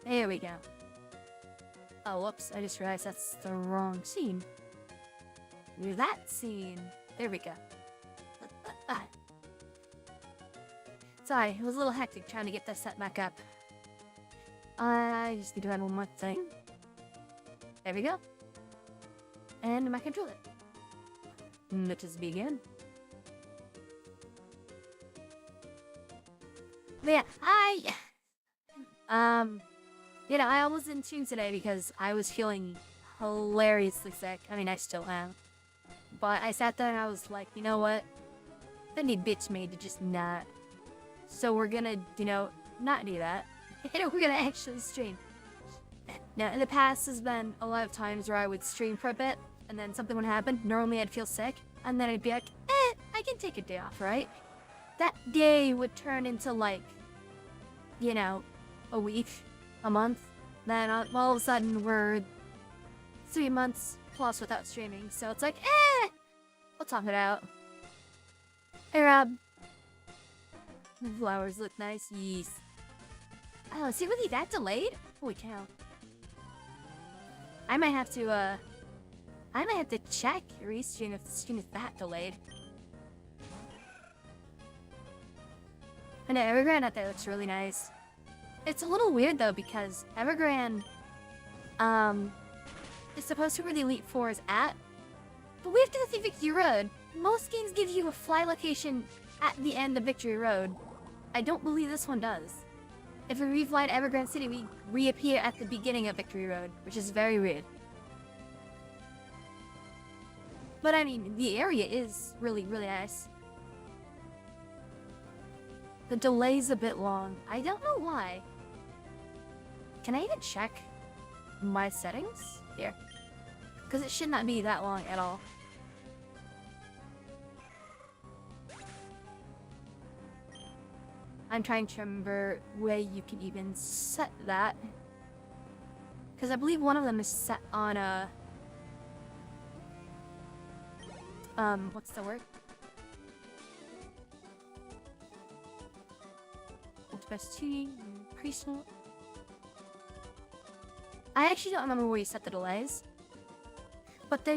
There we go. Oh, whoops, I just realized that's the wrong scene. Do that scene. There we go. Sorry, it was a little hectic trying to get that set back up. I just need to add one more thing. There we go. And my controller. Let us begin. But yeah, you know, I was in stream today because I was feeling hilariously sick. I mean, I still am. But I sat there and I was like, you know what? I need bitch made to just not. So we're gonna, you know, not do that. And we're gonna actually stream. Now, in the past, there's been a lot of times where I would stream for a bit, and then something would happen. Normally, I'd feel sick, and then I'd be like, I can take a day off, right? That day would turn into, like, you know, a week, a month. Then all of a sudden, we're 3 months plus without streaming. So it's like, we'll talk it out. Hey, Rob. The flowers look nice. Yes. Oh, is it really that delayed? Holy cow. I might have to check restream if the stream is that delayed. I know, Evergrande out there looks really nice. It's a little weird though, because Evergrande, is supposed to be where the Elite Four is at, but we have to go through Victory Road. Most games give you a fly location at the end of Victory Road. I don't believe this one does. If we refly to Evergrande City, we reappear at the beginning of Victory Road, which is very weird. But I mean, the area is really, really nice. The delay's a bit long. I don't know why. Can I even check my settings? Here. Because it should not be that long at all. I'm trying to remember where you can even set that. Because I believe one of them is set on a... what's the word? Best tuning, personal. I actually don't remember where you set the delays. But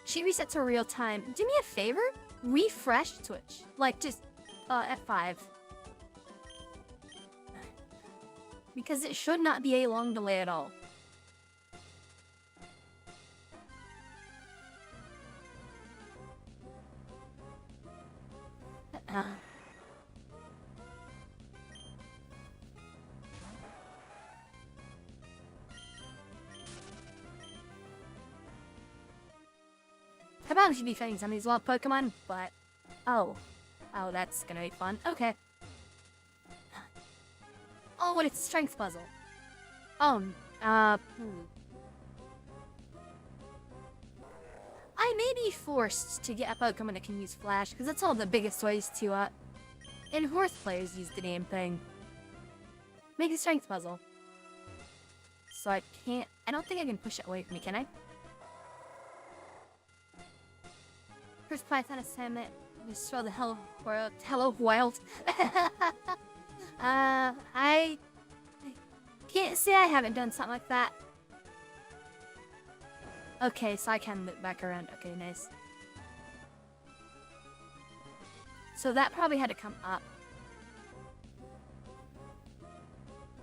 she resets her real time. Do me a favor? Refresh Twitch. Like, just, F5. Because it should not be a long delay at all. I probably should be fighting some of these wild Pokemon, but... Oh, that's gonna be fun. Okay. Oh, and it's a strength puzzle. I may be forced to get a Pokemon that can use Flash, because that's all the biggest ways to, and horse players use the damn thing. Make a strength puzzle. So I don't think I can push it away from me, can I? First Python assignment, destroy the Hello Wild. I can't say I haven't done something like that. Okay, so I can look back around. Okay, nice. So that probably had to come up.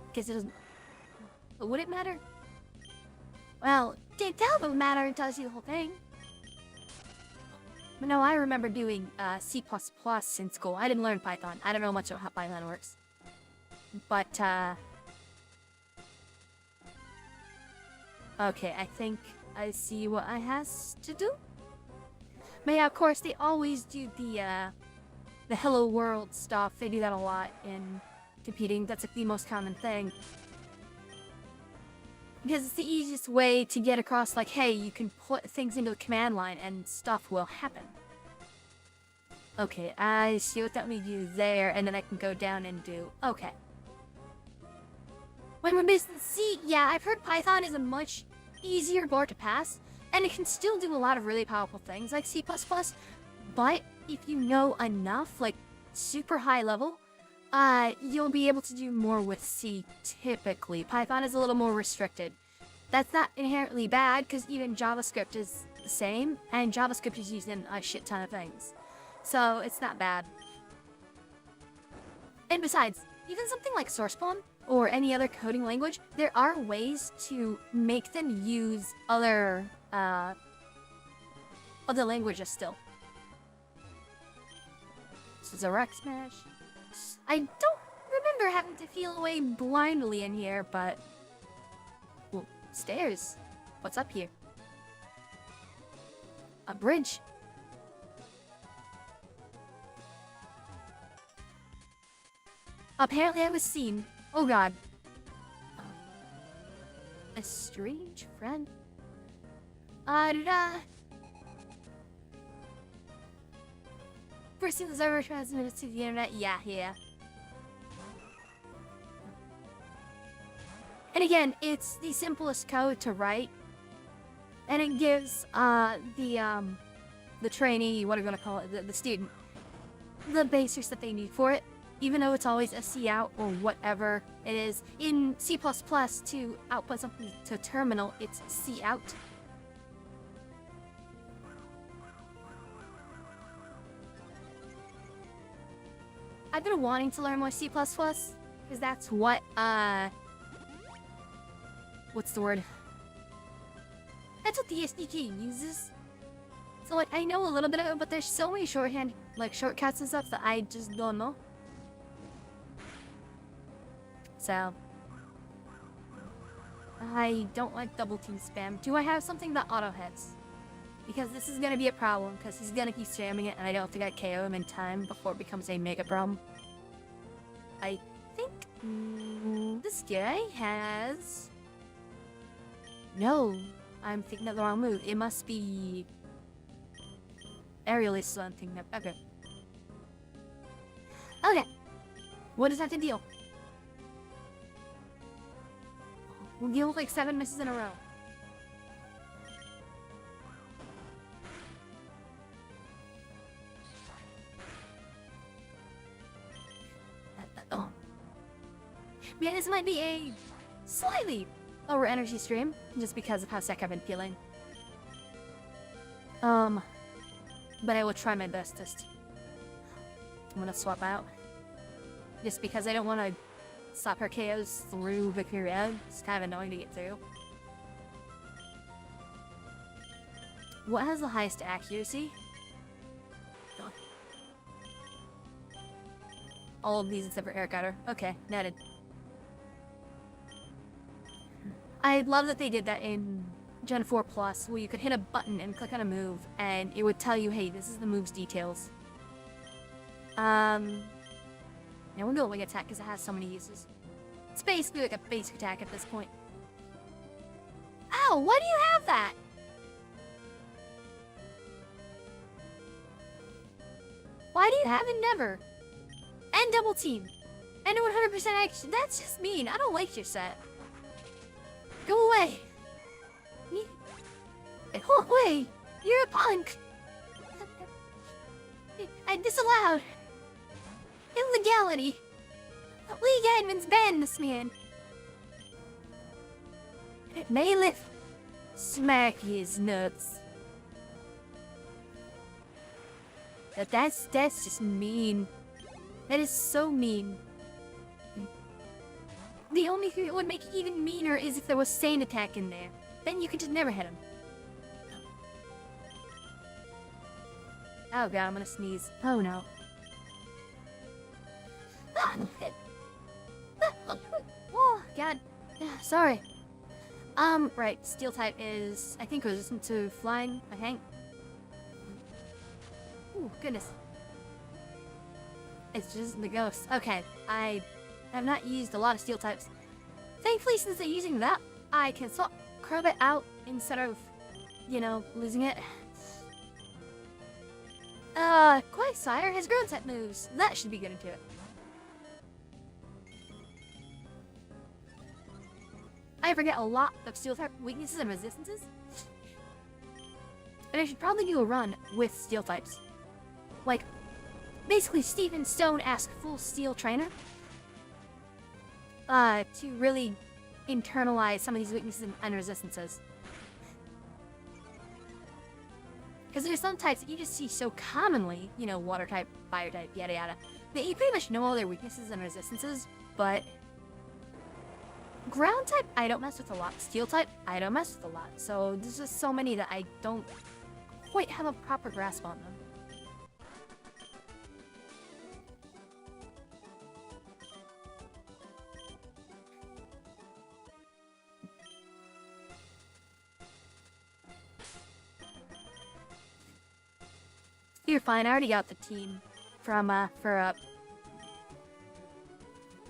Because it doesn't... But would it matter? Well, can't tell if it would matter until I see the whole thing. But no, I remember doing C++ in school. I didn't learn Python. I don't know much about how Python works. But, okay, I think I see what I has to do. But yeah, of course, they always do the Hello World stuff. They do that a lot in competing. That's like the most common thing. Because it's the easiest way to get across, like, hey, you can put things into the command line and stuff will happen. Okay, I see what that means do there, and then I can go down and do... Okay. When we're based in C, yeah, I've heard Python is a much easier board to pass, and it can still do a lot of really powerful things like C++, but if you know enough, like, super high level, you'll be able to do more with C typically. Python is a little more restricted. That's not inherently bad, because even JavaScript is the same, and JavaScript is used in a shit ton of things. So, it's not bad. And besides, even something like SourcePwn, or any other coding language, there are ways to make them use other languages still. This is a Rock Smash. I don't remember having to feel away blindly in here, but... Well, stairs. What's up here? A bridge. Apparently I was seen. Oh god. A strange friend? First thing that's ever transmitted to the internet? Yeah. And again, it's the simplest code to write. And it gives the trainee, what are you gonna call it, the student, the basics that they need for it. Even though it's always a cout or whatever it is. In C++ to output something to terminal, it's cout. I've been wanting to learn more C++, because that's what, what's the word? That's what the SDK uses. So, like, I know a little bit of it, but there's so many shorthand, like, shortcuts and stuff that I just don't know. So, I don't like double team spam. Do I have something that auto hits? Because this is gonna be a problem, because he's gonna keep spamming it, and I don't think I KO him in time before it becomes a mega problem. I think this guy has... No, I'm thinking of the wrong move. It must be... Aerial is something that... Okay. Okay. What does that have to deal? We'll deal with like 7 misses in a row. Oh. Man, this might be a slightly lower energy stream, just because of how sick I've been feeling. But I will try my bestest. I'm gonna swap out. Just because I don't want to stop her KOs through Victory Red. It's kind of annoying to get through. What has the highest accuracy? All of these except for Air Gutter. Okay, netted. I love that they did that in Gen 4 Plus, where you could hit a button and click on a move, and it would tell you, hey, this is the move's details. Now we'll go wing attack because it has so many uses. It's basically like a basic attack at this point. Ow! Why do you have that? Why do you have it never? And double team. And 100% action. That's just mean. I don't like your set. Go away. Go away. You're a punk. I disallowed. Illegality. League admins banned this man. Melee. Smack his nuts. That's just mean. That is so mean. The only thing that would make it even meaner is if there was Sane attack in there. Then you could just never hit him. Oh god, I'm gonna sneeze. Oh no. Oh god. Sorry. Right. Steel type is, I think, resistant to flying. I think. Ooh, goodness. It's just the ghost. Okay, I have not used a lot of steel types. Thankfully, since I'm using that, I can swap Crobat out instead of, you know, losing it. Quagsire has ground type moves. That should be good into it. I forget a lot of steel type weaknesses and resistances. And I should probably do a run with steel types. Like, basically Steven Stone-esque full steel trainer. to really internalize some of these weaknesses and resistances. Because there's some types that you just see so commonly, you know, water type, fire type, yada yada, that you pretty much know all their weaknesses and resistances, but ground type, I don't mess with a lot. Steel type, I don't mess with a lot. So there's just so many that I don't quite have a proper grasp on them. You're fine, I already got the team from, for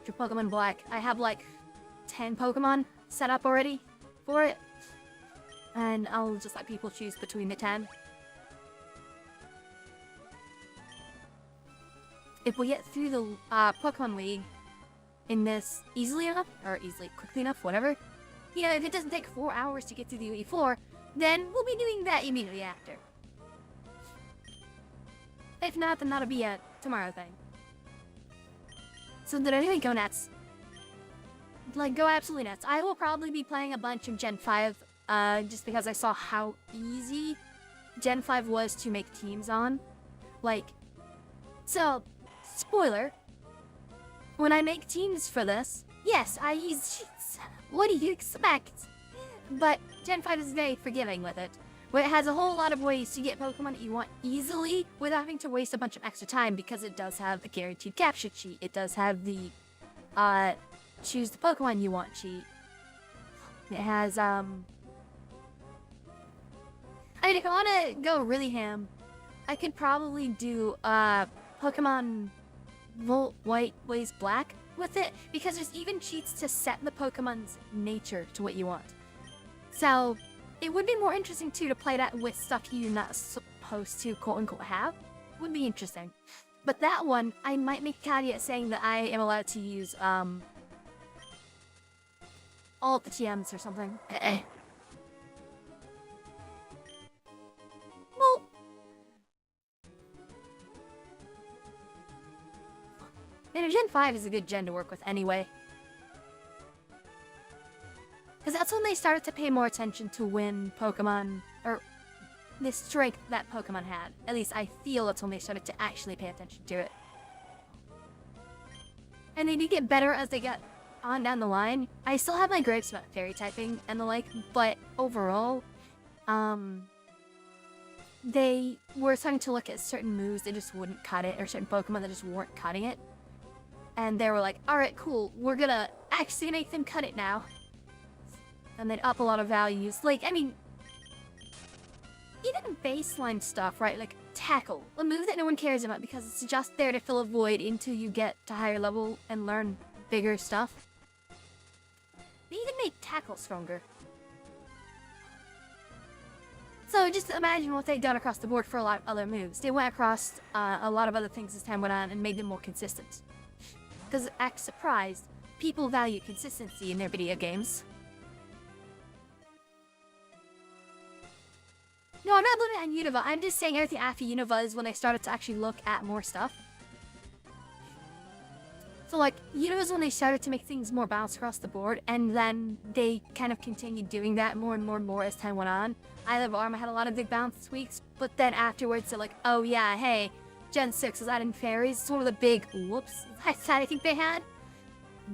Pokemon Black. I have like 10 Pokemon set up already for it. And I'll just let people choose between the 10. If we get through the Pokemon League in this quickly enough, whatever. You know, if it doesn't take 4 hours to get through the Elite Four, then we'll be doing that immediately after. If not, then that'll be a tomorrow thing. So did anyone go nuts? Like, go absolutely nuts. I will probably be playing a bunch of Gen 5, just because I saw how easy Gen 5 was to make teams on. Like, so, spoiler, when I make teams for this, yes, I use cheats. What do you expect? But Gen 5 is very forgiving with it, where it has a whole lot of ways to get Pokemon that you want easily without having to waste a bunch of extra time, because it does have a guaranteed capture cheat. It does have the, choose the Pokemon you want cheat. It has, I mean, if I want to go really ham, I could probably do, Pokemon Volt White Blaze Black with it, because there's even cheats to set the Pokemon's nature to what you want. So, it would be more interesting, too, to play that with stuff you're not supposed to, quote-unquote, have. Would be interesting. But that one, I might make a caveat saying that I am allowed to use, all the TMs or something. Well, and Gen 5 is a good gen to work with anyway. Because that's when they started to pay more attention to when Pokemon, or the strength that Pokemon had. At least I feel that's when they started to actually pay attention to it. And they did get better as they got on down the line. I still have my gripes about fairy typing and the like, but overall, they were starting to look at certain moves that just wouldn't cut it, or certain Pokemon that just weren't cutting it. And they were like, alright, cool, we're gonna actually make them cut it now. And they'd up a lot of values. Like, I mean, even baseline stuff, right? Like, Tackle. A move that no one cares about because it's just there to fill a void until you get to higher level and learn bigger stuff. They even made Tackle stronger. So just imagine what they've done across the board for a lot of other moves. They went across a lot of other things as time went on and made them more consistent. Because, act surprised, people value consistency in their video games. No, I'm not looking at Unova. I'm just saying everything after Unova is when I started to actually look at more stuff. So, like, Unova is when they started to make things more balanced across the board, and then they kind of continued doing that more and more and more as time went on. Isle of Armor had a lot of big balance tweaks, but then afterwards they're like, oh yeah, hey, Gen 6 is adding fairies. It's one of the big whoops that I think they had.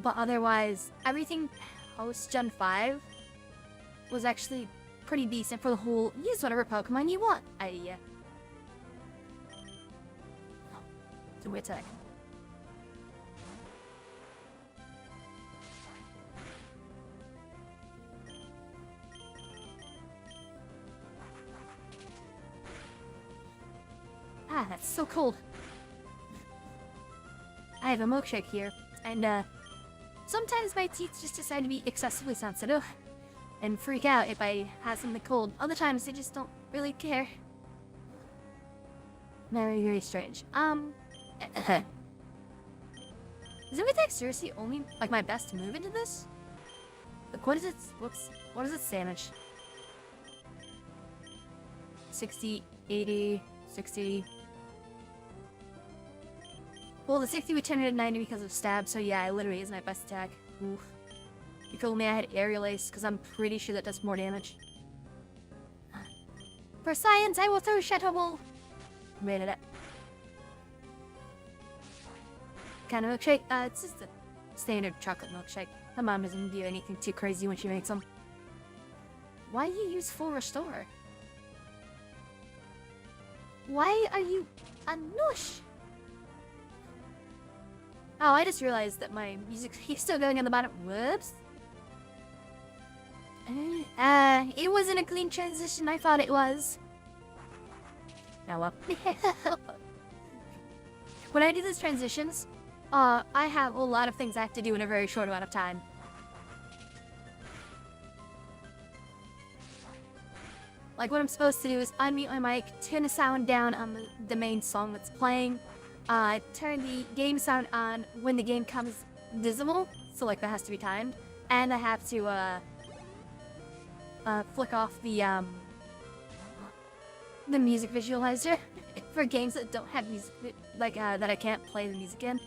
But otherwise, everything post Gen 5 was actually pretty decent for the whole use whatever Pokemon you want idea. Oh, it's a weird tech. Ah, that's so cold. I have a milkshake here, and sometimes my teeth just decide to be excessively sensitive and freak out if I have something cold. Other times they just don't really care. Very, very strange. Is Invitex seriously only like my best move into this? Like, what is it? Whoops. What is it sandwich? 60, 80, 60. Well, the 60 would turn into 90 because of stab, so yeah, it literally is my best attack. Oof. You told me I had Aerial Ace, because I'm pretty sure that does more damage. For science, I will throw Shadow Ball. Made it. Kind of milkshake? It's just a standard chocolate milkshake. My mom doesn't do anything too crazy when she makes them. Why do you use full restore? Why are you a noosh? Oh, I just realized that my music is still going on the bottom. Whoops. It wasn't a clean transition. I thought it was. Now up. When I do these transitions, I have a lot of things I have to do in a very short amount of time. Like what I'm supposed to do is unmute my mic, turn the sound down on the main song that's playing, turn the game sound on when the game comes visible, so like that has to be timed, and I have to flick off the music visualizer for games that don't have music, like that I can't play the music in.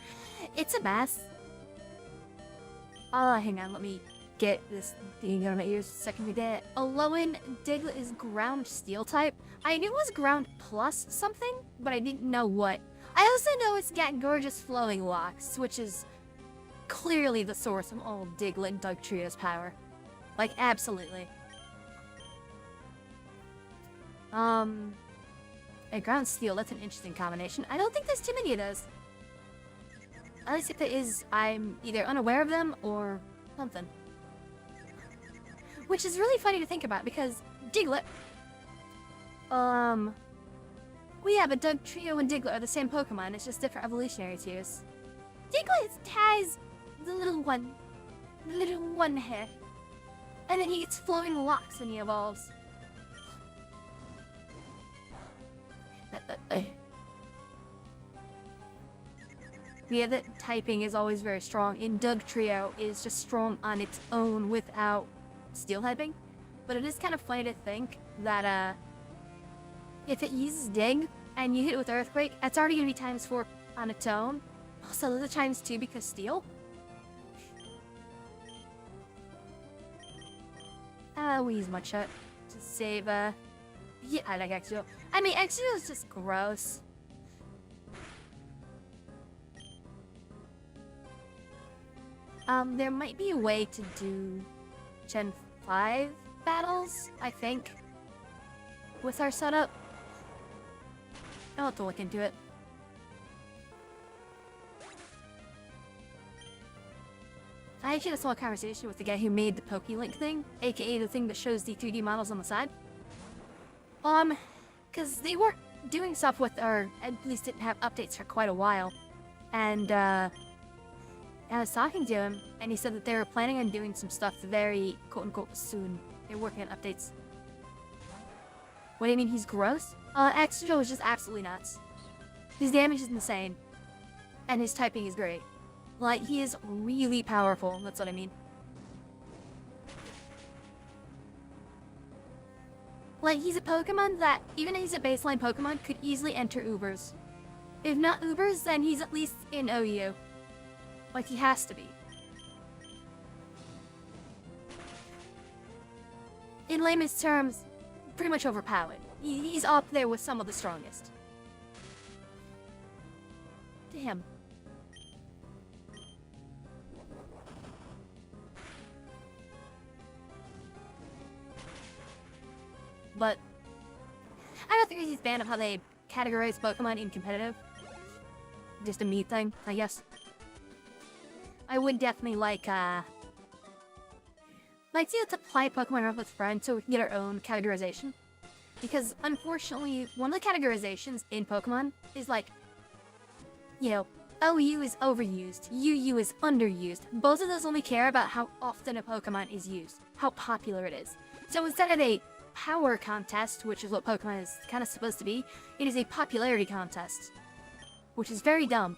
It's a mess. Hang on, let me get this thing out of my ears a second. Alolan Diglett is ground steel type. I knew it was ground plus something, but I didn't know what. I also know it's got gorgeous flowing locks, which is clearly the source of all Diglett and Dugtrio's power. Like, absolutely. A ground steel, that's an interesting combination. I don't think there's too many of those. At least if there is, I'm either unaware of them or something. Which is really funny to think about because Diglett, well, yeah, but Dugtrio and Diglett are the same Pokemon, it's just different evolutionary tiers. Diglett has the little one hair. And then he gets flowing locks when he evolves. The other typing is always very strong. In Dugtrio is just strong on its own without steel typing. But it is kind of funny to think that if it uses Dig and you hit it with Earthquake, it's already going to be ×4 on its own. Also, there's a ×2 because steel. We use Mudshot to save, yeah, I like Exeggutor. I mean, Exeggutor is just gross. There might be a way to do Gen 5 battles, I think, with our setup. I'll have to look into it. I actually had a small conversation with the guy who made the PokeLink thing, aka the thing that shows the 3D models on the side. Cause they weren't doing stuff with, or at least didn't have updates for quite a while. And, I was talking to him, and he said that they were planning on doing some stuff very, quote-unquote, soon. They're working on updates. What do you mean he's gross? Exeggutor is just absolutely nuts. His damage is insane. And his typing is great. Like, he is really powerful, that's what I mean. Like, he's a Pokemon that, even if he's a baseline Pokemon, could easily enter Ubers. If not Ubers, then he's at least in OU. Like, he has to be. In layman's terms, pretty much overpowered. He's up there with some of the strongest. Damn. But I'm not the craziest fan of how they categorize Pokemon in competitive. Just a me thing, I guess. I would definitely like to play Pokemon Emerald with friends so we can get our own categorization. Because unfortunately, one of the categorizations in Pokemon is like, you know, OU is overused, UU is underused. Both of those only care about how often a Pokemon is used, how popular it is. So instead of a power contest, which is what Pokemon is kind of supposed to be, it is a popularity contest, which is very dumb.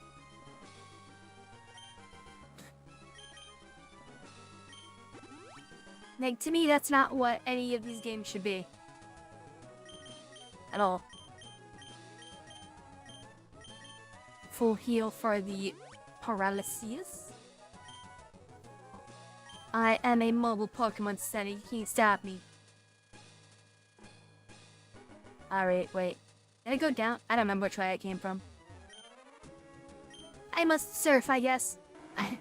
Like, to me, that's not what any of these games should be. At all. Full heal for the paralysis. I am a mobile Pokemon center. You can't stop me. Alright, wait. Did I go down? I don't remember which way I came from. I must surf, I guess. Oh,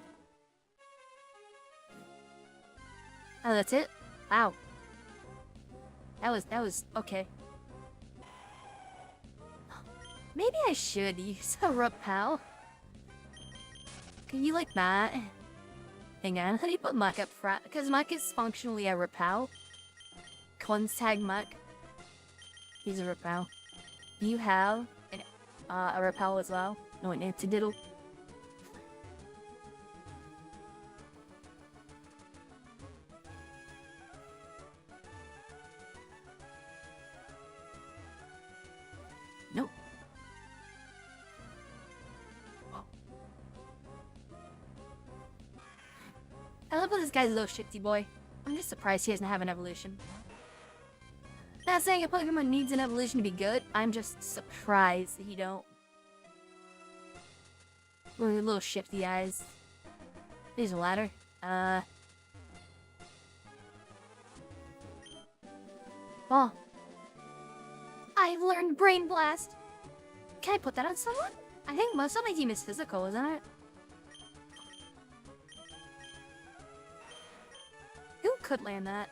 that's it? Wow. That was okay. Maybe I should use a repel. Can you like that? Hang on, how do you put Muck up front? Because Muck is functionally a repel. Contact Muck. He's a repel. Do you have a repel as well? No, an antidote. Nope. I love how this guy's a little shifty boy. I'm just surprised he doesn't have an evolution. Not saying a Pokemon needs an evolution to be good, I'm just surprised that he don't. With little shifty eyes. There's a ladder. Ball. I've learned Brain Blast! Can I put that on someone? I think most of my team is physical, isn't it? Who could land that?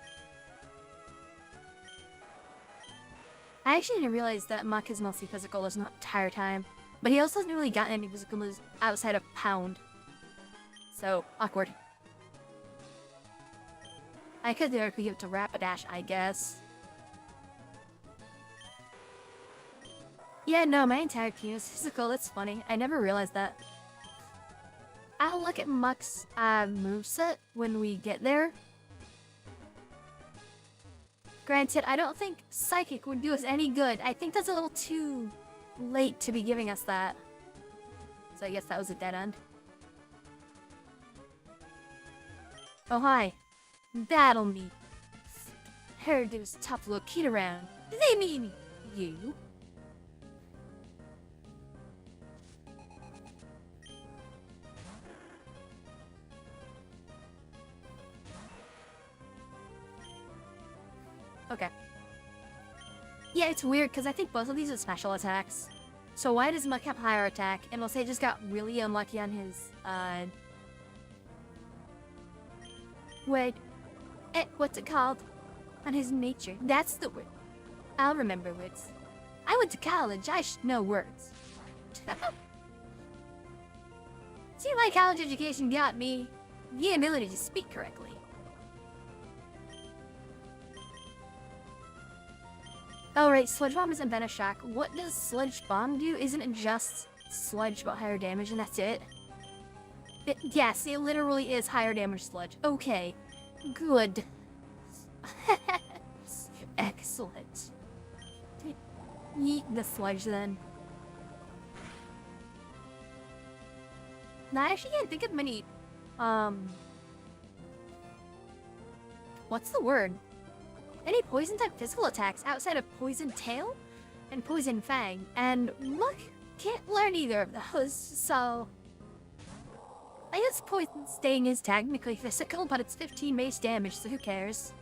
I actually didn't realize that Muck is mostly physical this entire time. But he also hasn't really gotten any physical moves outside of Pound. So, awkward. I could theoretically give it to Rapidash, I guess. Yeah, no, my entire team is physical. That's funny. I never realized that. I'll look at Muck's moveset when we get there. Granted, I don't think Psychic would do us any good. I think that's a little too late to be giving us that. So I guess that was a dead end. Oh, hi. Battle me. Hairdo's tough little kid around. Do they mean you? Okay. Yeah, it's weird because I think both of these are special attacks. So why does Muck have higher attack? And we'll say just got really unlucky on his, wait. What's it called? On his nature. That's the word. I'll remember words. I went to college. I should know words. See, my college education got me the ability to speak correctly. Oh right, Sludge Bomb isn't Venoshock. What does Sludge Bomb do? Isn't it just Sludge but higher damage and that's it? Yes, it literally is higher damage Sludge. Okay, good. Excellent. Yeet the Sludge then. Now I actually can't think of many, what's the word? Any poison type physical attacks outside of Poison Tail and Poison Fang, and Muck can't learn either of those, so I guess Poison Sting is technically physical, but it's 15 base damage, so who cares?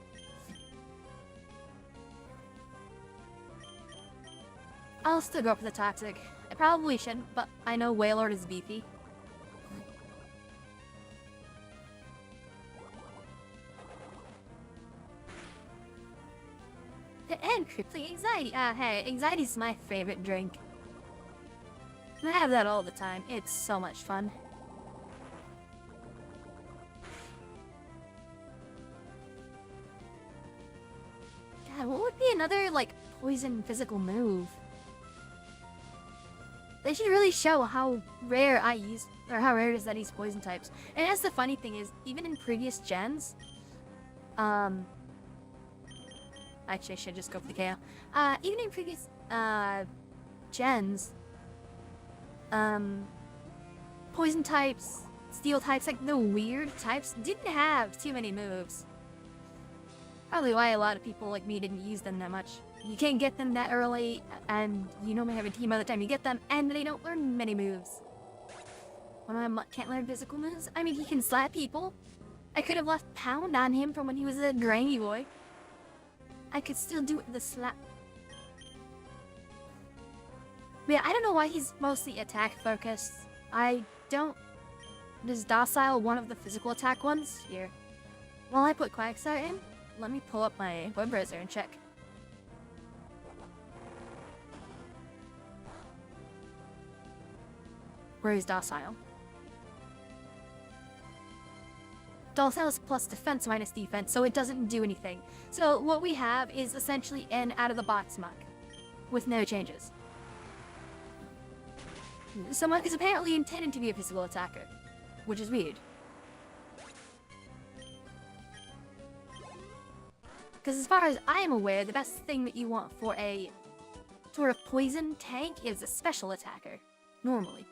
I'll still go for the Toxic. I probably shouldn't, but I know Wailord is beefy. And crippling anxiety. Hey, anxiety's my favorite drink. I have that all the time. It's so much fun. God, what would be another, like, poison physical move? They should really show how rare I use, or how rare it is that I use poison types. And that's the funny thing is, even in previous gens, actually, I should just go for the KO. Even in previous, gens, poison types, steel types, like the weird types, didn't have too many moves. Probably why a lot of people like me didn't use them that much. You can't get them that early, and you normally have a team by the time you get them, and they don't learn many moves. When I can't learn physical moves, I mean, he can slap people, I could have left Pound on him from when he was a grainy boy. I could still do it with the slap. But yeah, I don't know why he's mostly attack focused. I don't... Is Docile one of the physical attack ones? Here. While I put Quagsire in, let me pull up my web browser and check. Where is Docile? Docile is plus defense minus defense, so it doesn't do anything. So what we have is essentially an out-of-the-box Muck, with no changes. So Muck is apparently intended to be a physical attacker, which is weird. Because as far as I am aware, the best thing that you want for a sort of poison tank is a special attacker, normally.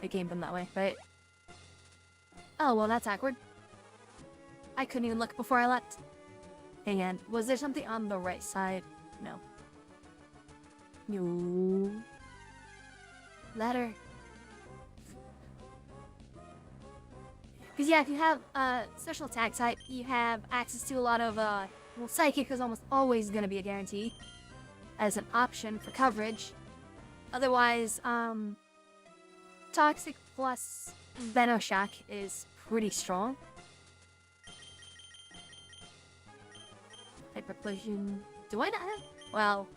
It came from that way, right? Oh, well, that's awkward. I couldn't even look before I left. Hang on, was there something on the right side? No. No. Letter. Because yeah, if you have special attack type, you have access to a lot of, well, Psychic is almost always going to be a guarantee as an option for coverage. Otherwise, Toxic plus Venoshock is pretty strong. Hyperplosion. Do I not have? Well,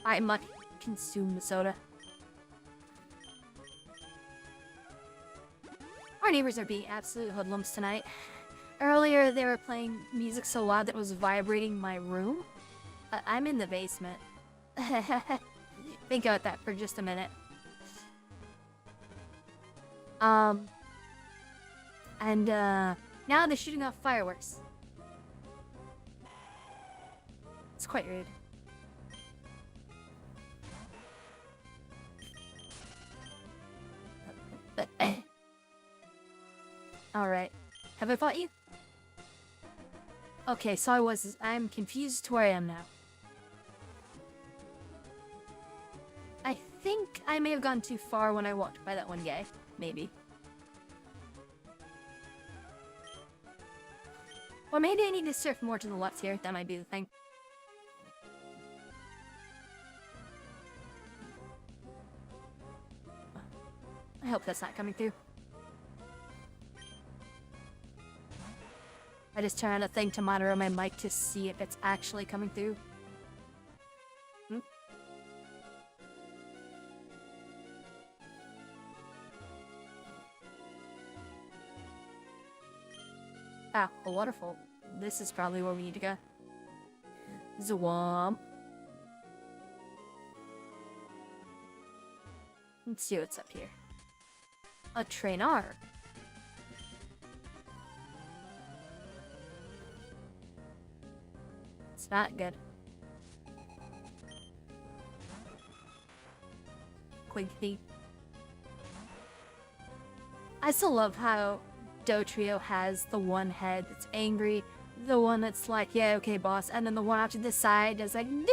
I might consume the soda. Our neighbors are being absolute hoodlums tonight. Earlier, they were playing music so loud that it was vibrating my room. I'm in the basement. Think about that for just a minute. Now they're shooting off fireworks. It's quite rude. Alright. Have I fought you? Okay, so I'm confused to where I am now. I think I may have gone too far when I walked by that one guy. Maybe. Or maybe I need to surf more to the left here. That might be the thing. I hope that's not coming through. I just turned on a thing to monitor my mic to see if it's actually coming through. Ah, a waterfall. This is probably where we need to go. Zwamp. Let's see what's up here. A trainer. It's not good. Quick feet. I still love how Dotrio has the one head that's angry, the one that's like, yeah, okay, boss, and then the one off to the side is like, bleh.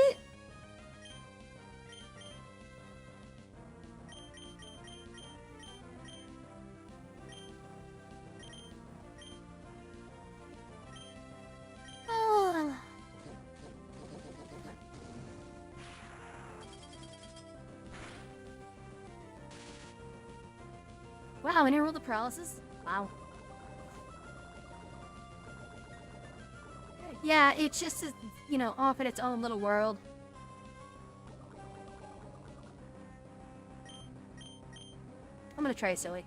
Oh. Wow, and roll the paralysis? Wow. Yeah, it's just, you know, off in its own little world. I'm gonna try silly.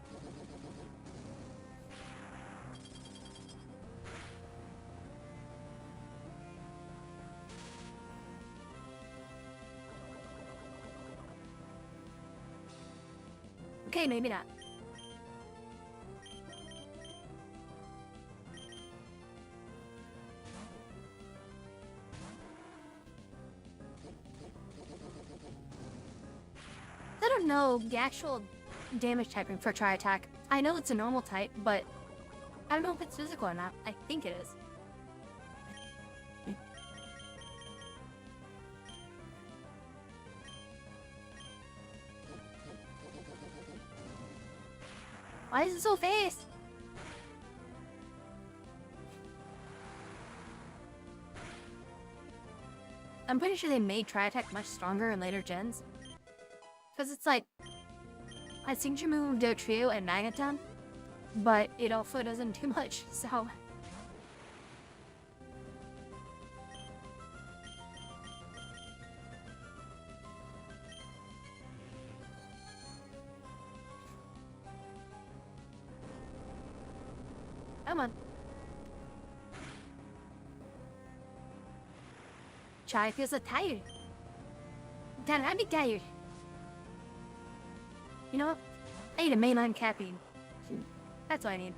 Okay, maybe not. I don't know the actual damage typing for Tri-Attack. I know it's a normal type, but I don't know if it's physical or not. I think it is. Why is it so fast? I'm pretty sure they made Tri-Attack much stronger in later gens. Because it's like, I Signature move Dotrio and Magneton, but it also doesn't do much, so... Come on. Chai feels so tired. Damn, I'd be tired. You know what? I need a mainline caffeine. That's what I need.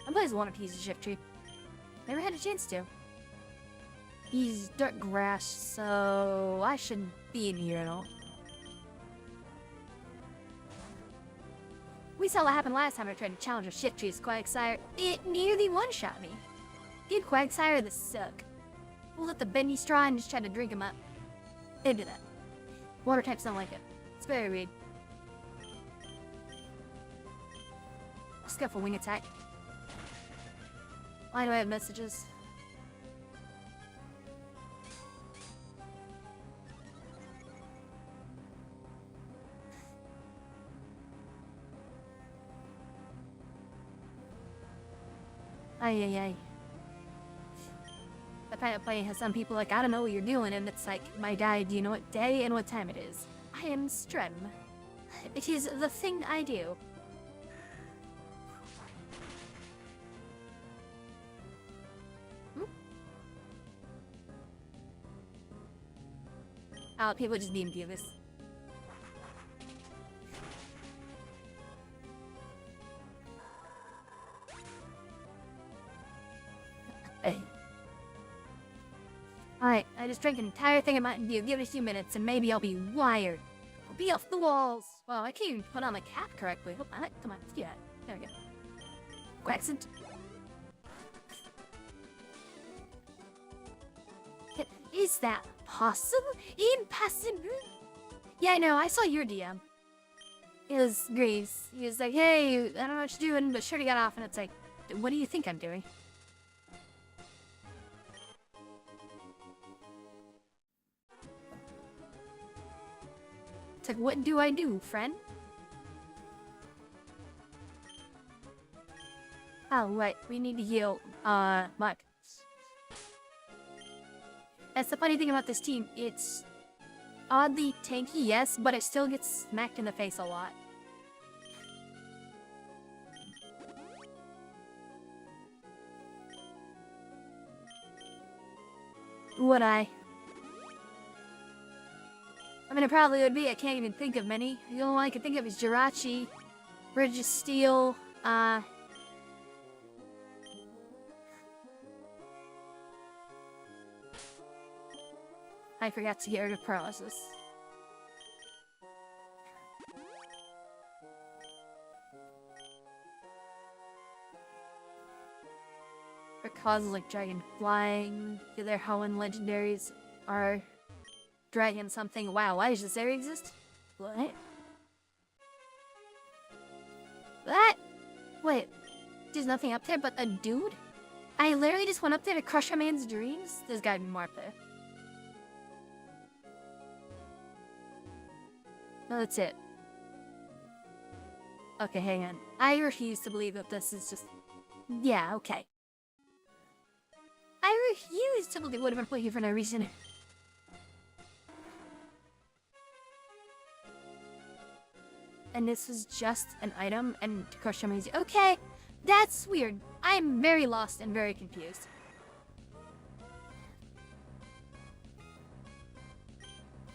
I've always wanted to use a shift tree. Never had a chance to. He's dirt grass, so I shouldn't be in here at all. We saw what happened last time I tried to challenge a shift tree's Quagsire. It nearly one-shot me. Dude, Quagsire, this suck. Pulled up the bendy straw and just tried to drink him up. They do that. Water types don't like it. It's very weird. Let's go for wing attack. Why do I have messages? Ay ay ay. The Pirate Play has some people like, I don't know what you're doing, and it's like, my guy, do you know what day and what time it is? I am Strem. It is the thing I do. Oh, people just need to do this. Hey. Alright, I just drank an entire thing of Mountain Dew. Give it a few minutes and maybe I'll be wired. I'll be off the walls. Wow, I can't even put on my cap correctly. Hold on, come on, let's do that. There we go. Quaxent. Is that possible? Impossible? Yeah, I know, I saw your DM. It was Greaves. He was like, hey, I don't know what you're doing, but sure he got off, and it's like, what do you think I'm doing? It's like, what do I do, friend? Oh, right, we need to heal, Mike. That's the funny thing about this team, it's oddly tanky, yes, but it still gets smacked in the face a lot. Would I? I mean, it probably would be, I can't even think of many. The only one I can think of is Jirachi, Bridge of Steel, I forgot to get rid of paralysis. For causes like dragon flying, the other Hoenn legendaries are dragon something. Wow, why does this area exist? What? What? Wait, there's nothing up there but a dude? I literally just went up there to crush a man's dreams? There's gotta be more up there. No, that's it. Okay, hang on. I refuse to believe that this is just... Yeah, okay. I refuse to believe it would have been put here for no reason. And this was just an item and to crush somebody's... Okay, that's weird. I'm very lost and very confused.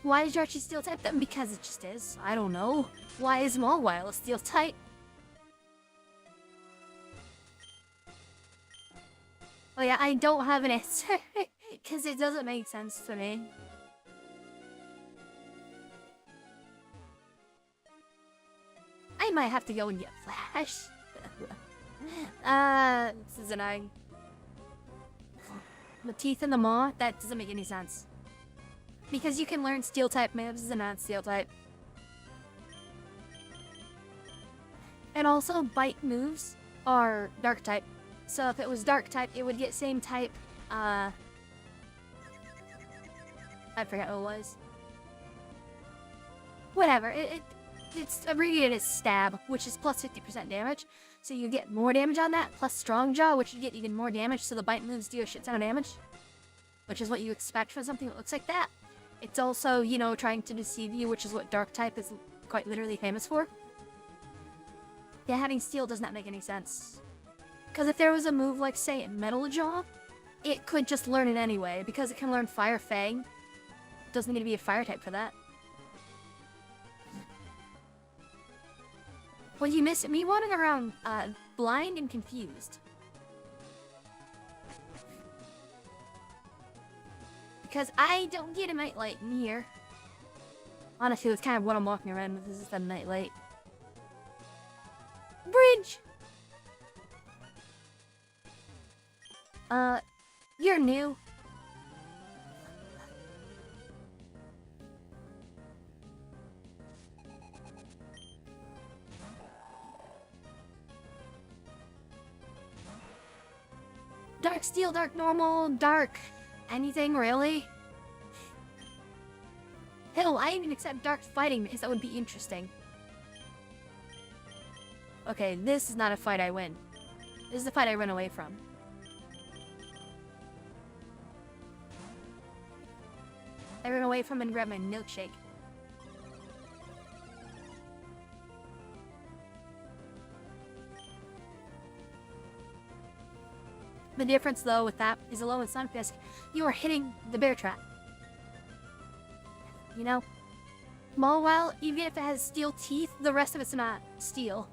Why is Jirachi steel type? Then because it just is. I don't know. Why is Mawile a steel type? Oh yeah, I don't have an answer. Because it doesn't make sense to me. I might have to go and get Flash. This is annoying. The teeth and the maw? That doesn't make any sense. Because you can learn steel type moves as a non-steel type. And also, bite moves are dark type. So if it was dark type, it would get same type, I forget what it was. Whatever, it's abbreviated as stab, which is plus 50% damage. So you get more damage on that, plus strong jaw, which you get even more damage, so the bite moves do a shit ton of damage. Which is what you expect from something that looks like that. It's also, you know, trying to deceive you, which is what dark type is quite literally famous for. Yeah, having steel does not make any sense. Because if there was a move like, say, Metal Jaw, it could just learn it anyway, because it can learn Fire Fang. Doesn't need to be a fire type for that. Well, you miss me wandering around, blind and confused. Because I don't get a nightlight in here. Honestly, that's kind of what I'm walking around with, is just a nightlight. Bridge! You're new. Dark steel, dark normal, dark anything, really? Hell, I even accept dark fighting because that would be interesting. Okay, this is not a fight I win. This is a fight I run away from. I ran away from and grabbed my milkshake. The difference, though, with that is alone with Sunfisk, you are hitting the bear trap. You know? Mawile, even if it has steel teeth, the rest of it's not steel.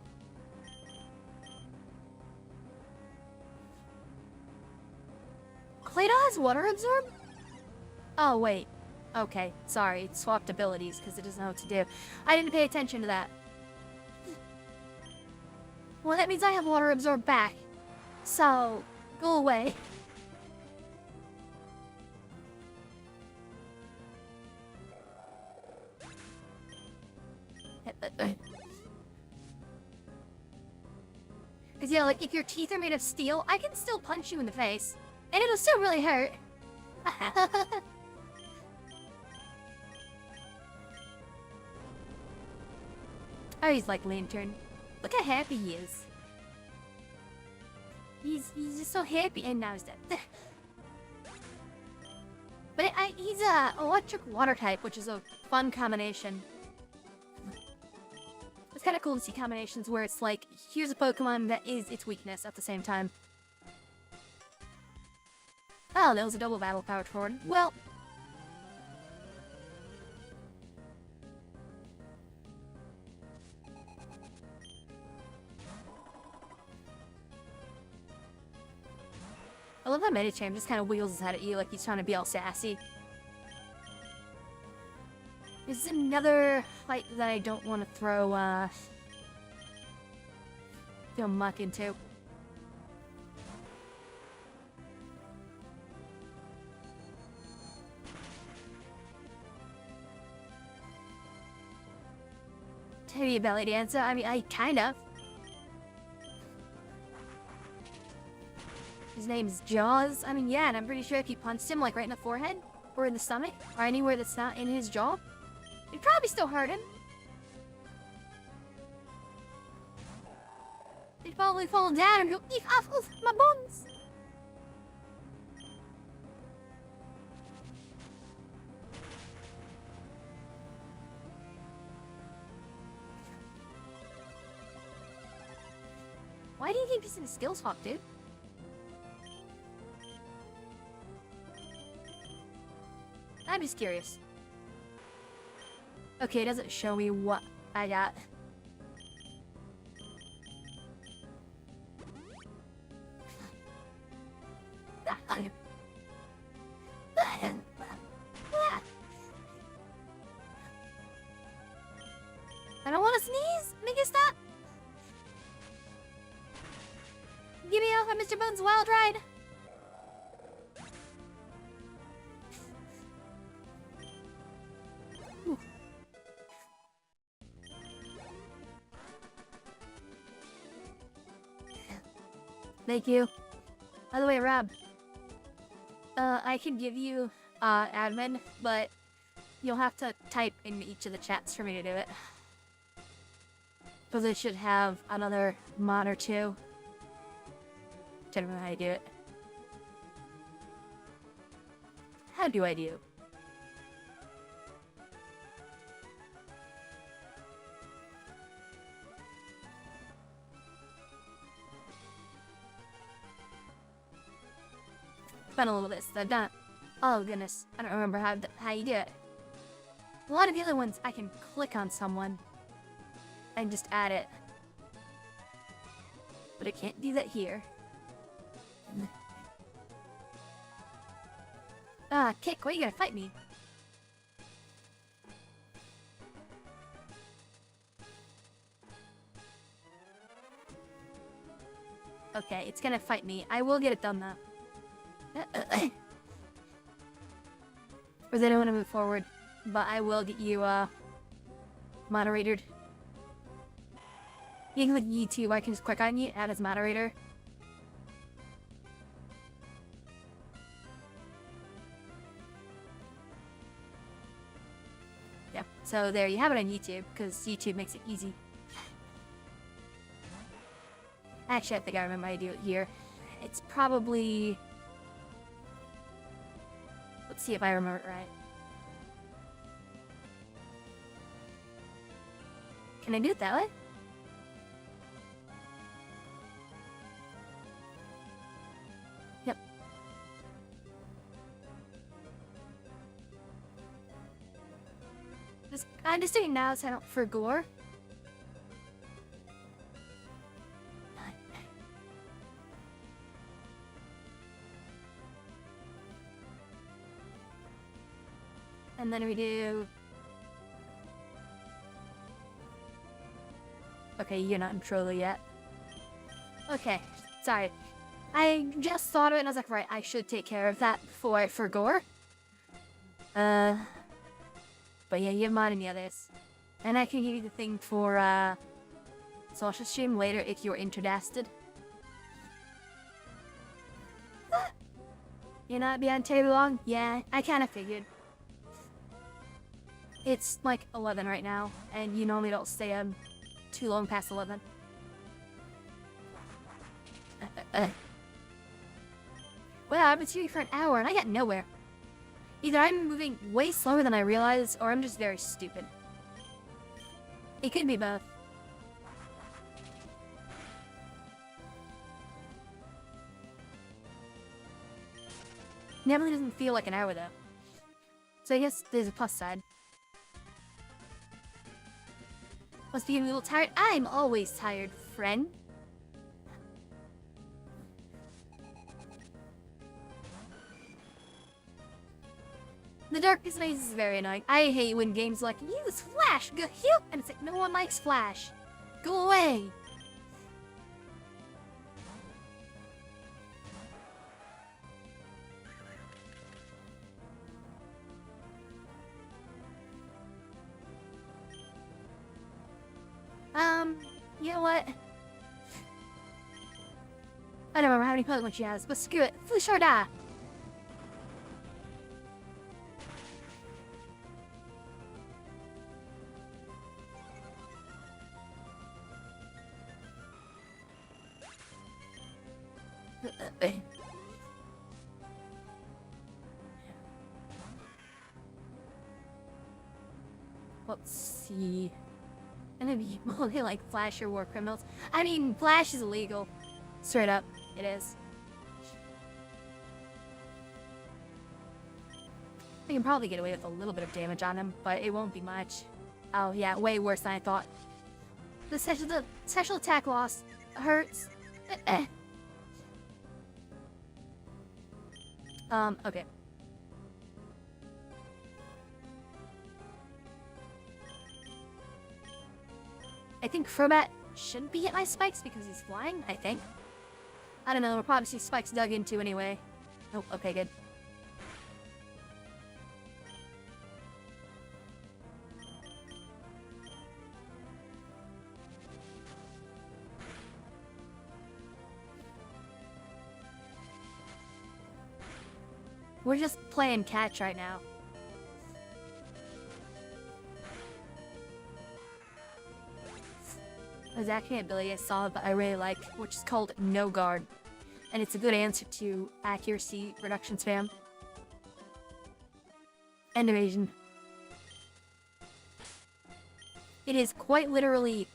Claydol has water absorb? Oh, wait. Okay, sorry. It swapped abilities because it doesn't know what to do. I didn't pay attention to that. Well, that means I have water absorb back. So, go away. Because, yeah, like, if your teeth are made of steel, I can still punch you in the face. And it'll still really hurt. Oh, he's like Lantern. Look how happy he is. He's just so happy. And now he's dead. But he's a electric water type, which is a fun combination. It's kind of cool to see combinations where it's like, here's a Pokemon that is its weakness at the same time. Oh, that was a double battle powered forward. Well... I love that Medicham just kind of wheels his head at you like he's trying to be all sassy. This is another fight that I don't want to throw muck into. Heavy belly dancer? I mean, I kind of. His name's Jaws. I mean, yeah, and I'm pretty sure if you punched him, like, right in the forehead, or in the stomach, or anywhere that's not in his jaw, it'd probably still hurt him. He'd probably fall down and go, "Eek, off of my bones!" Why do you think he's in a skill swap, dude? I'm just curious. Okay, it doesn't show me what I got. on Mr. Bones' wild ride. Ooh. Thank you. By the way, Rob, I can give you admin, but you'll have to type in each of the chats for me to do it. Because I should have another mod or two. Don't know how to do it. How do I do? It's been a little bit since I've done it. Oh goodness, I don't remember how you do it. A lot of the other ones, I can click on someone and just add it. But I can't do that here. Kick, why you gotta fight me? Okay, it's gonna fight me. I will get it done though. Or they don't want to move forward, but I will get you moderated. You can click YouTube. I can just click on you, add as moderator. Yeah, so there you have it on YouTube, because YouTube makes it easy. Actually, I think I remember how to do it here. It's probably... Let's see if I remember it right. Can I do it that way? Yep. I'm just doing now so I don't for gore. And then we do... Okay, you're not in control yet. Okay, sorry. I just thought of it and I was like, right, I should take care of that before I forgo. But yeah, you have mod in the others. And I can give you the thing for social stream later if you're interested. You're not be on too long? Yeah, I kinda figured. It's like 11 right now, and you normally don't stay too long past 11. Well, I've been shooting for an hour and I got nowhere. Either I'm moving way slower than I realized, or I'm just very stupid. It could be both. Normally doesn't feel like an hour though. So I guess there's a plus side. Must be a little tired. I'm always tired, friend. The darkness maze is very annoying. I hate when games like, use Flash, go heal, and it's like, no one likes Flash. Go away. You know what? I don't remember how many Pokemon she has, but screw it. Flusharda! Let's see. And if you they like Flash or war criminals. I mean, Flash is illegal. Straight up, it is. We can probably get away with a little bit of damage on him, but it won't be much. Oh yeah, way worse than I thought. The special attack loss hurts. Okay. I think Crobat shouldn't be hit by spikes because he's flying, I think. I don't know, we'll probably see spikes dug into anyway. Oh, okay, good. We're just playing catch right now. There's actually an ability I saw that I really like, which is called No Guard. And it's a good answer to accuracy reduction spam. And evasion. It is quite literally,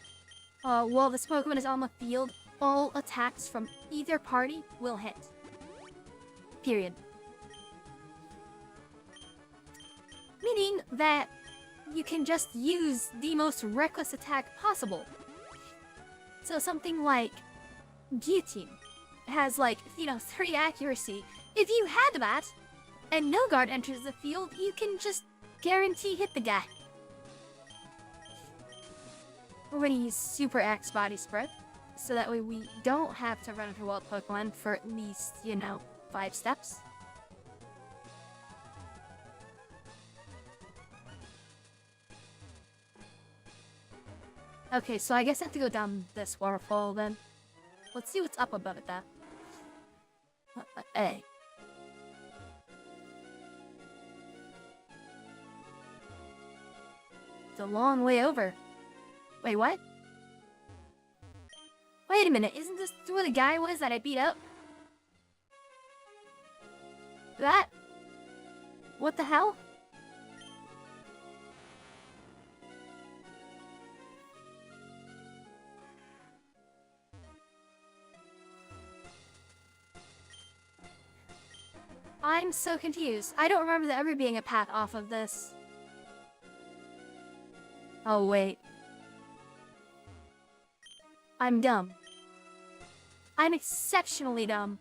while this Pokemon is on the field, all attacks from either party will hit. Period. Meaning that you can just use the most reckless attack possible. So something like Guillotine has like, 3 accuracy. If you had that, and No Guard enters the field, you can just guarantee hit the guy. We're gonna use Super Axe Body Spread, so that way we don't have to run into wild Pokemon for at least, 5 steps. Okay, so I guess I have to go down this waterfall then. Let's see what's up above it though. Hey. It's a long way over. Wait, what? Wait a minute, isn't this where the guy was that I beat up? That? What the hell? I'm so confused. I don't remember there ever being a path off of this. Oh, wait. I'm dumb. I'm exceptionally dumb.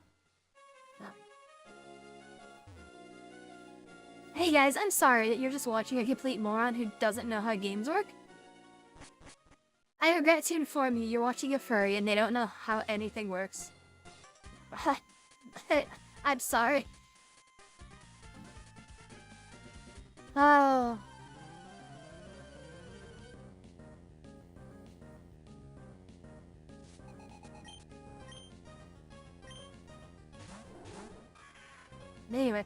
Hey guys, I'm sorry that you're just watching a complete moron who doesn't know how games work. I regret to inform you, you're watching a furry and they don't know how anything works. I'm sorry. Oh. Anyway.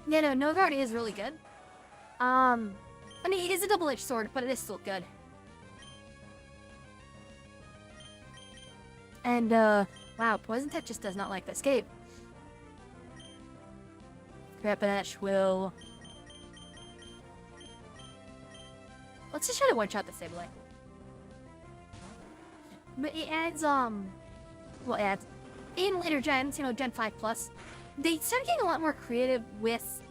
Yeah, no Guard is really good. I mean, it is a double-edged sword, but it is still good. And, wow, Poison Tech just does not like the escape. Crapanash will... Let's just try to one-shot the Sableye. But it adds, well, it adds... In later gens, Gen 5+, they started getting a lot more creative with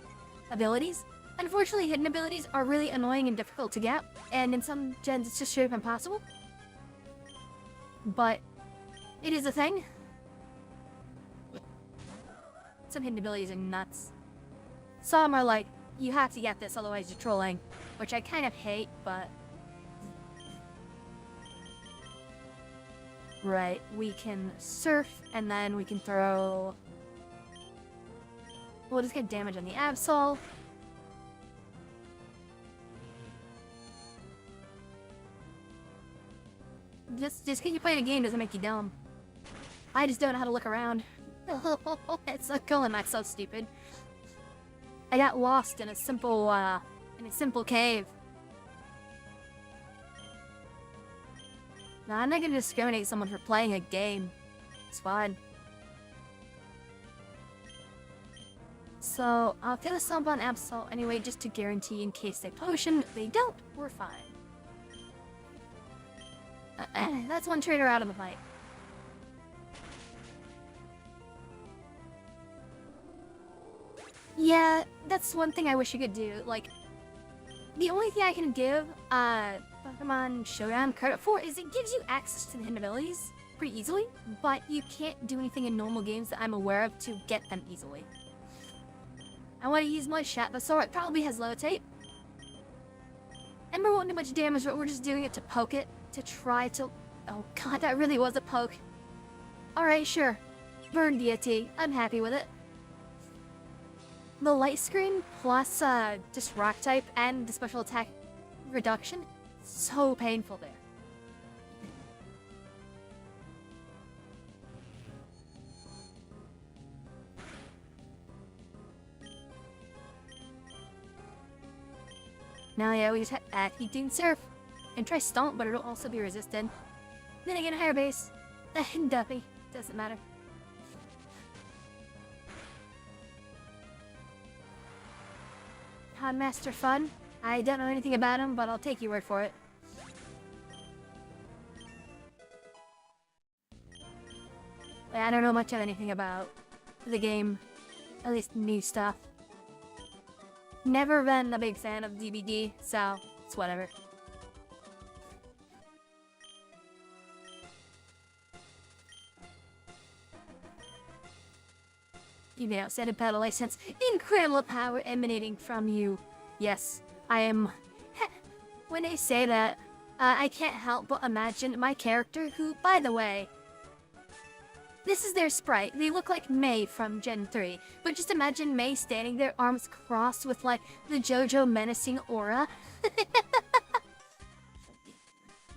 abilities. Unfortunately, hidden abilities are really annoying and difficult to get, and in some gens it's just straight up impossible. But it is a thing. Some hidden abilities are nuts. Some are like, you have to get this, otherwise you're trolling, which I kind of hate, but... Right, we can surf, and then we can throw... We'll just get damage on the Absol. Just because you play a game doesn't make you dumb. I just don't know how to look around. It's so cool and that's so stupid. I got lost in a simple cave. Now, I'm not gonna discriminate someone for playing a game. It's fine. So, I'll throw the sub on Absol anyway, just to guarantee in case they potion. If they don't, we're fine. That's one trader out of the fight. Yeah, that's one thing I wish you could do. Like, the only thing I can give Pokemon Showdown credit for is it gives you access to the hidden abilities pretty easily, but you can't do anything in normal games that I'm aware of to get them easily. I want to use my Shatbasaur. It probably has Levitate. Ember won't do much damage, but we're just doing it to poke it. To try to... Oh god, that really was a poke. Alright, sure. Burn deity. I'm happy with it. The light screen plus just rock type and the special attack reduction. So painful there. Now yeah, we just have Acting Surf. And try Stomp, but it'll also be resisted. Then again, higher base. Duffy. Doesn't matter. Master Fun. I don't know anything about him, but I'll take your word for it. I don't know much of anything about the game. At least new stuff. Never been a big fan of DBD, so it's whatever. You may outset a battle I sense incredible power emanating from you. Yes, I am... When I say that, I can't help but imagine my character who, by the way... This is their sprite. They look like May from Gen 3. But just imagine May standing there, arms crossed with, like, the JoJo menacing aura.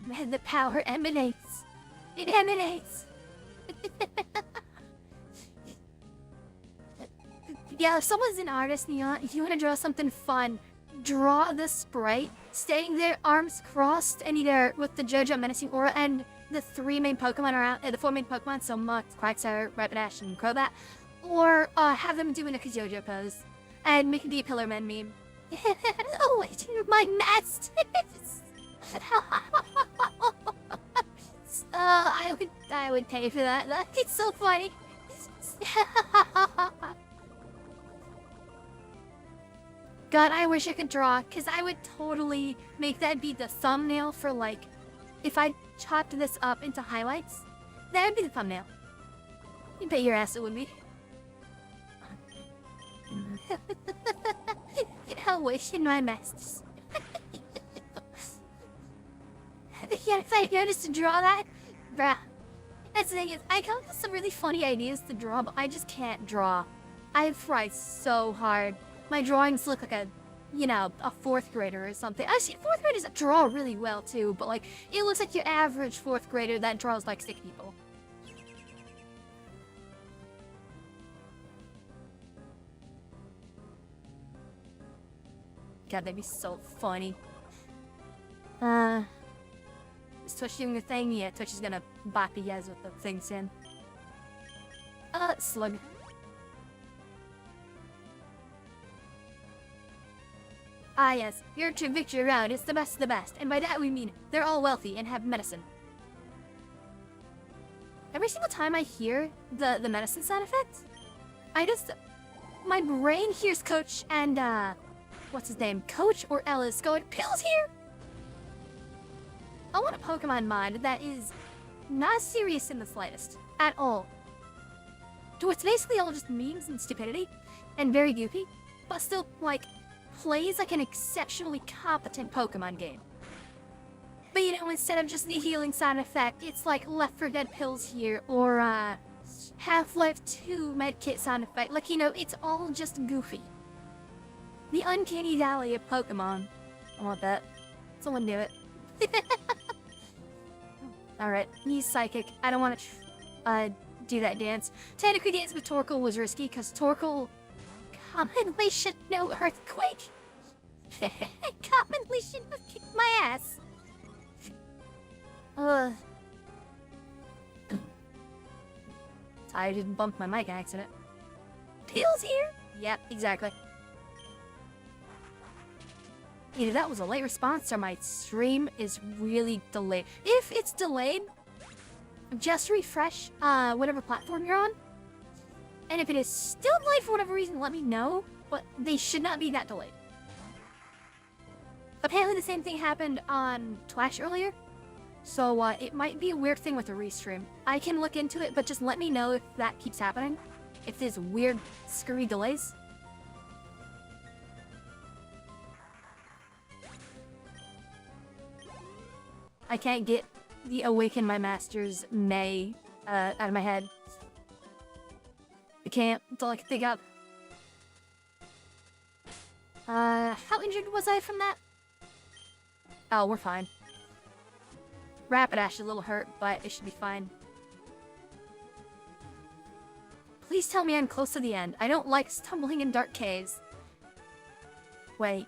Man, the power emanates. It emanates. Yeah, if someone's an artist and you want to draw something fun, draw the sprite, standing there, arms crossed, and either with the JoJo menacing aura and the three main Pokemon around, the four main Pokemon, so Mux, Quagsire, Rapidash, and Crobat, or have them doing a JoJo pose and make the Pillarman meme. Oh, wait, my mast! I would pay for that. It's so funny. God, I wish I could draw, because I would totally make that be the thumbnail for, like, if I chopped this up into highlights, that would be the thumbnail. You bet your ass it would be. I wish in my masters. Yeah, if I noticed to draw that, bruh. That's the thing is, I come up with some really funny ideas to draw, but I just can't draw. I've tried so hard. My drawings look like a, you know, a 4th grader or something. Actually, 4th graders draw really well too, but like, it looks like your average 4th grader that draws like sick people. God, that'd be so funny. Is Twitch doing a thing? Yeah, Twitch is gonna bop you guys with the things in. Slug. Ah yes, your to victory round is the best of the best, and by that we mean they're all wealthy and have medicine. Every single time I hear the medicine sound effect, my brain hears Coach and, what's his name? Coach or Ellis going, "Pills here!" I want a Pokemon mod that is not serious in the slightest, at all. So it's basically all just memes and stupidity, and very goofy, but still, like, plays like an exceptionally competent Pokemon game. But you know, instead of just the healing sound effect, it's like Left 4 Dead pills here, or Half-Life 2 medkit sound effect. Like, you know, it's all just goofy. The uncanny valley of Pokemon. I want that. Someone do it. Alright, he's psychic. I don't want to do that dance. Technically, dance with Torkoal was risky, because Torkoal commonly should know Earthquake. Commonly should have kicked my ass. I didn't bump my mic accident. Pills here? Yep, exactly. Either that was a late response or my stream is really delayed. If it's delayed, just refresh whatever platform you're on. And if it is still delayed for whatever reason, let me know. But they should not be that delayed. Apparently the same thing happened on Twitch earlier. So it might be a weird thing with the restream. I can look into it, but just let me know if that keeps happening. If there's weird, screwy delays. I can't get the Awaken My Masters May out of my head. I can't. That's all I can think of. How injured was I from that? Oh, we're fine. Rapidash is a little hurt, but it should be fine. Please tell me I'm close to the end. I don't like stumbling in dark caves. Wait.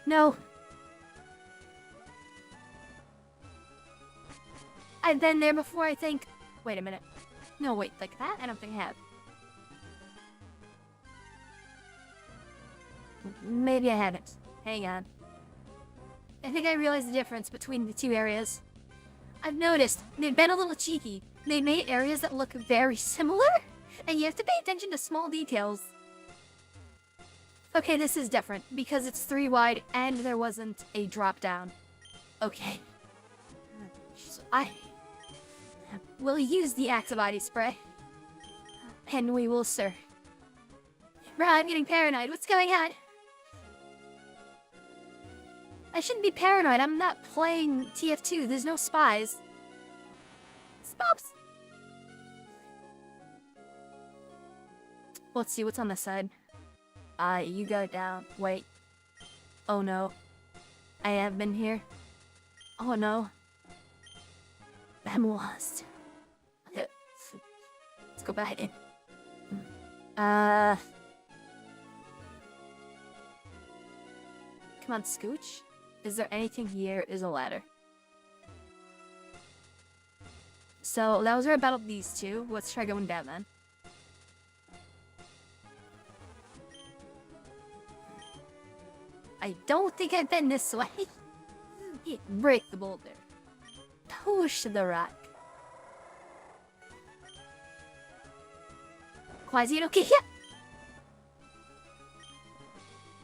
No. I've been there before, I think. Wait a minute. No, wait, like that? I don't think I have. Maybe I haven't. Hang on. I think I realized the difference between the two areas. I've noticed they've been a little cheeky. They made areas that look very similar, and you have to pay attention to small details. Okay, this is different, because it's 3 wide and there wasn't a drop down. Okay. So I will use the Axe of Body Spray. And we will, sir. Bro, I'm getting paranoid. What's going on? I shouldn't be paranoid. I'm not playing TF2. There's no spies. Spops! Let's see what's on this side. You go down. Wait. Oh no. I have been here. Oh no. I'm lost. Let's go back in. Come on, Scooch. Is there anything here? Is a ladder. So, that was where I battled these two. Let's try going down then. I don't think I've been this way. Break the boulder. Push the rock. Quasi okay, yeah.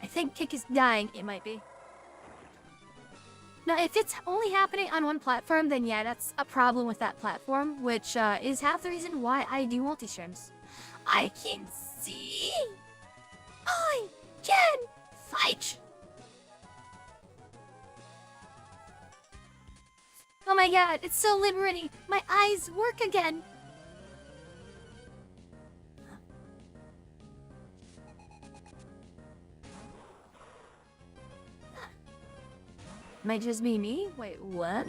I think Kick is dying. It might be. Now, if it's only happening on one platform, then yeah, that's a problem with that platform, which is half the reason why I do multi-streams. I can see. I can fight. Oh my god, it's so liberating. My eyes work again. Might just be me? Wait, what?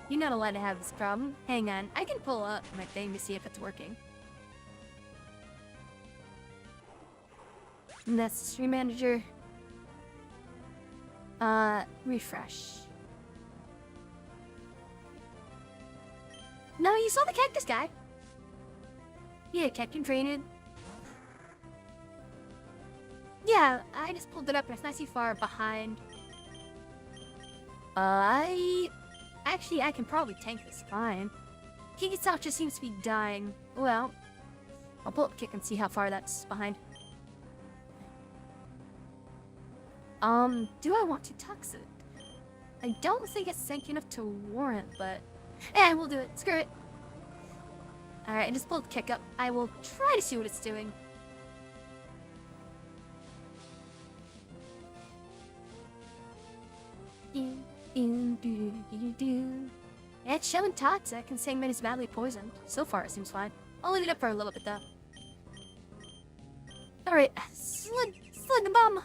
You're not allowed to have this problem. Hang on, I can pull up my thing to see if it's working. And that's the stream manager. Refresh. No, you saw the cactus guy. Yeah, Captain Trained. Yeah, I just pulled it up and it's not too far behind. Actually, I can probably tank this fine. Kick itself just seems to be dying. Well, I'll pull up Kick and see how far that's behind. Do I want to tox it? I don't think it's sank enough to warrant, but... we'll do it. Screw it. Alright, I just pulled Kick up. I will try to see what it's doing. It's showing toxic and saying that it's badly poisoned. So far, it seems fine. I'll leave it up for a little bit, though. Alright, slid the bomb.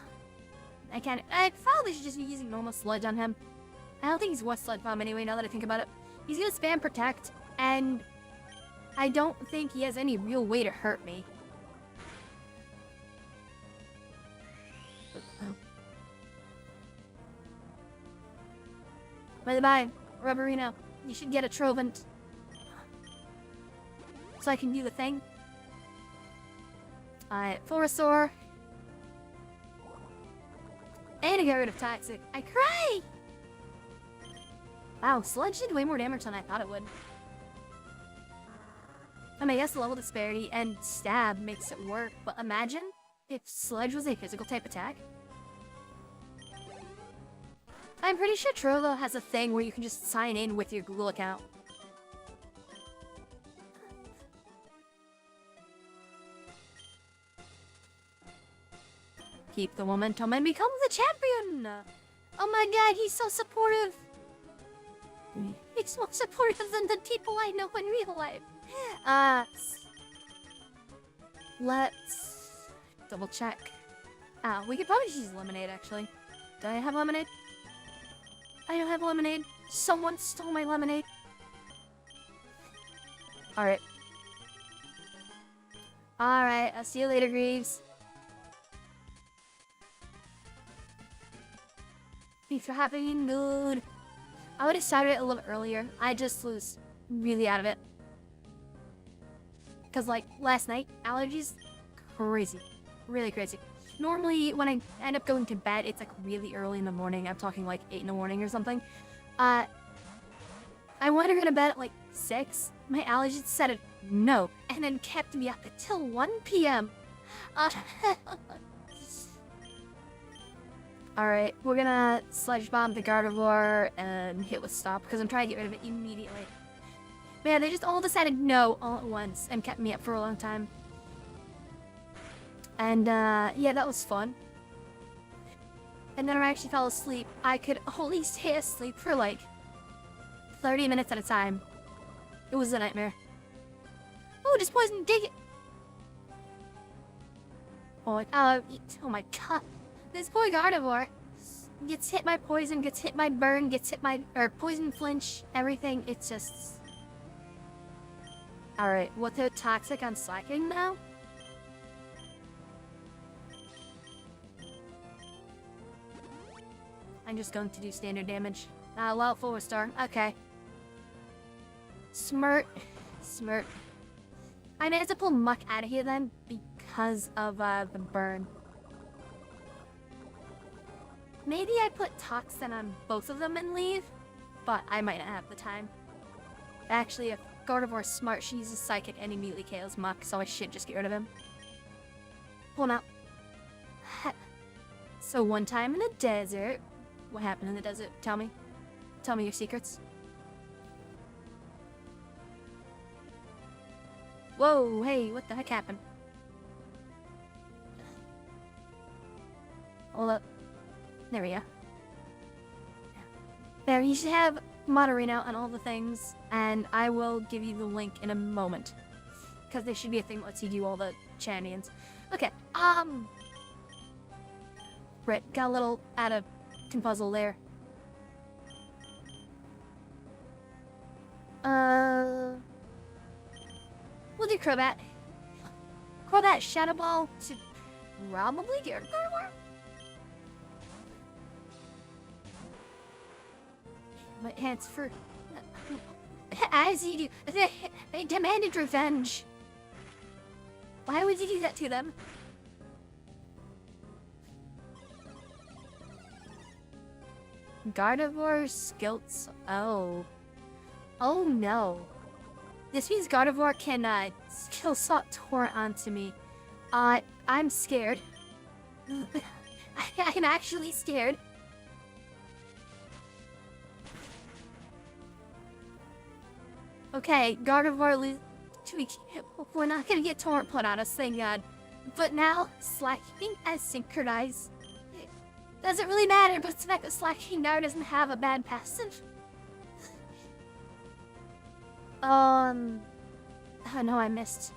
I probably should just be using normal sludge on him. I don't think he's worth sludge bomb anyway, now that I think about it. He's gonna spam protect, and I don't think he has any real way to hurt me. By the by, Rubberino, you should get a Trovent. So I can do the thing. Alright, full restore. And I got rid of Toxic. I cry! Wow, Sludge did way more damage than I thought it would. I mean, I guess the level disparity and Stab makes it work, but imagine if Sludge was a physical type attack. I'm pretty sure Trollo has a thing where you can just sign in with your Google account. Keep the momentum and become the champion! Oh my god, he's so supportive! He's more supportive than the people I know in real life. Let's double check. We could probably just use lemonade, actually. Do I have lemonade? I don't have lemonade. Someone stole my lemonade. Alright. Alright, I'll see you later, Greaves. Thanks for having me in the mood. I would have started it a little earlier. I just was really out of it. Because, like, last night, allergies, crazy. Really crazy. Normally, when I end up going to bed, it's, like, really early in the morning. I'm talking, like, 8 in the morning or something. I wanted to go to bed at, like, 6. My allergies said it no, and then kept me up until 1 p.m. Alright, we're gonna Sludge Bomb the Gardevoir and hit with Stop, because I'm trying to get rid of it immediately. Man, they just all decided no all at once and kept me up for a long time. And, yeah, that was fun. And then I actually fell asleep. I could only stay asleep for, like, 30 minutes at a time. It was a nightmare. Oh, just poison, dig it! Oh my god. This boy Gardevoir gets hit by poison, gets hit by burn, gets hit by poison flinch, everything. It's just... Alright, what the toxic on slacking now? I'm just going to do standard damage. Well, 4-star. Okay. Smirt. I may have to pull Muck out of here then because of the burn. Maybe I put Toxin on both of them and leave, but I might not have the time. Actually, if Gardevoir's smart, she uses Psychic and immediately KOs Muck, so I should just get rid of him. Pull him out. So one time in the desert... What happened in the desert? Tell me. Tell me your secrets. Whoa, hey, what the heck happened? Hold up. There we go. There, you should have Moderino on all the things, and I will give you the link in a moment. Because there should be a thing that lets you do all the shenanigans. Okay, Right, got a little out of puzzle there. We'll do Crobat. Crobat Shadow Ball to probably get Gardevoir. My hands for... As you do. They demanded revenge. Why would you do that to them? Gardevoir Skilts. Oh. Oh no. This means Gardevoir can skill Salt Torrent onto me. I'm scared. I'm actually scared. Okay, Gardevoir we're not gonna get Torrent put on us, thank God. But now, Slacking as Synchronize. Doesn't really matter, but the fact that Slacking now doesn't have a bad passive. Oh no, I missed.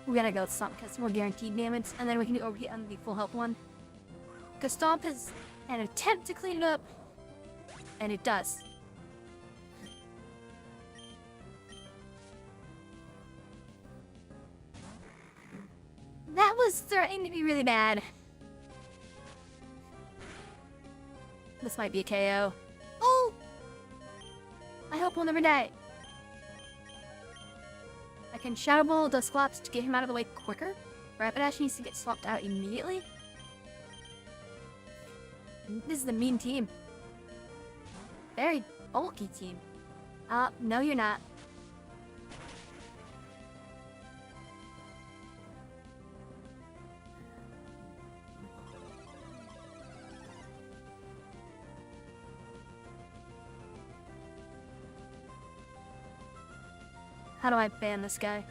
We gotta go with Stomp because more guaranteed damage, and then we can do overheat on the full health one. Because Stomp is an attempt to clean it up, and it does. That was threatening to be really bad. This might be a KO. Oh! I hope we'll never die. I can Shadow Ball Dusclops to get him out of the way quicker. Rapidash needs to get swapped out immediately. This is a mean team. Very bulky team. No you're not. How do I ban this guy?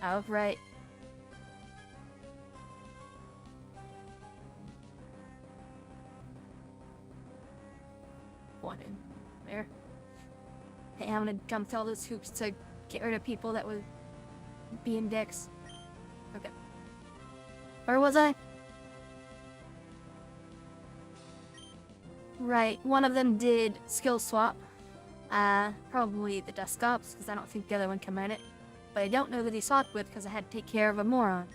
Oh, right. One in there. Hey, I'm gonna jump through all those hoops to get rid of people that would be in dicks. Okay. Where was I? Right, one of them did skill swap. Probably the Dust Ops, because I don't think the other one can mine it. But I don't know that he swapped with, because I had to take care of a moron.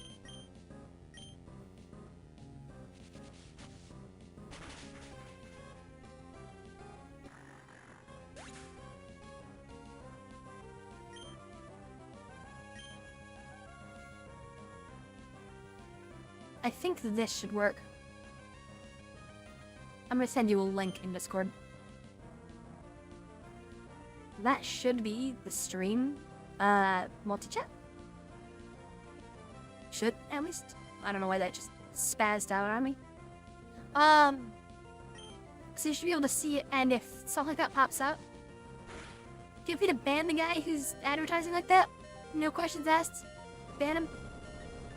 I think this should work. I'm gonna send you a link in Discord. That should be the stream, multi-chat. Should, at least. I don't know why that just spazzed out on me. So you should be able to see it, and if something like that pops out, feel free to ban the guy who's advertising like that. No questions asked. Ban him.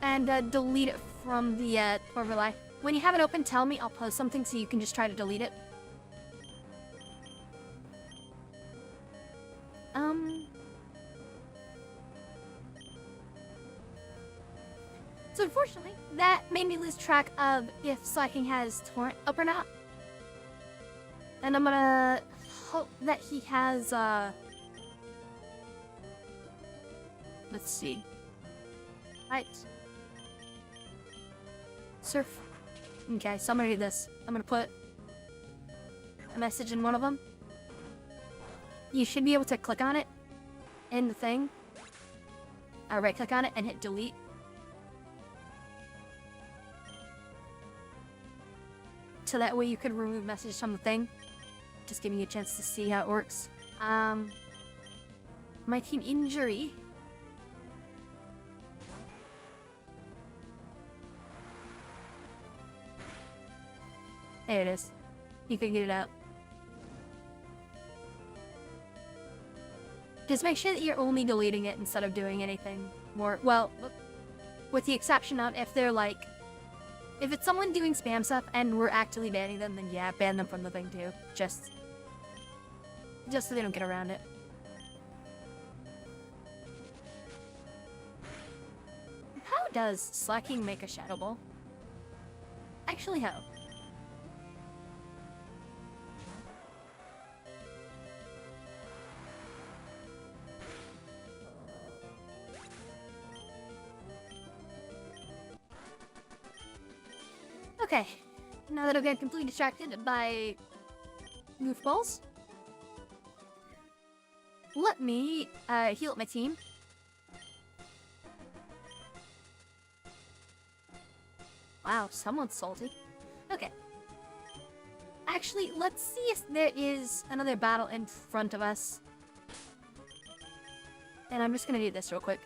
And delete it from the overlay. When you have it open, tell me. I'll post something so you can just try to delete it. So unfortunately, that made me lose track of if Slacking has torrent up or not. And I'm gonna hope that he has, let's see. Right. Surf. Okay, so I'm gonna do this. I'm gonna put a message in one of them. You should be able to click on it in the thing. Right click on it and hit delete. So that way you could remove messages from the thing. Just giving you a chance to see how it works. My team injury. There it is. You can get it out. Just make sure that you're only deleting it instead of doing anything more. Well, with the exception of if they're like... If it's someone doing spam stuff and we're actively banning them, then yeah, ban them from the thing too. Just so they don't get around it. How does Slacking make a Shadow Ball? Actually, how? Okay, now that I've been completely distracted by goofballs, let me heal up my team. Wow, someone's salty. Okay. Actually, let's see if there is another battle in front of us. And I'm just gonna do this real quick.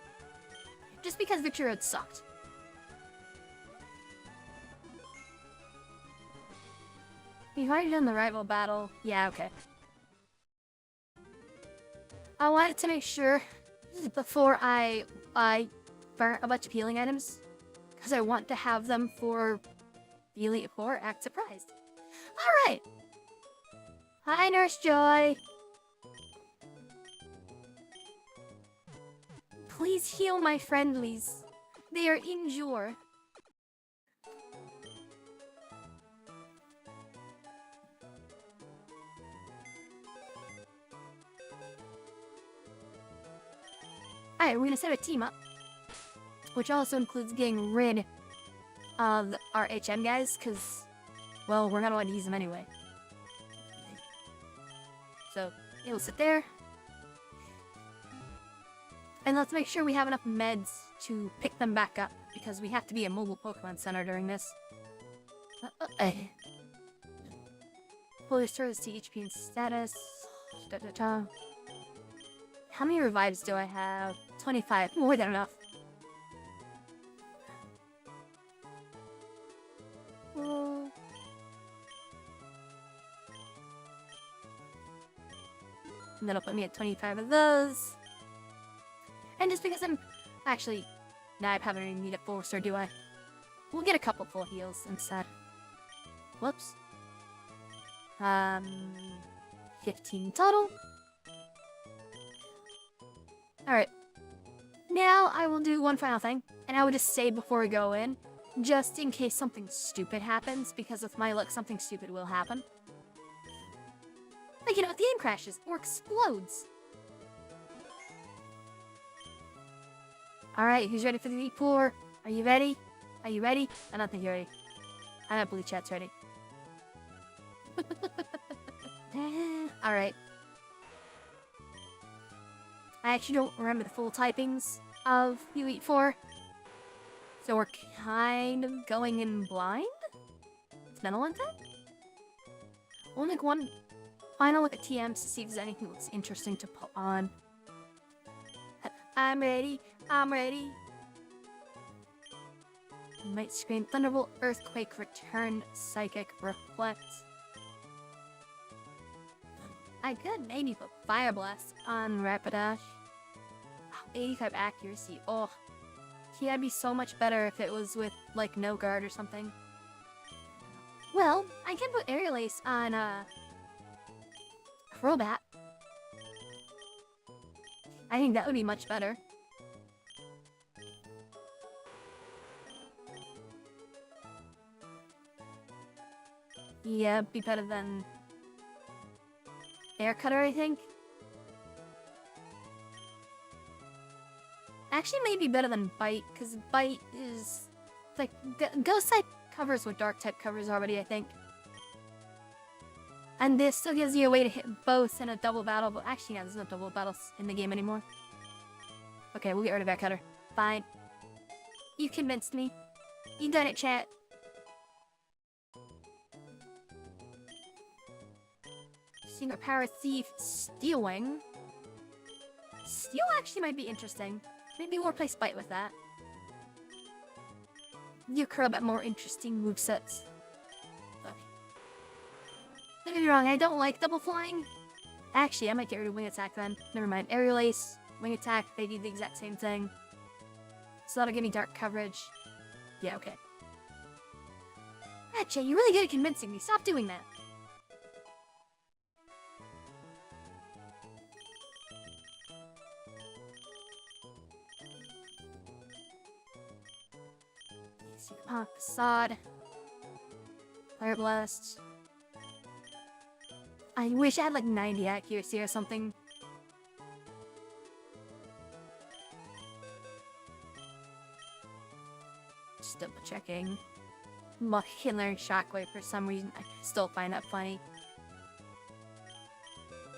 Just because Victory Road sucked. You've already done the rival battle. Yeah, okay. I wanted to make sure before I burn a bunch of healing items, because I want to have them for the Elite Four Act Surprised. Alright! Hi, Nurse Joy! Please heal my friendlies. They are injured. Alright, we're gonna set a team up, which also includes getting rid of our HM guys, because, well, we're gonna want to use them anyway. So, it'll sit there. And let's make sure we have enough meds to pick them back up, because we have to be a mobile Pokemon Center during this. Pull restores to HP and status. How many revives do I have? 25. More than enough. And that'll put me at 25 of those. And just because I'm... Actually, nah, I probably don't even need a full restore, do I? We'll get a couple full heals instead. Whoops. 15 total. Alright. Now I will do one final thing, and I will just save before we go in, just in case something stupid happens, because with my luck, something stupid will happen. Like, you know, if the game crashes or explodes. Alright, who's ready for the Elite Four? Are you ready? Are you ready? I don't think you're ready. I don't believe chat's ready. Alright. I actually don't remember the full typings of Elite Four. So we're kind of going in blind? It's been a long time? We'll make one final look at TMs to see if there's anything that's interesting to put on. I'm ready. I'm ready. You might scream Thunderbolt, Earthquake, Return, Psychic, Reflect. I could maybe put Fire Blast on Rapidash. Oh, 85 accuracy. Oh. See, that'd be so much better if it was with, like, no guard or something. Well, I can put Aerial Ace on, Crobat. I think that would be much better. Yeah, be better than Air Cutter, I think. Actually, maybe better than Bite, because Bite is like Ghost type covers what Dark type covers already, I think. And this still gives you a way to hit both in a double battle, but actually, yeah, there's no double battles in the game anymore. Okay, we'll get rid of Air Cutter. Fine. You convinced me. You done it, chat. Singer Power Thief, Steel Wing. Steel actually might be interesting. Maybe we'll replace Bite with that. You curl about more interesting movesets. Okay. Don't get me wrong, I don't like double flying. Actually, I might get rid of Wing Attack then. Never mind. Aerial Ace, Wing Attack, they do the exact same thing. So that'll give me dark coverage. Yeah, okay. Ah, Jay, you're really good at convincing me. Stop doing that. Facade. Fire Blast. I wish I had like 90 accuracy or something. Just double checking. Muck can learn Shockwave for some reason. I still find that funny.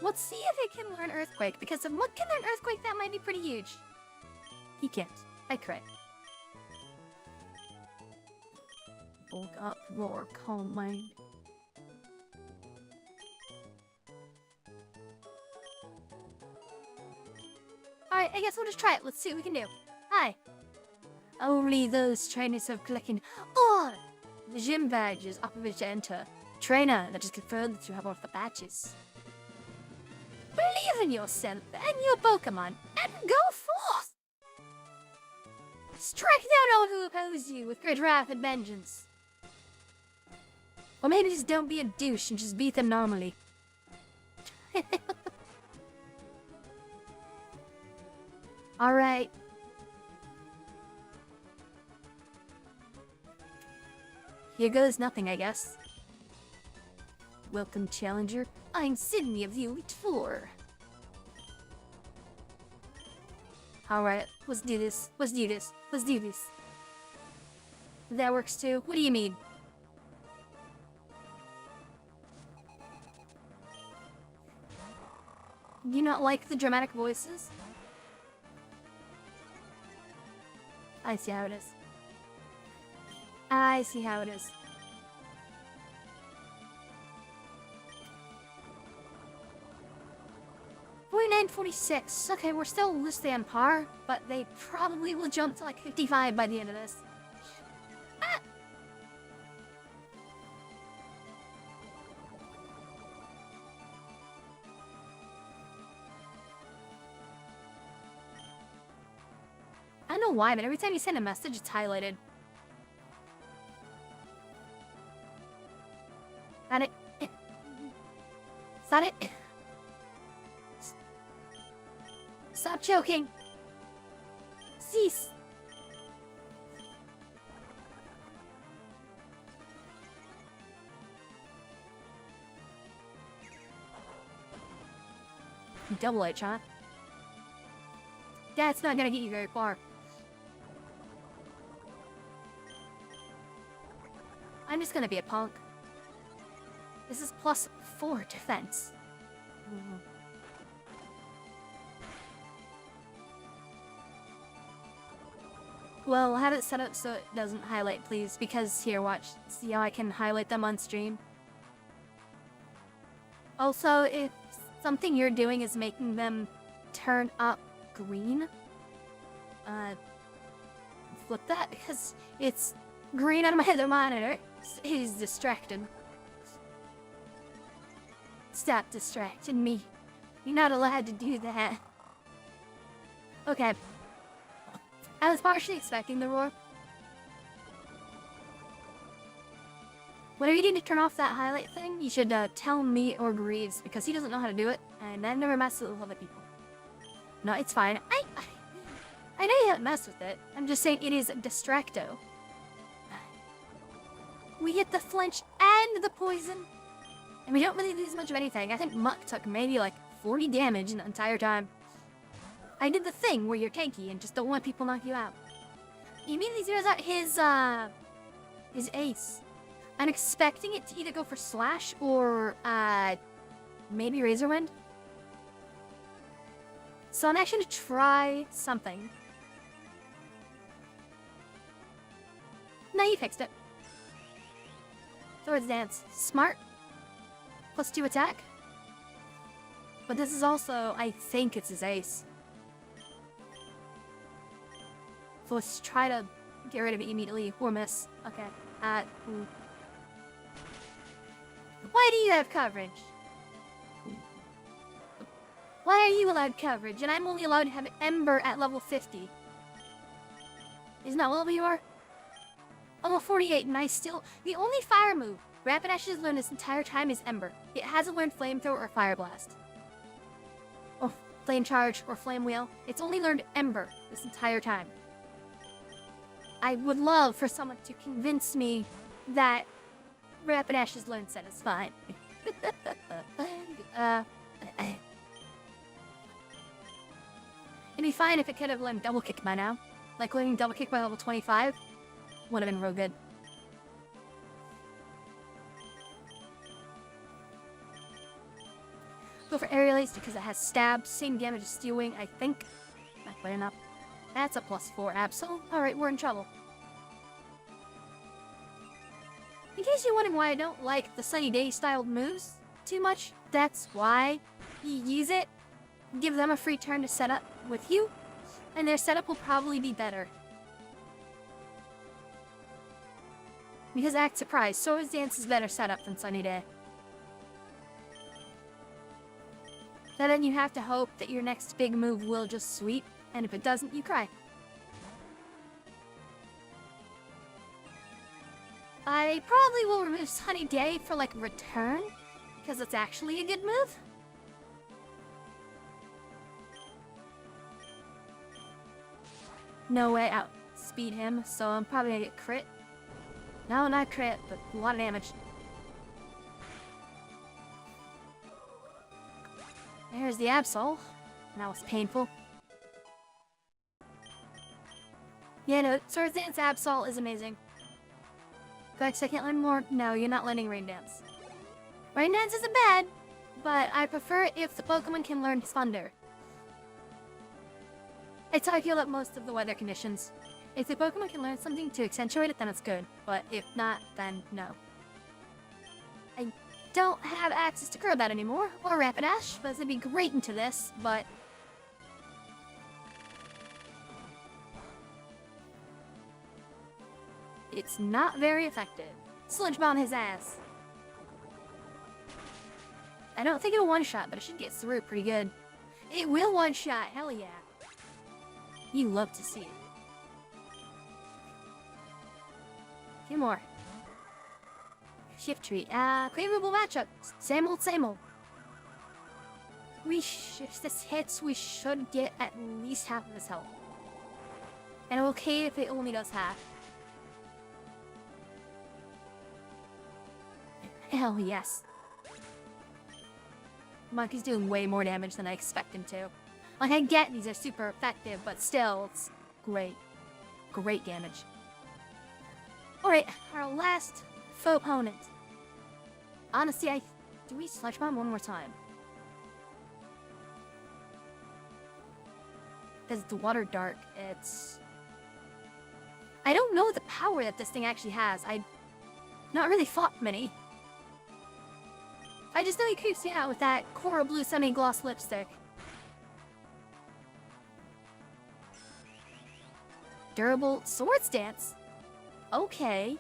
Let's see if it can learn Earthquake, because if Muck can learn Earthquake, that might be pretty huge. He can't. I crit. Bulk up, roar, calm mind. Alright, I guess we'll just try it. Let's see what we can do. Hi. Only those trainers have collected all the gym badges up of which to enter. Trainer that just confirmed that you have all the badges. Believe in yourself and your Pokemon and go forth! Strike down all who oppose you with great wrath and vengeance. Or maybe just don't be a douche and just beat them normally. Alright. Here goes nothing, I guess. Welcome, Challenger. I'm Sydney of the Elite Four. Alright, let's do this. Let's do this. Let's do this. That works too. What do you mean? Do you not like the dramatic voices? I see how it is. I see how it is. $49.46. Okay, we're still loosely on par, but they probably will jump to like 55 by the end of this. Ah! I don't know why, but every time you send a message, it's highlighted. Got it. Is that it? Stop joking. Cease. Double H, huh? That's not gonna get you very far. I'm just gonna be a punk. This is +4 defense. Well, have it set up so it doesn't highlight, please, because here, watch. See how I can highlight them on stream? Also, if something you're doing is making them turn up green, flip that, because it's green on my other monitor. He's distracted. Stop distracting me. You're not allowed to do that. Okay. I was partially expecting the roar. Whenever you need to turn off that highlight thing, you should tell me or Greaves, because he doesn't know how to do it, and I've never messed with other people. No, it's fine. I know you haven't messed with it. I'm just saying it is distracto. We hit the flinch and the poison. And we don't really lose much of anything. I think Muck took maybe like 40 damage in the entire time. I did the thing where you're tanky and just don't want people to knock you out. He immediately zeroes out his ace. I'm expecting it to either go for Slash or maybe Razor Wind. So I'm actually going to try something. No, you fixed it. Swords Dance. Smart. +2 attack. But this is also, I think it's his ace. So let's try to get rid of it immediately or miss. Okay. Why do you have coverage? Why are you allowed coverage and I'm only allowed to have Ember at level 50? Isn't that what level you are? Level 48 and I still... The only fire move Rapidash has learned this entire time is Ember. It hasn't learned Flamethrower or Fire Blast. Or Flame Charge or Flame Wheel. It's only learned Ember this entire time. I would love for someone to convince me that Rapidash's learn set is fine. It'd be fine if it could have learned Double Kick by now. Like learning Double Kick by level 25 would have been real good. Go for Aerial Ace because it has Stab, same damage as Steel Wing, I think. Not quite enough. That's a +4 Absol. Alright, we're in trouble. In case you're wondering why I don't like the Sunny Day styled moves too much, that's why. You use it, give them a free turn to set up with you, and their setup will probably be better. Because act surprised, Swords Dance is better setup than Sunny Day. Then you have to hope that your next big move will just sweep, and if it doesn't, you cry. I probably will remove Sunny Day for like return, because it's actually a good move. No way, outspeed him, so I'm probably gonna get crit. No, not crit, but a lot of damage. There's the Absol. That was painful. Yeah, no, Swords Dance Absol is amazing. Gox, I can't learn more. No, you're not learning Rain Dance. Rain Dance isn't bad, but I prefer it if the Pokemon can learn Thunder. It's how I feel about most of the weather conditions. If the Pokemon can learn something to accentuate it, then it's good. But if not, then no. I don't have access to Crobat anymore, or Rapidash, but it'd be great into this, but... it's not very effective. Sludge Bomb his ass. I don't think it'll one-shot, but it should get through pretty good. It will one-shot, hell yeah. You love to see it. Few more. Shift tree. Favorable matchup. Same old, same old. If this hits, we should get at least half of his health. And I'm okay if it only does half. Hell yes. Monkey's doing way more damage than I expect him to. Like, I get these are super effective, but still, it's great. Great damage. Alright, our last foe opponent. Honestly, do we Sludge Bomb one more time? Because the water dark, it's... I don't know the power that this thing actually has. I've not really fought many. I just know he creeps me out with that coral blue semi-gloss lipstick. Durable sword stance? Okay.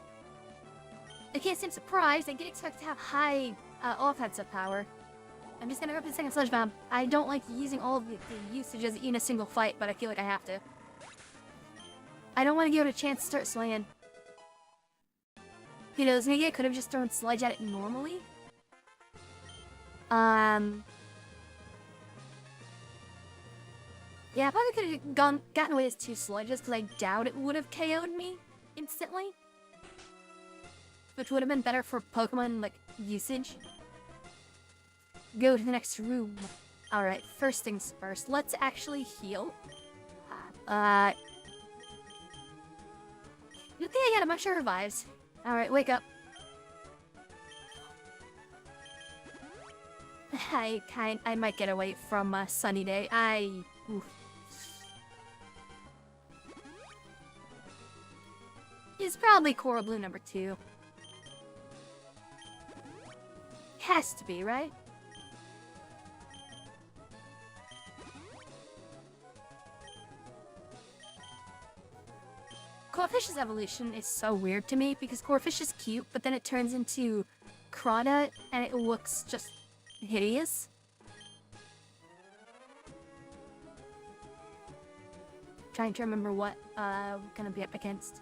I can't seem surprised. I didn't expect to have high offensive power. I'm just gonna rip the second Sludge Bomb. I don't like using all of the usages in a single fight, but I feel like I have to. I don't want to give it a chance to start slaying. Who knows, maybe I could have just thrown Sludge at it normally? Yeah, I probably could have gotten away with 2 Sludges, because I doubt it would have KO'd me instantly. Which would have been better for Pokemon, like, usage. Go to the next room. Alright, first things first. Let's actually heal. Good thing I got a bunch of revives. Alright, wake up. I might get away from a sunny day. Oof. It's probably Coral Blue number 2. Has to be, right? Corfish's evolution is so weird to me because Corfish is cute, but then it turns into Crawdad and it looks just hideous. Trying to remember what we're gonna be up against.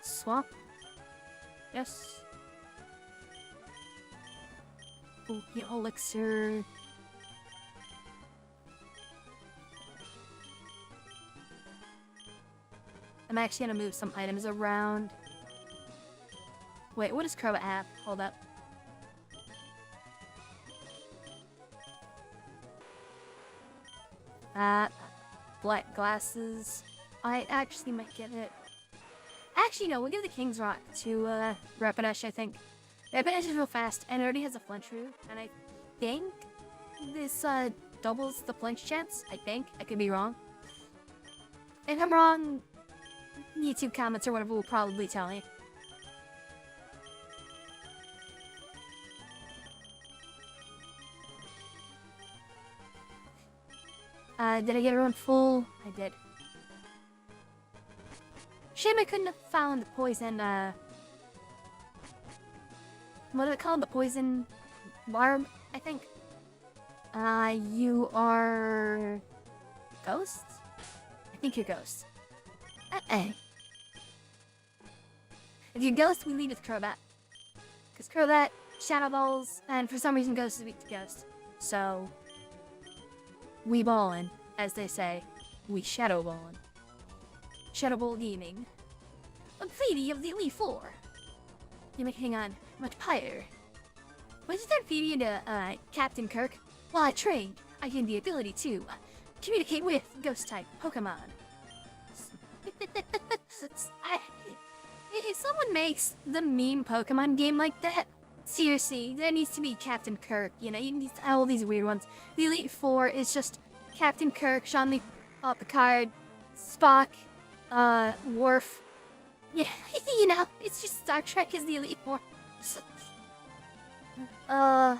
Swamp? Yes. Poke Elixir. I'm actually gonna move some items around. Wait, what does Crobat have? Hold up. Black glasses. I actually might get it. Actually, no, we'll give the King's Rock to Rapidash, I think. Rapidash is real fast, and it already has a flinch root, and I think this doubles the flinch chance. I think. I could be wrong. If I'm wrong, YouTube comments or whatever will probably tell me. Did I get everyone full? I did. Shame I couldn't have found the poison, what do they call it? The poison barb, I think. You are... Ghost? I think you're Ghost. If you're Ghost, we lead with Crobat. Because Crobat, Shadow Balls, and for some reason Ghost is weak to Ghost. So... we ballin', as they say. We Shadow Ballin'. Shadow Ball Gaming. I'm Phoebe of the Elite Four. You make hang on much higher. When you turn Phoebe into Captain Kirk, while I trained, I gained the ability to communicate with Ghost-type Pokemon. If someone makes the meme Pokemon game like that, seriously, there needs to be Captain Kirk. You know, you need all these weird ones. The Elite Four is just Captain Kirk, Sean Picard, Spock, Worf. Yeah, you know, it's just Star Trek is the Elite Four. I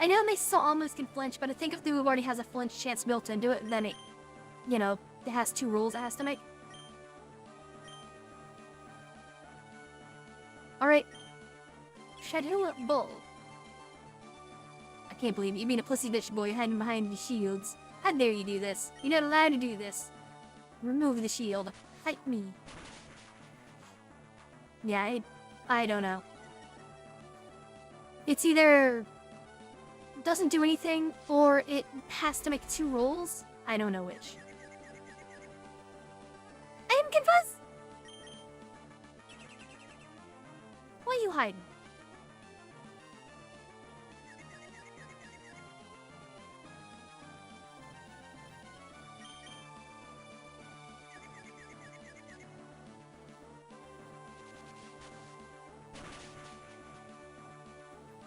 know they still almost can flinch, but I think if the move already has a flinch chance built into it, then it, you know, it has 2 rules it has to make. Alright. Shadow Bull. I can't believe it. You mean a pussy bitch boy hiding behind the shields. How dare you do this? You're not allowed to do this. Remove the shield. Fight me. Yeah, I don't know. It's either doesn't do anything, or it has to make 2 rolls. I don't know which. I am confused! Why are you hiding?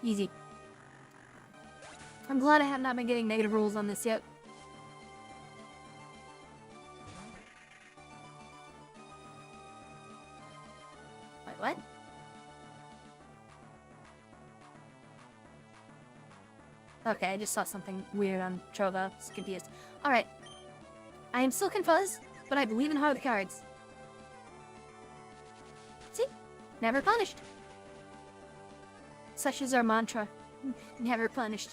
Easy. I'm glad I have not been getting negative rolls on this yet. Wait, what? Okay, I just saw something weird on Trova. I was confused. Alright. I am still confused, but I believe in hard cards. See? Never punished. Such is our mantra. Never punished.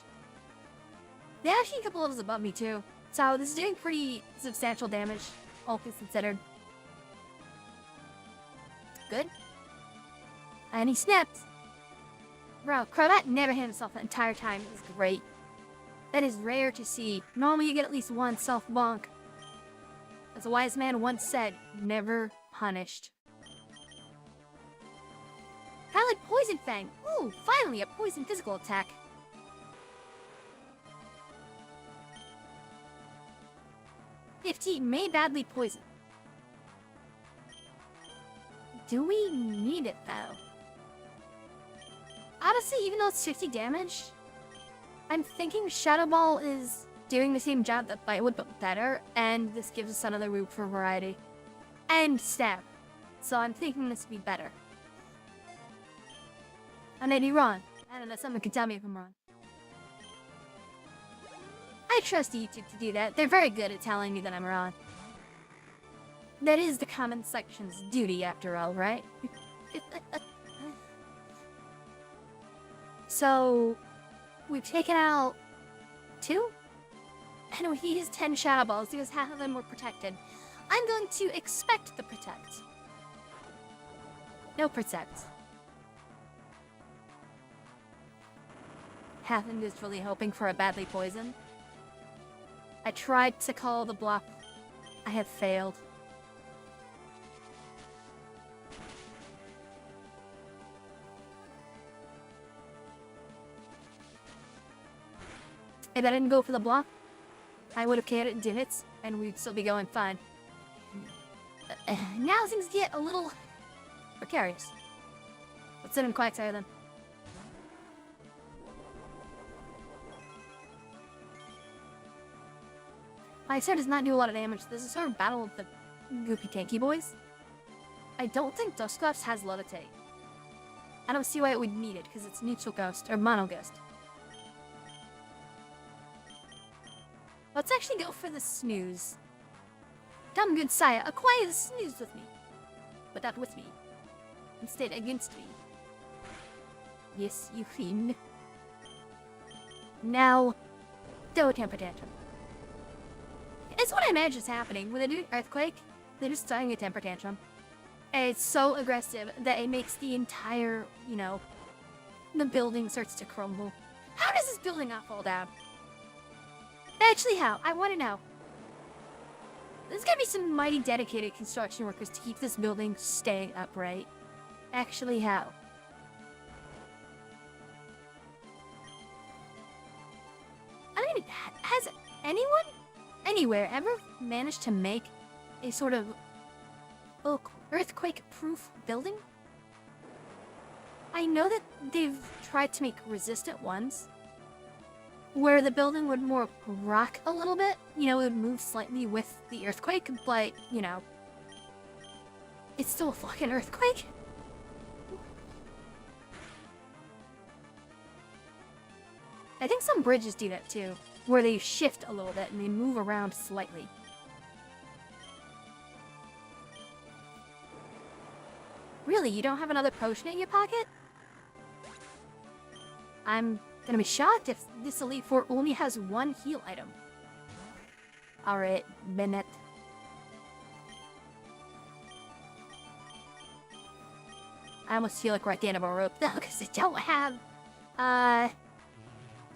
They're actually a couple levels above me, too. So this is doing pretty substantial damage, all things considered. Good. And he snapped. Bro, Crobat never hit himself the entire time. It was great. That is rare to see. Normally you get at least 1 self-bonk. As a wise man once said, never punished. Valid Poison Fang! Ooh, finally a poison physical attack. May badly poison. Do we need it though? Honestly, even though it's 50 damage, I'm thinking Shadow Ball is doing the same job that Bite would, but better, and this gives us another route for variety. And Stab. So I'm thinking this would be better. I may be wrong. I don't know, someone can tell me if I'm wrong. I trust YouTube to do that. They're very good at telling me that I'm wrong. That is the comment section's duty, after all, right? So, we've taken out 2? And he has 10 Shadow Balls because half of them were protected. I'm going to expect the Protect. No Protect. Half of them is really hoping for a badly poison. I tried to call the bluff. I have failed. If I didn't go for the bluff, I would have cared it did it, and we'd still be going fine. Now things get a little precarious. Let's sit in Quagsire then. Quagsire does not do a lot of damage. This is sort of battle of the goopy tanky boys. I don't think Dusclops has Levitate. I don't see why it would need it, because it's neutral ghost, or mono ghost. Let's actually go for the snooze. Come, good sire, acquire the snooze with me. But not with me. Instead, against me. Yes, you fiend. Now, throw a temper tantrum. It's what I imagine is happening. When they do Earthquake, they're just throwing a temper tantrum. And it's so aggressive that it makes the entire, you know, the building starts to crumble. How does this building not fall down? Actually, how? I want to know. There's gotta be some mighty dedicated construction workers to keep this building staying upright. Actually, how? I mean, has anyone, anywhere, ever managed to make a sort of earthquake-proof building? I know that they've tried to make resistant ones, where the building would more rock a little bit. You know, it would move slightly with the earthquake, but, you know, it's still a fucking earthquake. I think some bridges do that too, where they shift a little bit and they move around slightly. Really, you don't have another potion in your pocket? I'm gonna be shocked if this Elite Four only has 1 heal item. Alright, Bennett. I almost feel like we're at the end of a rope though, because we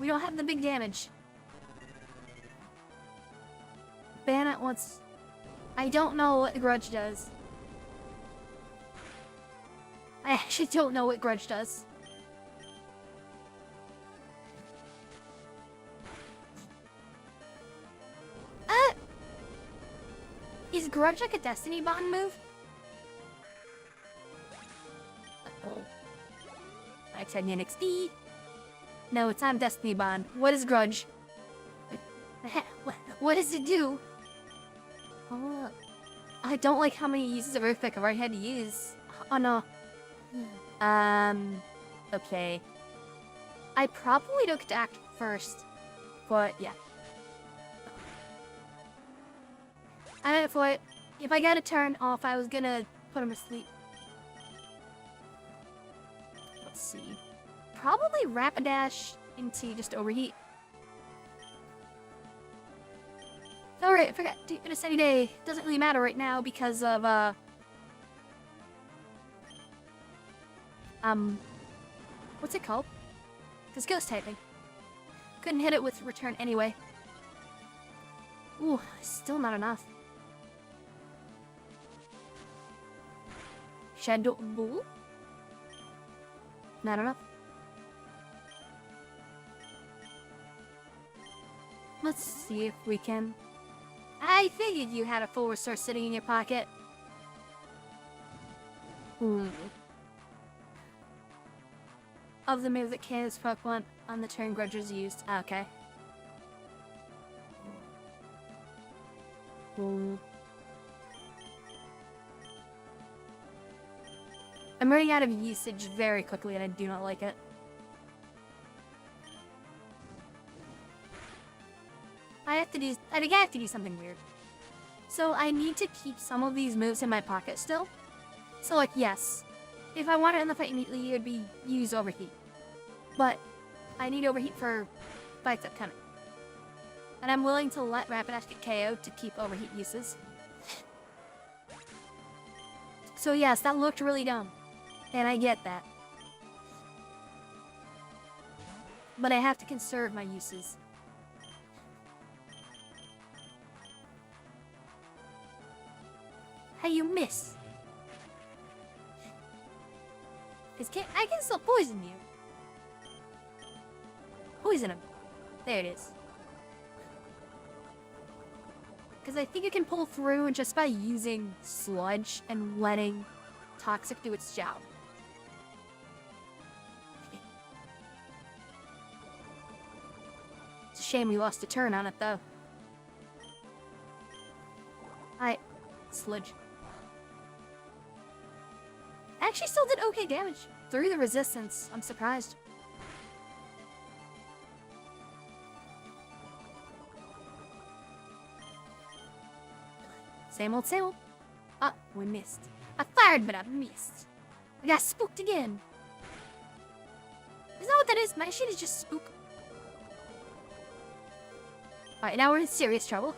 don't have the big damage. Bandit wants... I don't know what Grudge does. I actually don't know what Grudge does. Is Grudge like a Destiny Bond move? I said NXT. No, it's not Destiny Bond. What is Grudge? What does it do? Oh, I don't like how many uses of Earthquake I've already had to use. Oh no. Okay. I probably don't get to act first. But yeah. I meant for it. If I got a turn off, I was gonna put him to sleep. Let's see. Probably Rapidash into just Overheat. Alright, I forgot. In a sunny day. Doesn't really matter right now because of, what's it called? Because ghost typing. Couldn't hit it with return anyway. Ooh, still not enough. Shadow Bull? Not enough. Let's see if we can... I figured you had a full resource sitting in your pocket. Of the move that kills Pokemon on the turn Grudge is used. Okay. I'm running out of usage very quickly and I do not like it. I think I have to do something weird. So I need to keep some of these moves in my pocket still. So like, yes, if I want to end the fight immediately, it would be use Overheat. But I need Overheat for fights upcoming. And I'm willing to let Rapidash get KO'd to keep Overheat uses. So yes, that looked really dumb. And I get that. But I have to conserve my uses. Hey, you miss. I can still poison you. Poison him. There it is. Because I think you can pull through just by using Sludge and letting Toxic do its job. It's a shame we lost a turn on it, though. Sludge. Actually still did okay damage. Through the resistance. I'm surprised. Same old, same old. Ah, we missed. I fired, but I missed. I got spooked again. Is that what that is? My shit is just spook. Alright, now we're in serious trouble.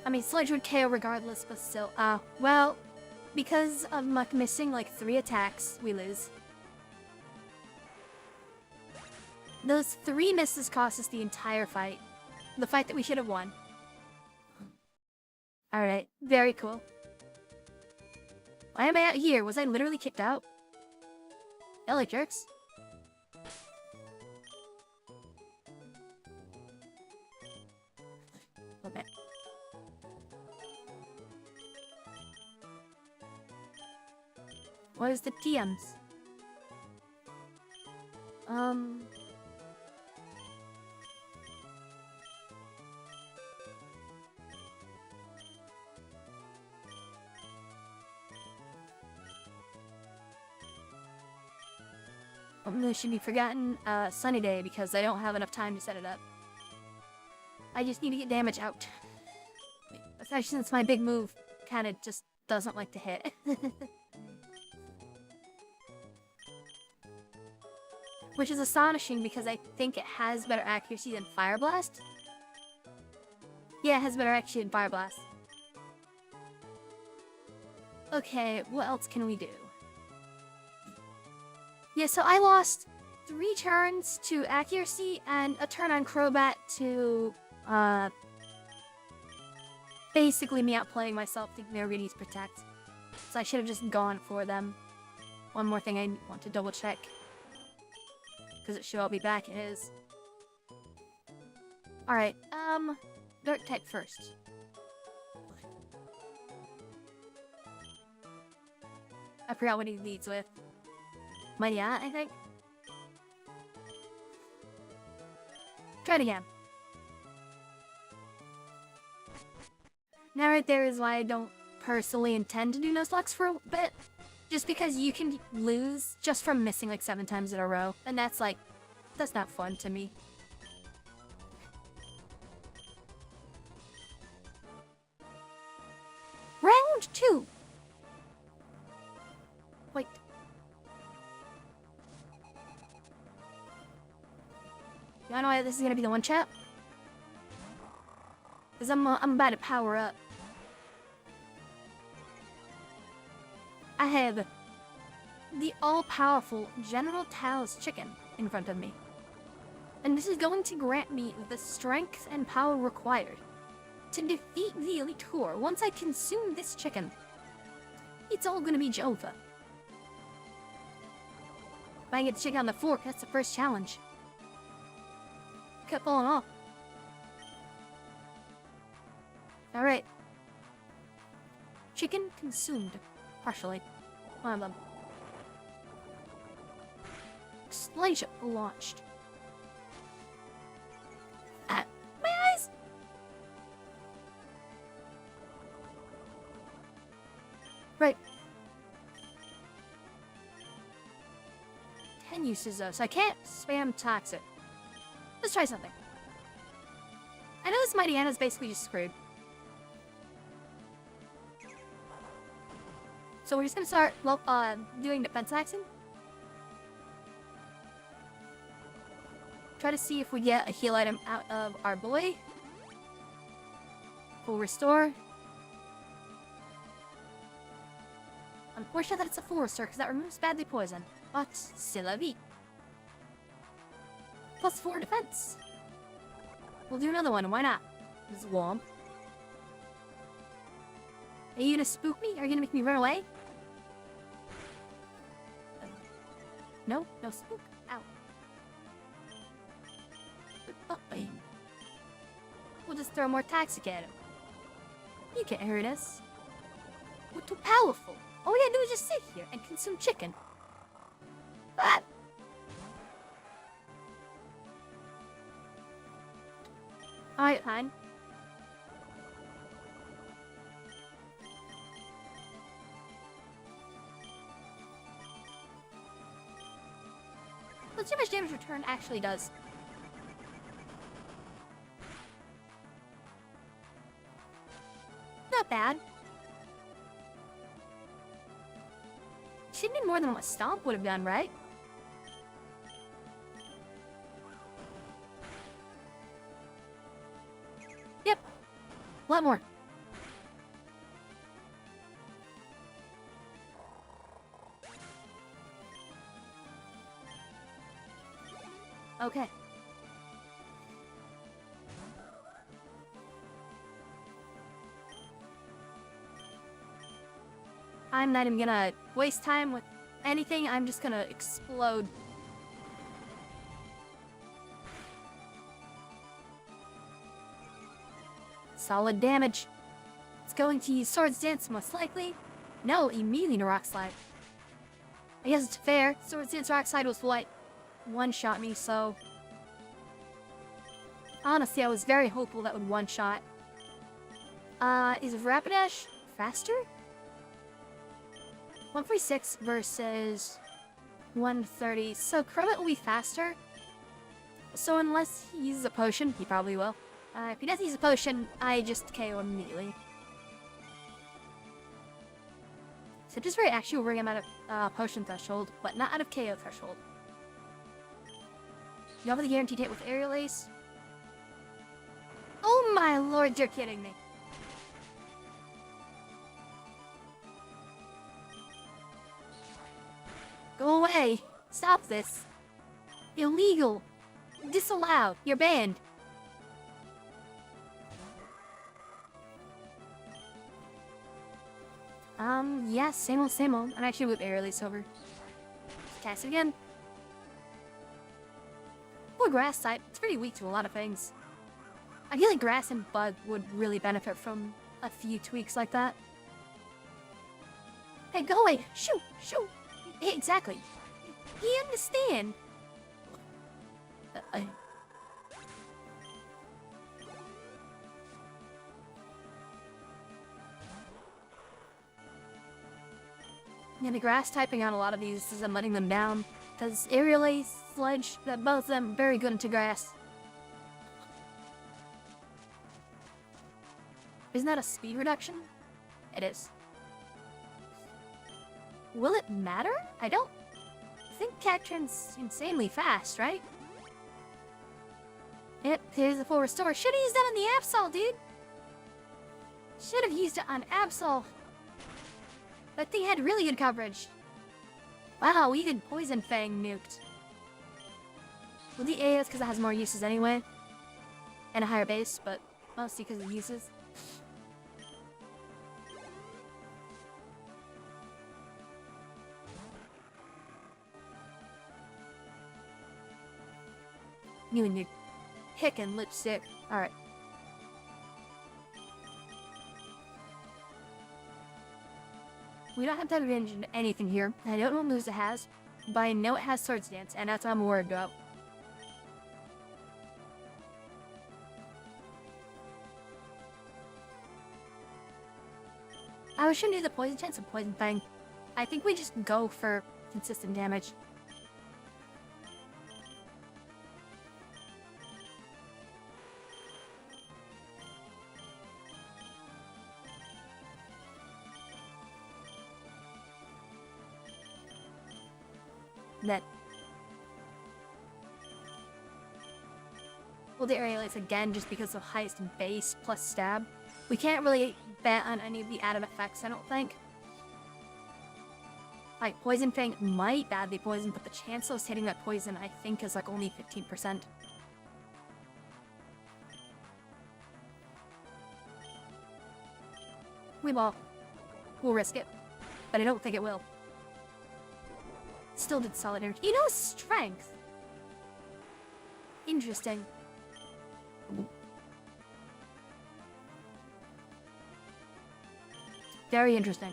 I mean, Sludge would KO regardless, but still. Well, because of Muck missing like 3 attacks, we lose. Those 3 misses cost us the entire fight. The fight that we should have won. Alright, very cool. Why am I out here? Was I literally kicked out? Hello, jerks. Okay. What is the TMs? This should be forgotten. Sunny day, because I don't have enough time to set it up. I just need to get damage out. Especially since my big move kind of just doesn't like to hit. Which is astonishing because I think it has better accuracy than Fire Blast. Yeah, it has better accuracy than Fire Blast. Okay, what else can we do? Yeah, so I lost 3 turns to accuracy and a turn on Crobat to, basically me outplaying myself, thinking they were gonna use Protect. So I should have just gone for them. One more thing I want to double check. Because it should all be back, it is. Alright, Dark type first. I forgot what he leads with. Mighty I think? Try it again. Now right there is why I don't personally intend to do Nuzlocke for a bit. Just because you can lose just from missing like 7 times in a row. And that's like, that's not fun to me. Round 2! Wait. Y'all know why this is gonna be the one chat? Because I'm about to power up. I have the all-powerful General Tao's chicken in front of me. And this is going to grant me the strength and power required to defeat the Elite Four. Once I consume this chicken, it's all gonna be Jova. If I get the chicken on the fork, that's the first challenge. Kept falling off. Alright. Chicken consumed. Partially. One of them. Explosion launched. Ah, my eyes! Right. 10 uses though, so I can't spam Toxic. Let's try something. I know this Mighty Anna's basically just screwed. So we're just gonna start doing defense action. Try to see if we get a heal item out of our boy. Full restore. Unfortunate that it's a full restore because that removes badly poison. But c'est la vie. Plus 4 defense. We'll do another one, why not? Zwomp. Are you gonna spook me? Are you gonna make me run away? No? No spook? Ow. We'll just throw more Toxic at him. You can't hurt us. We're too powerful. All we gotta do is just sit here and consume chicken. Ah! Alright, fine. Let's see how much damage return actually does. Not bad. Should need more than what Stomp would have done, right? Yep. A lot more. Okay. I'm not even gonna waste time with anything. I'm just gonna explode. Solid damage. It's going to use Swords Dance most likely. No, immediately to Rock Slide. I guess it's fair. Swords Dance Rock Slide was what one-shot me, so... Honestly, I was very hopeful that would one-shot. Is Rapidash faster? 146 versus 130. So Crobat will be faster. So unless he uses a potion, he probably will. If he doesn't use a potion, I just KO him immediately. So this very actually will bring him out of potion threshold, but not out of KO threshold. You have the guaranteed hit with Aerial Ace. Oh my lord, you're kidding me. way! Stop this! Illegal! Disallowed! You're banned! Yeah, same old, same old. I'm actually with air release over. Cast it again. Or grass type. It's pretty weak to a lot of things. I feel like grass and bug would really benefit from a few tweaks like that. Hey, go away! Shoot! Shoot! Hey, exactly. You understand? Yeah, the grass typing on a lot of these is letting them down. Because aerial ace, sledge, that both of them very good into grass. Isn't that a speed reduction? It is. Will it matter? I don't think Cactron's insanely fast, right? Yep, here's the full restore. Should've used that on the Absol, dude! Should've used it on Absol. That thing had really good coverage. Wow, even Poison Fang nuked. Well, the A is because it has more uses anyway. And a higher base, but mostly because of uses. You and your hick and lipstick. Alright. We don't have to have advantage in anything here. I don't know what moves it has, but I know it has Swords Dance, and that's what I'm worried about. I shouldn't do the Poison Chance and Poison Fang. I think we just go for consistent damage. That well, the aerial ace again just because of highest base plus stab. We can't really bet on any of the added effects, I don't think. Like Poison Fang might badly poison, but the chance of us hitting that poison I think is like only 15%. We'll risk it, but I don't think it will. Still did solid damage. You know, strength. Interesting. Very interesting.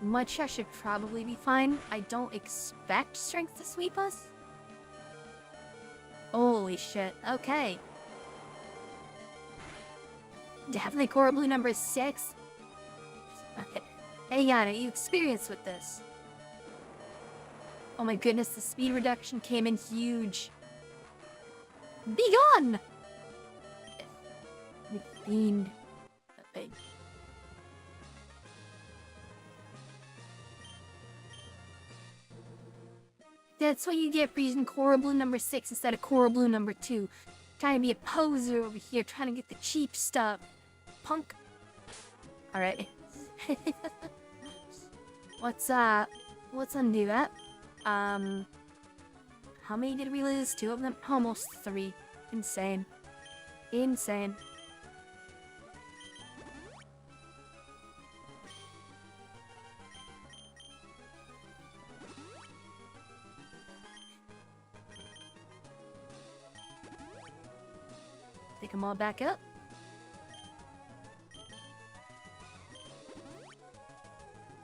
Mudshot should probably be fine. I don't expect strength to sweep us. Holy shit, okay. Definitely Coral Blue number 6. Okay. Hey Yana, you experienced with this. Oh my goodness, the speed reduction came in huge. Be gone! The fiend. Okay. That's why you get for using Coral Blue number 6 instead of Coral Blue number 2. Trying to be a poser over here, trying to get the cheap stuff. Punk. Alright. Let's undo that. How many did we lose? 2 of them? Almost 3. Insane. Insane. Pick them all back up.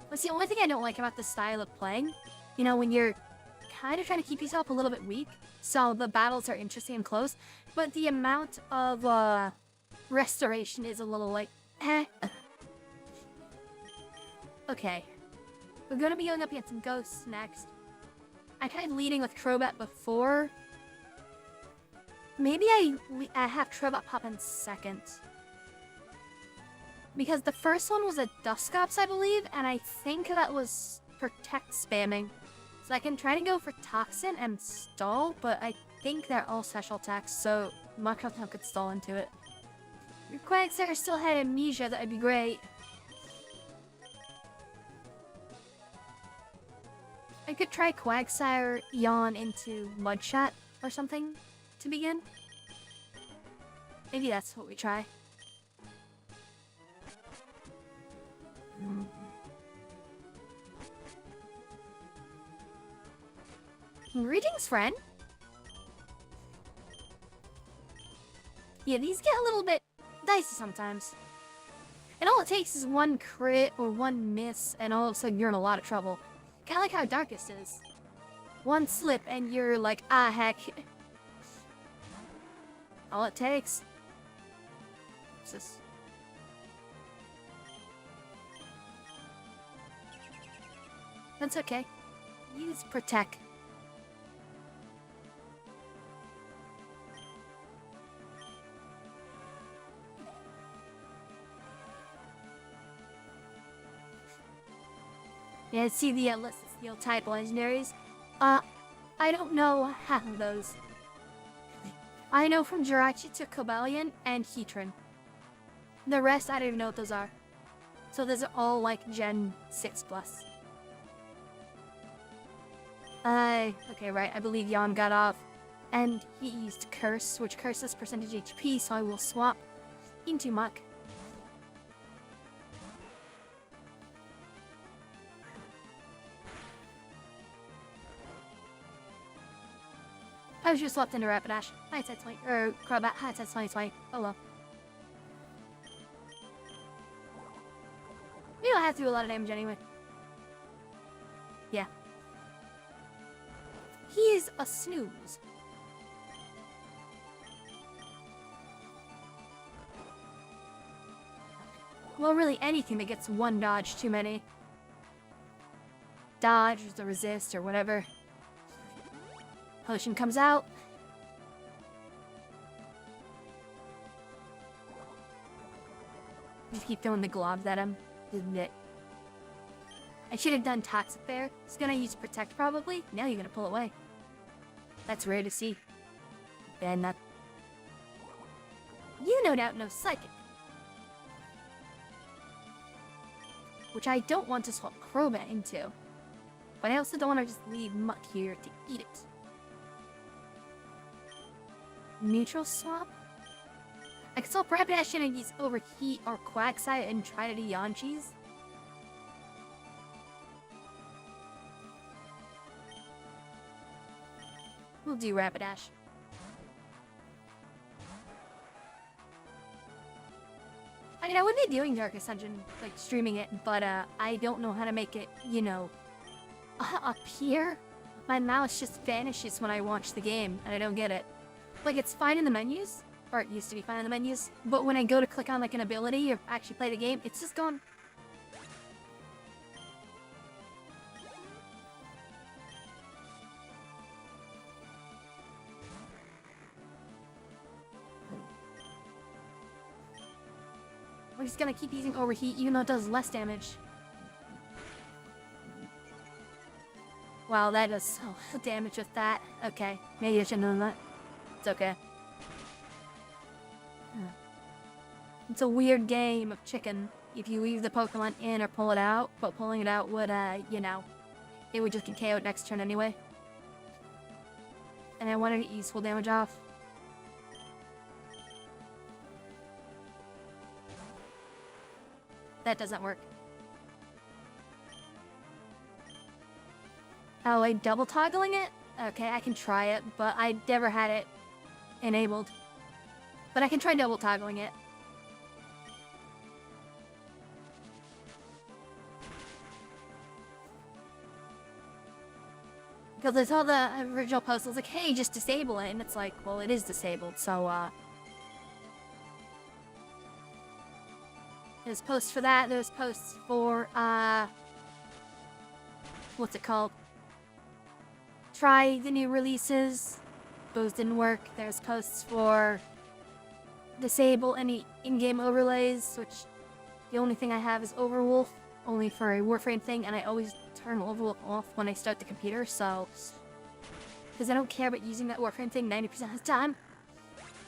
But see, the only thing I don't like about this style of playing, you know, when you're kind of trying to keep yourself a little bit weak, so the battles are interesting and close, but the amount of restoration is a little like, eh. Okay. We're gonna be going up against some ghosts next. I tried leading with Crobat before. Maybe I have Crobat pop in second. Because the first one was a Duskups, I believe, and I think that was Protect spamming. So I can try to go for Toxin and Stall, but I think they're all special attacks, so Microphone could stall into it. If Quagsire still had amnesia, that'd be great. I could try Quagsire yawn into Mudshot or something to begin. Maybe that's what we try. Greetings, friend. Yeah, these get a little bit dicey sometimes. And all it takes is one crit or one miss, and all of a sudden you're in a lot of trouble. Kinda like how Darkest is. One slip and you're like, ah heck. All it takes. What's this? That's okay. Use Protect. Yeah, see the list of steel type legendaries? I don't know half of those. I know from Jirachi to Cobalion and Heatran. The rest, I don't even know what those are. So those are all like Gen 6 plus. Okay, right, I believe Yon got off. And he used Curse, which curses percentage HP, so I will swap into Muck. I was just swapped into Rapidash. Hindsight 20, or Crobat, hindsight 2020. Oh well. We don't have to do a lot of damage anyway. Yeah. He is a snooze. Well, really anything that gets one dodge too many. Dodge, or the resist, or whatever. Potion comes out. Just keep throwing the globs at him. Isn't it? I should have done Toxic there. He's gonna use Protect probably. Now you're gonna pull away. That's rare to see. Bad nut. You no doubt know Psychic. Which I don't want to swap Crobat into. But I also don't want to just leave Muck here to eat it. Neutral swap? I could swap Rapidash in and use Overheat or Quagsire and try to do Yanchi's. We'll do Rapidash. I mean, I would be doing Darkest Dungeon, like streaming it, but I don't know how to make it, you know, appear. My mouse just vanishes when I watch the game, and I don't get it. Like, it's fine in the menus, or it used to be fine in the menus, but when I go to click on, like, an ability or actually play the game, it's just gone. We're just gonna keep using Overheat, even though it does less damage. Wow, that does so little damage with that. Okay, maybe I shouldn't have done that. It's okay. It's a weird game of chicken. If you leave the Pokemon in or pull it out, but pulling it out would, you know, it would just get KO'd next turn anyway. And I wanted to use full damage off. That doesn't work. Oh, like double toggling it? Okay, I can try it, but I never had it enabled. But I can try double toggling it. Because I saw the original post, I was like, hey, just disable it. And it's like, well, it is disabled, so, there's posts for that, there's posts for, what's it called? Try the new releases. Those didn't work. There's posts for disable any in-game overlays, which the only thing I have is Overwolf, only for a Warframe thing, and I always turn Overwolf off when I start the computer, so... Because I don't care about using that Warframe thing 90% of the time.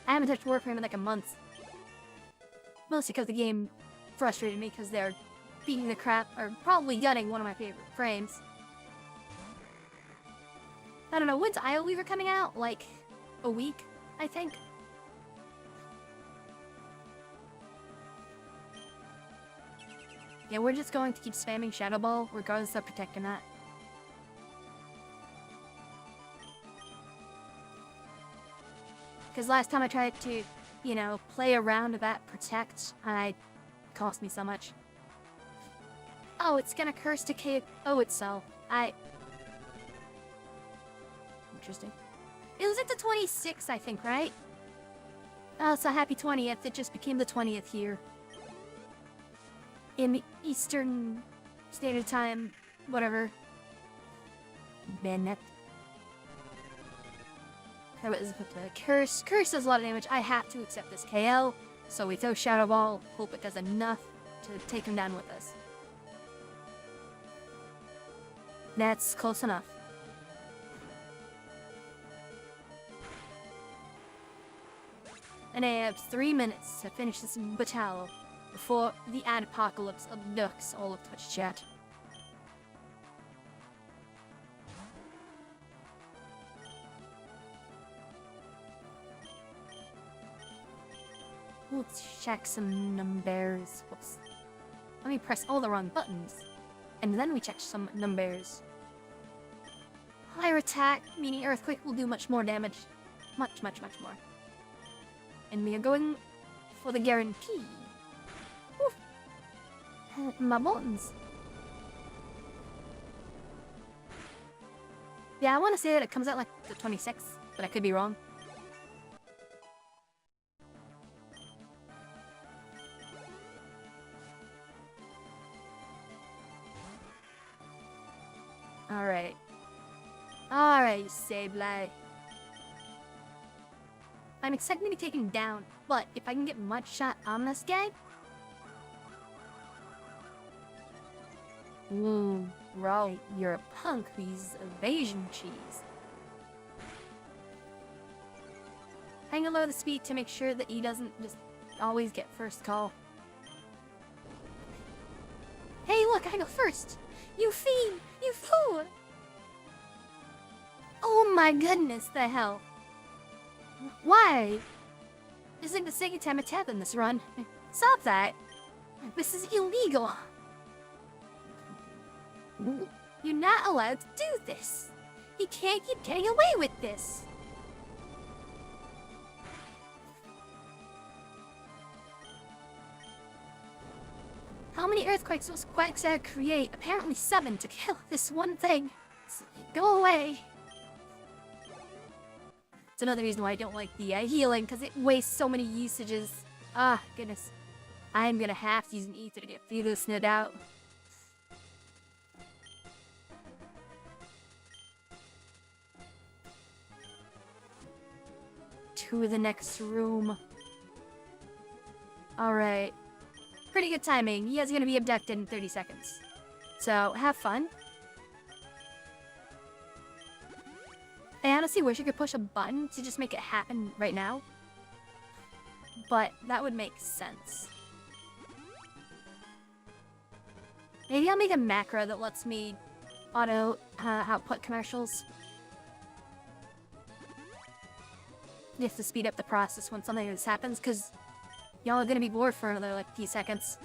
I haven't touched Warframe in like a month. Mostly because the game frustrated me because they're beating the crap, or probably gutting one of my favorite frames. I don't know, when's Isle Weaver coming out? Like, a week, I think? Yeah, we're just going to keep spamming Shadow Ball, regardless of protecting that. Because last time I tried to, you know, play around with that protect, it cost me so much. Oh, it's gonna curse to KO itself. Interesting. It was at the 26th, I think, right? Oh, so happy 20th. It just became the 20th here. In Eastern Standard Time, whatever. Bennett. Curse. Curse does a lot of damage. I have to accept this KO. So we throw Shadow Ball. Hope it does enough to take him down with us. That's close enough. And I have 3 minutes to finish this battle before the apocalypse abducts all of Twitch chat. Let's check some numbers. Whoops. Let me press all the wrong buttons. And then we check some numbers. Higher attack, meaning Earthquake will do much more damage. Much more. And we are going for the guarantee. Oof. My buttons. Yeah, I want to say that it comes out like the 26th, but I could be wrong. Alright. Alright, Sableye. I'm expecting to be taken down, but if I can get much shot on this guy... Ooh, bro, you're a punk who uses evasion cheese. Hang low the speed to make sure that he doesn't just always get first call. Hey, look, I go first! You fiend! You fool! Oh my goodness, the hell! Why? This is like the second time it's happened this run. Stop that! This is illegal! You're not allowed to do this! You can't keep getting away with this! How many earthquakes will Quacks create? Apparently 7 to kill this one thing. Go away! It's another reason why I don't like the healing, because it wastes so many usages. Ah, goodness. I'm gonna have to use an ether to get Fetus Snid out. To the next room. Alright. Pretty good timing. He is gonna be abducted in 30 seconds. So, have fun. I honestly wish I could push a button to just make it happen right now. But that would make sense. Maybe I'll make a macro that lets me auto output commercials. You have to speed up the process when something like this happens, because y'all are gonna be bored for another like few seconds.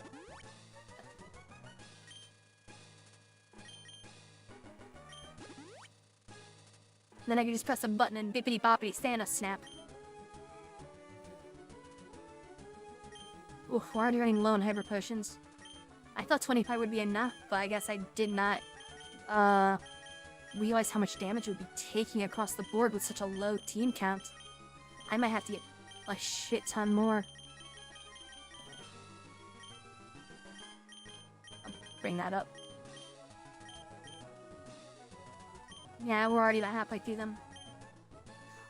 Then I can just press a button and bippity boppity Santa snap. Oof, we're already running low on hyper potions. I thought 25 would be enough, but I guess I did not realize how much damage it would be taking across the board with such a low team count. I might have to get a shit ton more. I'll bring that up. Yeah, we're already about halfway through them.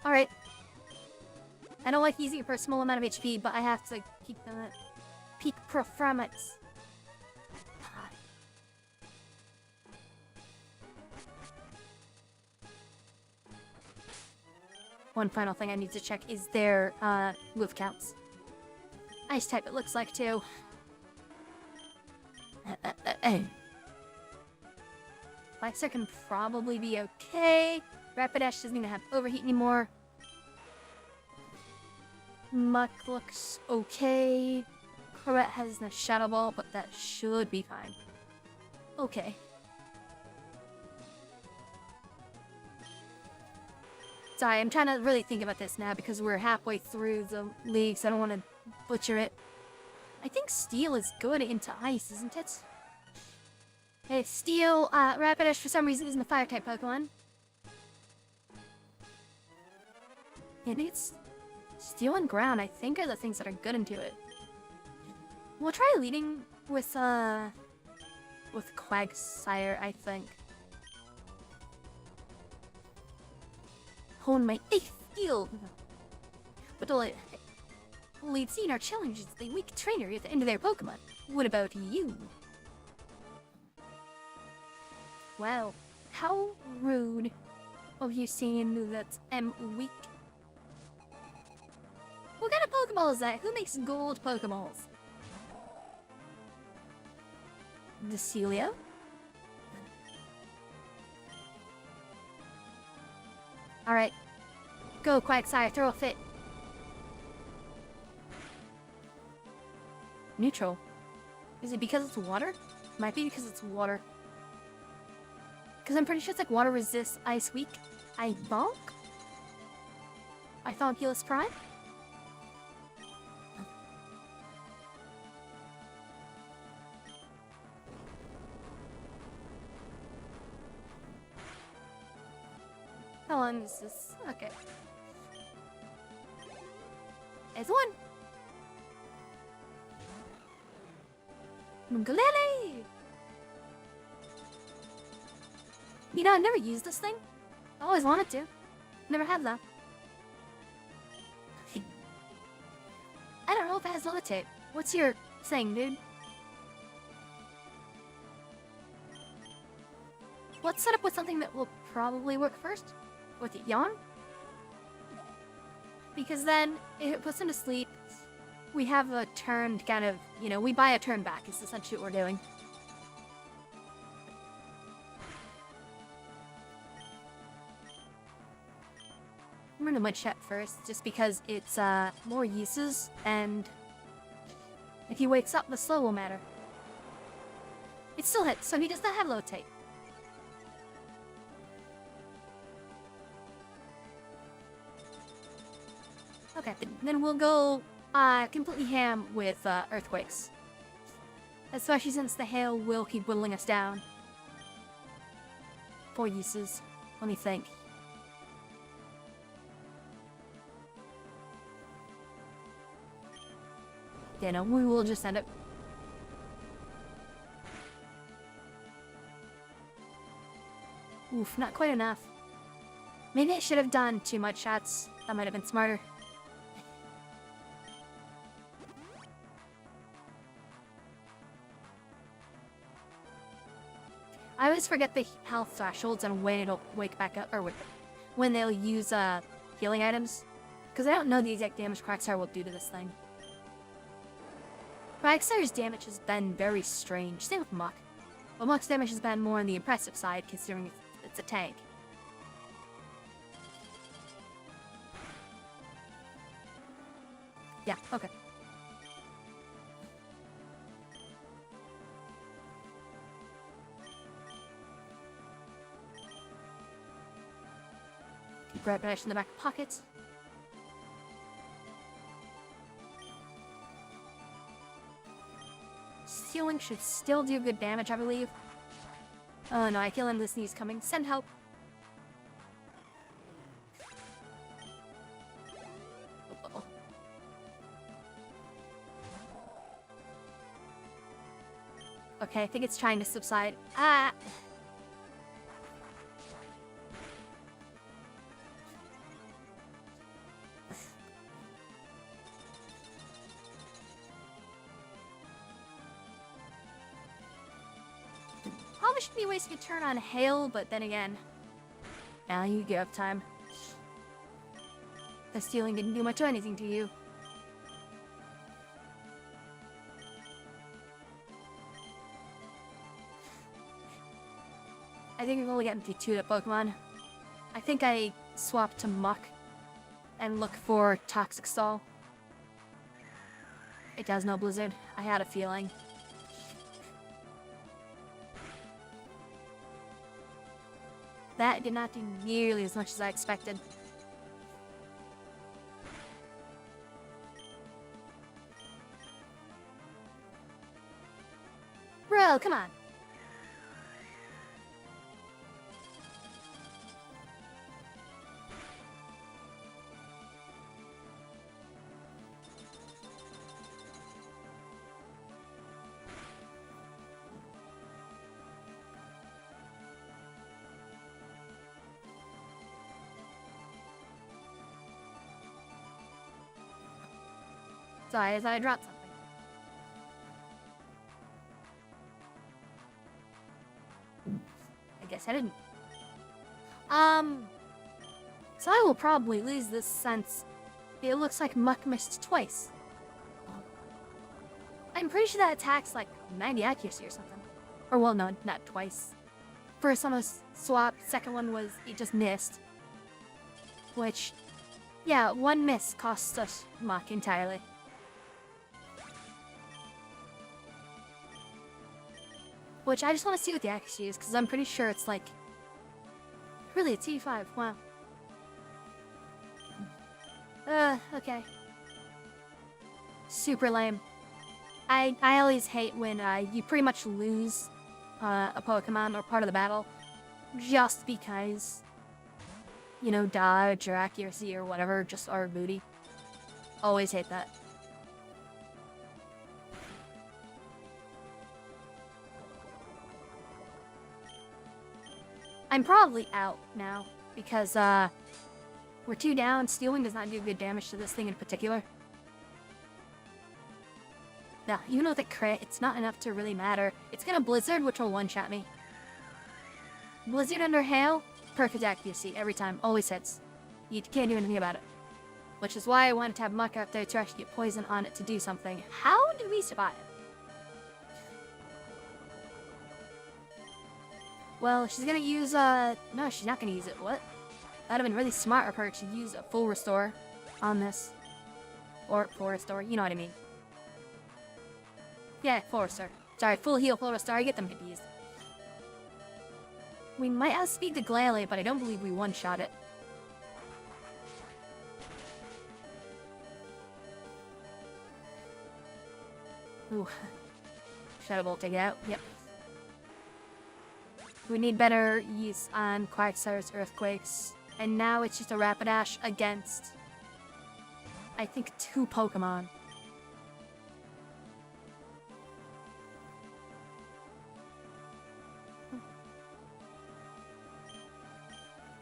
Alright. I don't like using it for a small amount of HP, but I have to keep them at peak performance. one final thing I need to check is their move counts. Ice type it looks like too. Flaxer can probably be okay. Rapidash doesn't even have overheat anymore. Muck looks okay. Corvette has no Shadow Ball, but that should be fine. Okay. Sorry, I'm trying to really think about this now because we're halfway through the league, so I don't want to butcher it. I think Steel is good into Ice, isn't it? Okay, Steel, Rapidash for some reason isn't a Fire-type Pokemon. And it's Steel and Ground, I think, are the things that are good into it. We'll try leading with Quagsire, I think. Hone my 8th skill! But the lead scene, our challenge is the weak trainer at the end of their Pokemon. What about you? Well, how rude of you saying that I'm weak. What kind of Pokeball is that? Who makes gold Pokeballs? Decilio? Alright. Go, Quagsire, throw a fit. Neutral. Is it because it's water? Might be because it's water. Because I'm pretty sure it's like water resists ice weak. I bonk? I thought Helix Prime? How long is this? Okay. There's one! Mungalele! You know, I've never used this thing. I always wanted to. Never have though. I don't know if it has levitate. What's your thing, dude? Let's set up with something that will probably work first. With Yawn? Because then, if it puts him to sleep, we have a turn to kind of, you know, we buy a turn back, is essentially what we're doing. I'm gonna mud chat first, just because it's, more uses, and if he wakes up, the slow will matter. It still hits, so he does not have levitate. Okay, then we'll go completely ham with earthquakes. Especially since the hail will keep whittling us down. 4 uses. Let me think. Yeah, no, we will just end up. Oof, not quite enough. Maybe I should have done 2 mud shots. That might have been smarter. I always forget the health thresholds and when it'll wake back up, or when they'll use healing items. Because I don't know the exact damage Quagsire will do to this thing. Quagsire's damage has been very strange, same with Muck. But Muck's damage has been more on the impressive side, considering it's a tank. Yeah, okay. Keep Rapidash in the back pocket. Stealing should still do good damage, I believe. Oh no, I feel him. This sneeze coming. Send help. Uh-oh. Okay, I think it's trying to subside. Ah! Probably should be wasting a turn on hail, but then again, now you give time. The stealing didn't do much of anything to you. I think we've only gotten through 2 Pokemon. I think I swapped to Muck and look for Toxic Stall. It does no Blizzard. I had a feeling. That did not do nearly as much as I expected. Bro, come on. Sorry, I thought I dropped something. I guess I didn't. So I will probably lose this since it looks like Muck missed twice. I'm pretty sure that attack's like 90 accuracy or something. Or well, no, not twice. First one was swap, second one was it just missed. Which, yeah, one miss costs us Muck entirely. Which I just want to see what the accuracy is, because I'm pretty sure it's like... Really, it's 85, wow. Okay. Super lame. I always hate when you pretty much lose a Pokemon or part of the battle just because, you know, dodge or accuracy or whatever just are booty. Always hate that. I'm probably out now, because, we're 2 down. Stealing does not do good damage to this thing in particular. Now, even with a crit, it's not enough to really matter. It's gonna Blizzard, which will one-shot me. Blizzard under Hail, perfect accuracy every time, always hits. You can't do anything about it. Which is why I wanted to have Muck out there to actually get poison on it to do something. How did we survive? Well, she's gonna use, no, she's not gonna use it. What? That'd have been really smart of her to use a full restore on this. Or full restore, you know what I mean. Yeah, full restore. Sorry, full heal, full restore, I get them confused. We might outspeed the Glalie, but I don't believe we one-shot it. Ooh. Shadow Bolt, take it out, yep. We need better use on Quagsires, Earthquakes. And now it's just a Rapidash against, I think, 2 Pokemon.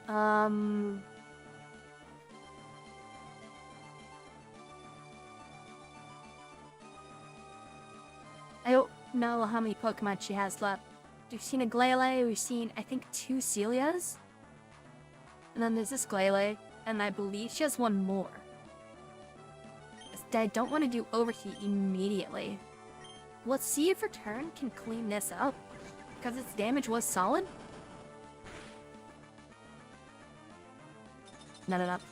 I don't know how many Pokemon she has left. We've seen a Glalie, we've seen, I think, 2 Celias. And then there's this Glalie, and I believe she has 1 more. I don't want to do Overheat immediately. Let's see if Return can clean this up, because its damage was solid. Not enough.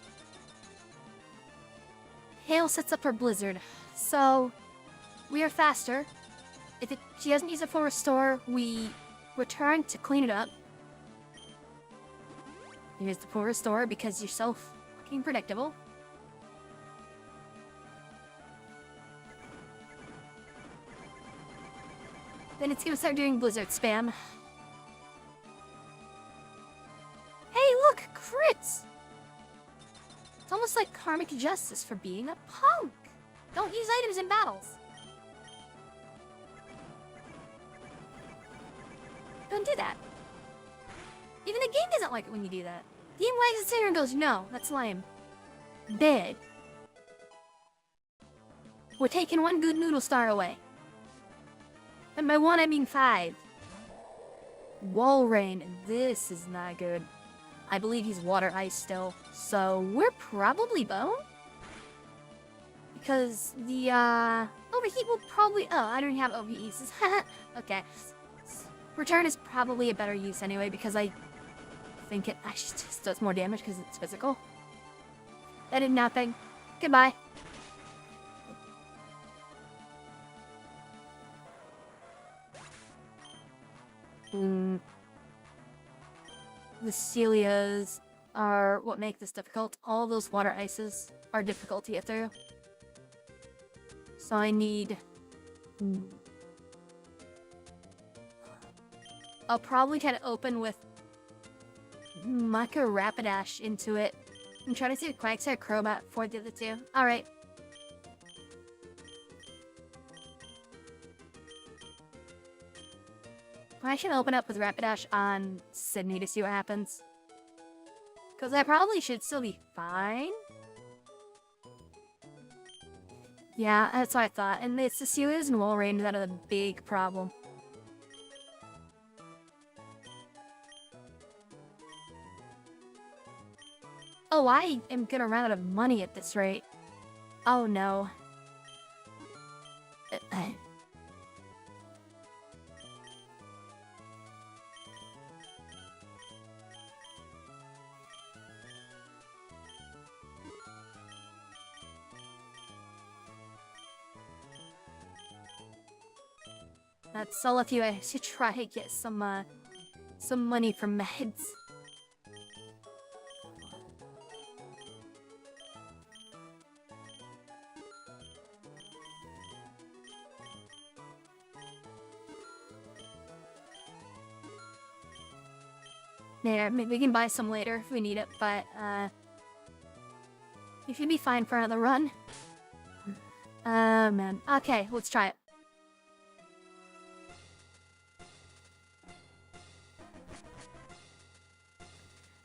Hail sets up her Blizzard, so we are faster. If she doesn't use it for Restore, we Return to clean it up. Here's the full Restore because you're so fucking predictable. Then it's gonna start doing Blizzard spam. Hey, look! Crits! It's almost like karmic justice for being a punk! Don't use items in battles! Don't do that. Even the game doesn't like it when you do that. The game wags its tail and goes, no, that's lame. Bad. We're taking 1 good noodle star away. And by 1, I mean 5. Wall Rain, this is not good. I believe he's water ice still. So we're probably bone? Because the overheat will probably... Oh, I don't have overheat uses. Okay. Return is probably a better use anyway, because I think it actually just does more damage because it's physical. That did nothing. Goodbye. The Celias are what make this difficult. All those water ices are difficult to get through. So I need... I'll probably try to open with Maka Rapidash into it. I'm trying to see if Quagsire Crobat for the other two. Alright. I should open up with Rapidash on Sydney to see what happens. Because I probably should still be fine. Yeah, that's what I thought. And it's the Celias and Walrein that are the big problem. Oh, I am gonna run out of money at this rate. Oh no. That's all of you. I should try to get some money from meds. Yeah, maybe we can buy some later if we need it, but we should be fine for another run. Man. Okay, let's try it.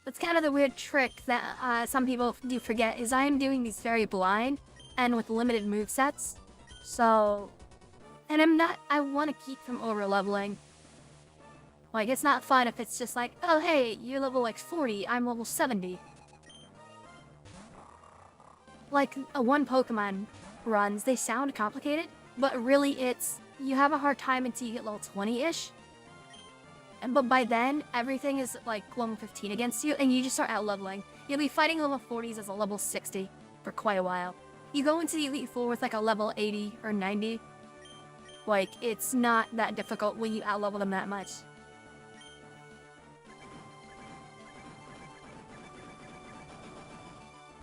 That's kind of the weird trick that some people do forget, is I am doing these very blind and with limited movesets. So, and I want to keep from over-leveling. Like, it's not fun if it's just like, oh hey, you're level like 40, I'm level 70. Like, one Pokemon runs, they sound complicated, but really it's, you have a hard time until you get level 20-ish. But by then, everything is like level 15 against you, and you just start out-leveling. You'll be fighting level 40s as a level 60 for quite a while. You go into the Elite Four with like a level 80 or 90. Like, it's not that difficult when you out-level them that much.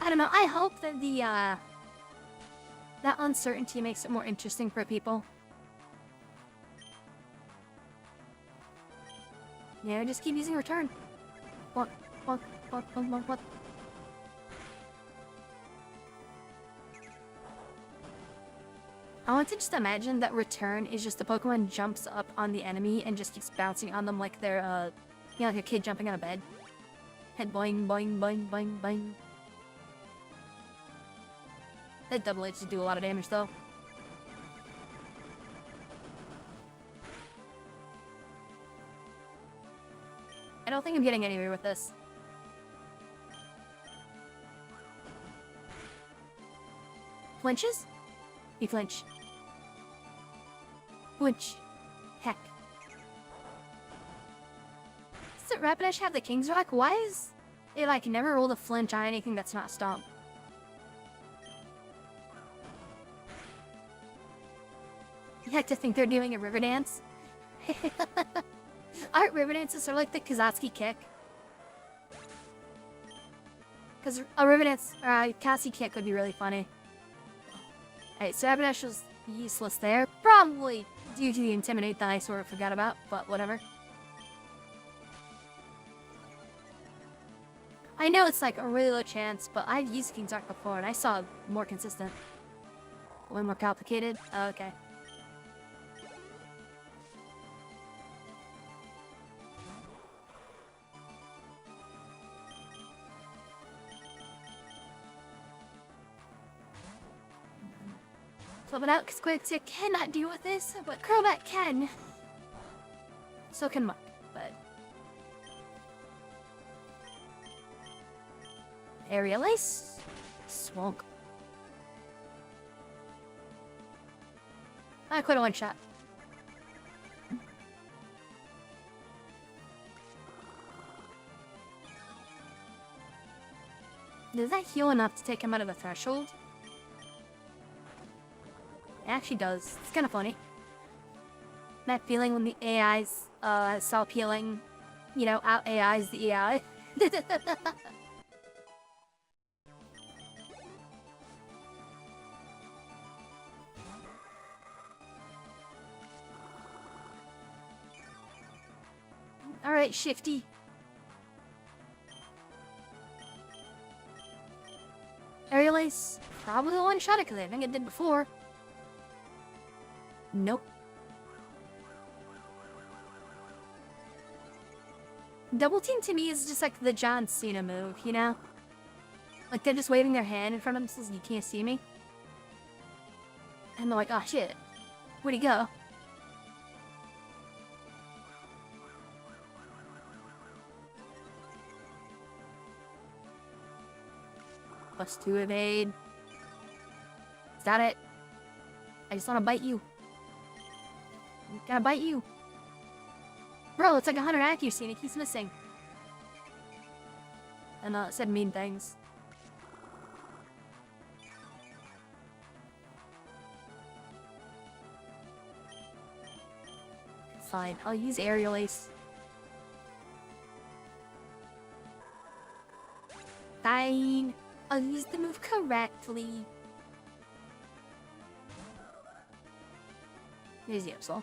I don't know, I hope that the, that uncertainty makes it more interesting for people. Yeah, just keep using return. What? I want to just imagine that return is just the Pokemon jumps up on the enemy and just keeps bouncing on them like they're, you know, like a kid jumping on a bed. Head boing, boing, boing, boing, boing. That double H should do a lot of damage though. I don't think I'm getting anywhere with this. Flinches? You flinch. Flinch. Heck. Does Rapidash have the King's Rock? Why is it like never roll a flinch on anything that's not Stomp? You like to think they're doing a river dance? Art river dances are like the Kazatsuki kick. Because a river dance, or a Cassie kick would be really funny. Alright, so Rapidash was useless there. Probably due to the Intimidate that I sort of forgot about, but whatever. I know it's like a really low chance, but I've used King's Rock before and I saw more consistent. Way more complicated? Oh, okay. Flip it out, because Quagsire cannot deal with this, but Crobat can. So can Muck, but... Aerial Ace. Swonk. I quit a one shot. Does that heal enough to take him out of the threshold? It actually does. It's kind of funny. That feeling when the AIs stop healing, you know, out AIs the AI. Alright, Shifty. Aerial Ace, probably one shot it because I think it did before. Nope. Double team to me is just like the John Cena move, you know? Like they're just waving their hand in front of themselves and you can't see me. And they're like, oh shit, where'd he go? +2 evade. Is that it? I just want to bite you. I'm gonna bite you. Bro, it's like 100 accuracy and it keeps missing. And it said mean things. Fine, I'll use Aerial Ace. Fine. I'll use the move correctly. Here's the Absol.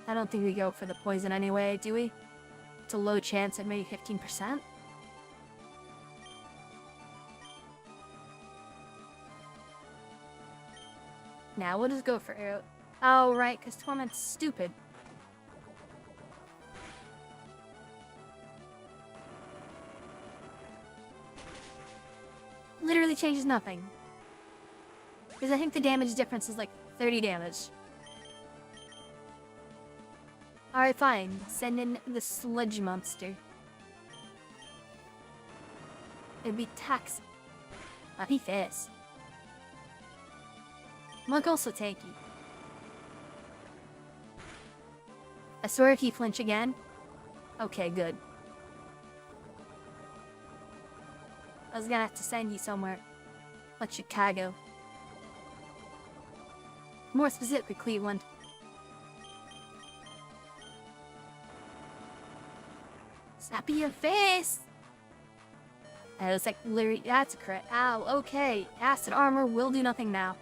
I don't think we go for the poison anyway, do we? It's a low chance at maybe 15%. Now we'll just go for arrow. Oh, right, because Torment's stupid. Literally changes nothing. Because I think the damage difference is like 30 damage. Alright, fine. Send in the sludge monster. It'd be taxing. I'd be fast. Monk also tanky. I swear if you flinch again. Okay, good. I was gonna have to send you somewhere. Like Chicago. More specifically, Cleveland. Snappy your face! I was like, literally, that's a crit. Ow, okay. Acid armor will do nothing now.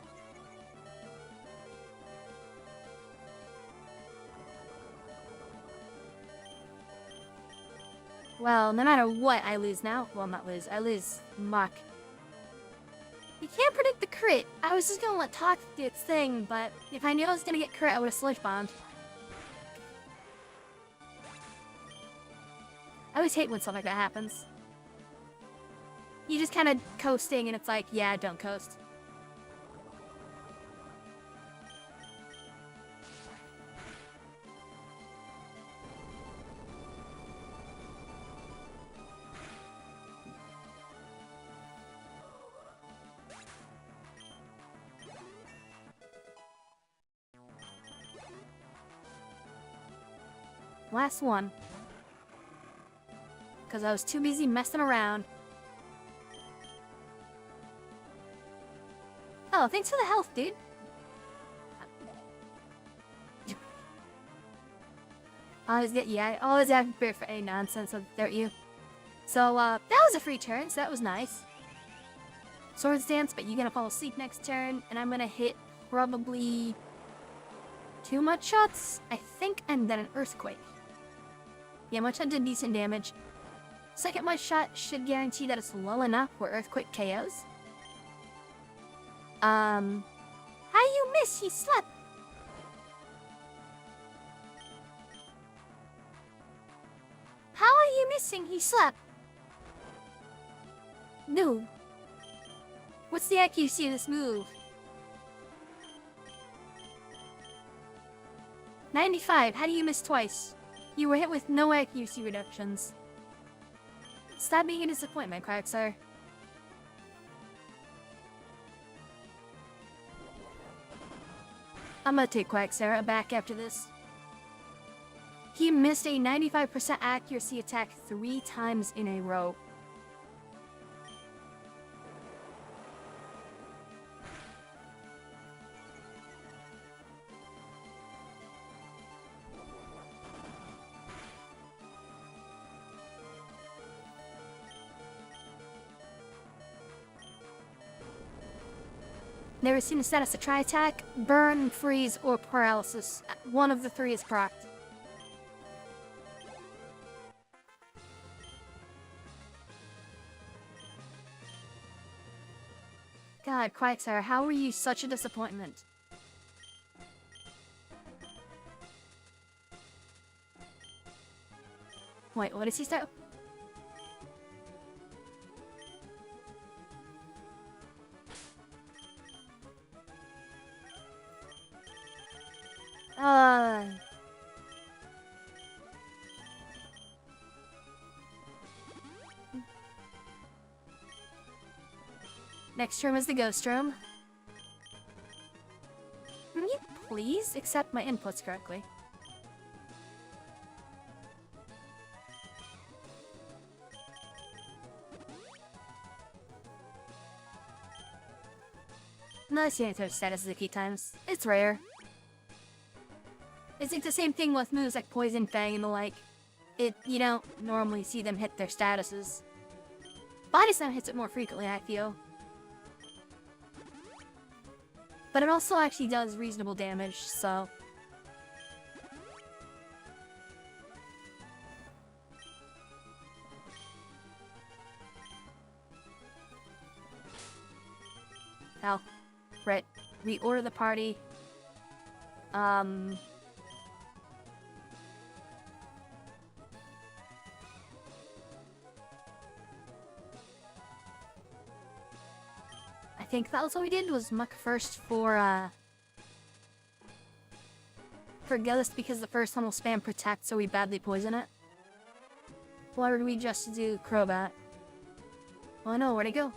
Well, no matter what, I lose now. Well, not lose. I lose Muck. You can't predict the crit. I was just gonna let Toxic do its thing, but if I knew I was gonna get crit, I would've Sludge Bombed. I always hate when stuff like that happens. You just kind of coasting, and it's like, yeah, don't coast. Last one. Because I was too busy messing around. Oh, thanks for the health, dude. I always have prepared for any nonsense, don't you? So, that was a free turn, so that was nice. Swords Dance, but you're gonna fall asleep next turn, and I'm gonna hit probably 2 mud shots, I think, and then an earthquake. Yeah, mud shot did decent damage. Second mud shot should guarantee that it's low enough where earthquake KOs. How you miss? He slept. How are you missing? He slept. No. What's the accuracy of this move? 95. How do you miss twice? You were hit with no accuracy reductions. Stop being a disappointment, Quagsire. I'm gonna take Quagsire back after this. He missed a 95% accuracy attack 3 times in a row. Never seen a status to try attack, burn, freeze, or paralysis. One of the 3 is procced. God, Quagsire, how were you such a disappointment? Wait, what does he start? Next room is the ghost room. Can you please accept my inputs correctly? No, she ain't status a key times. It's rare. It's like the same thing with moves like Poison Fang and the like. You don't normally see them hit their statuses. Body Slam hits it more frequently, I feel. But it also actually does reasonable damage, so... Oh. Right. Reorder the party. I think that was what we did, was muck first for Gillis, because the first one will spam protect, so we badly poison it. Or did we just do Crobat? Oh no, where'd it go?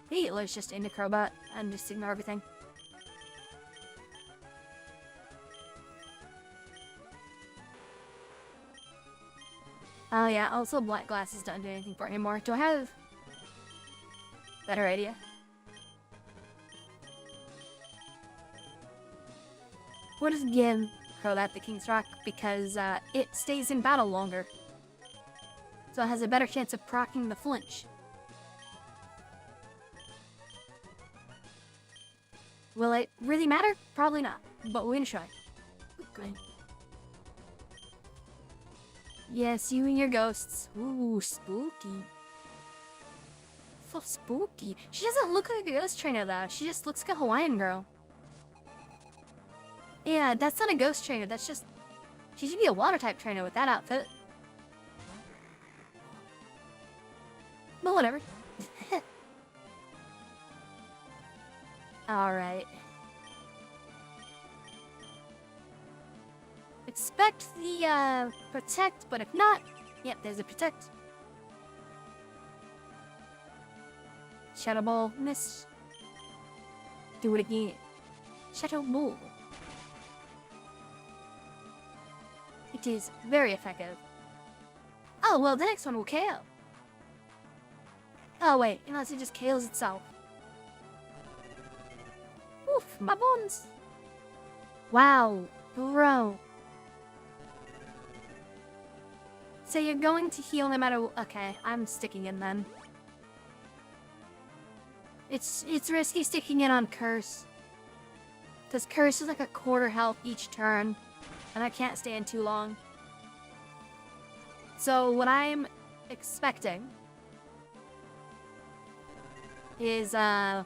Hey, let's just into Crobat and just ignore everything. Oh yeah, also Black Glasses don't do anything for it anymore. Do I have... better idea? We'll just give Crobat the King's Rock because it stays in battle longer. So it has a better chance of proccing the flinch. Will it really matter? Probably not, but we're gonna try. Okay. Yes, you and your ghosts. Ooh, spooky. So spooky. She doesn't look like a ghost trainer though. She just looks like a Hawaiian girl. Yeah, that's not a ghost trainer. That's just... she should be a water type trainer with that outfit. But whatever. Alright. Expect the, protect, but if not... yep, there's a protect. Shadow Ball, miss. Do it again. Shadow Ball. It is very effective. Oh, well, the next one will KO. Oh, wait, unless it just KOs itself. Oof, my bones. Wow, bro. So you're going to heal no matter... okay, I'm sticking in then. It's risky sticking in on Curse. Because Curse is like a quarter health each turn. And I can't stay in too long. So what I'm expecting is, I'm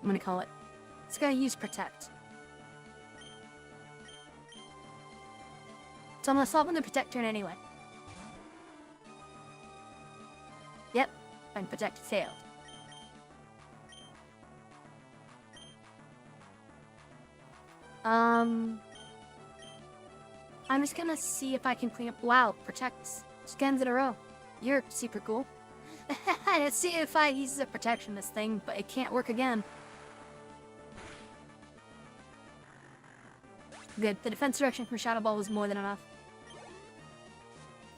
gonna call it. It's gonna use Protect. So I'm gonna swap in the Protect turn anyway. Yep, and projected failed. I'm just gonna see if I can clean up. Wow, protects scans in a row. You're super cool. Let's see if I use a protection this thing, but it can't work again. Good. The defense direction from Shadow Ball was more than enough.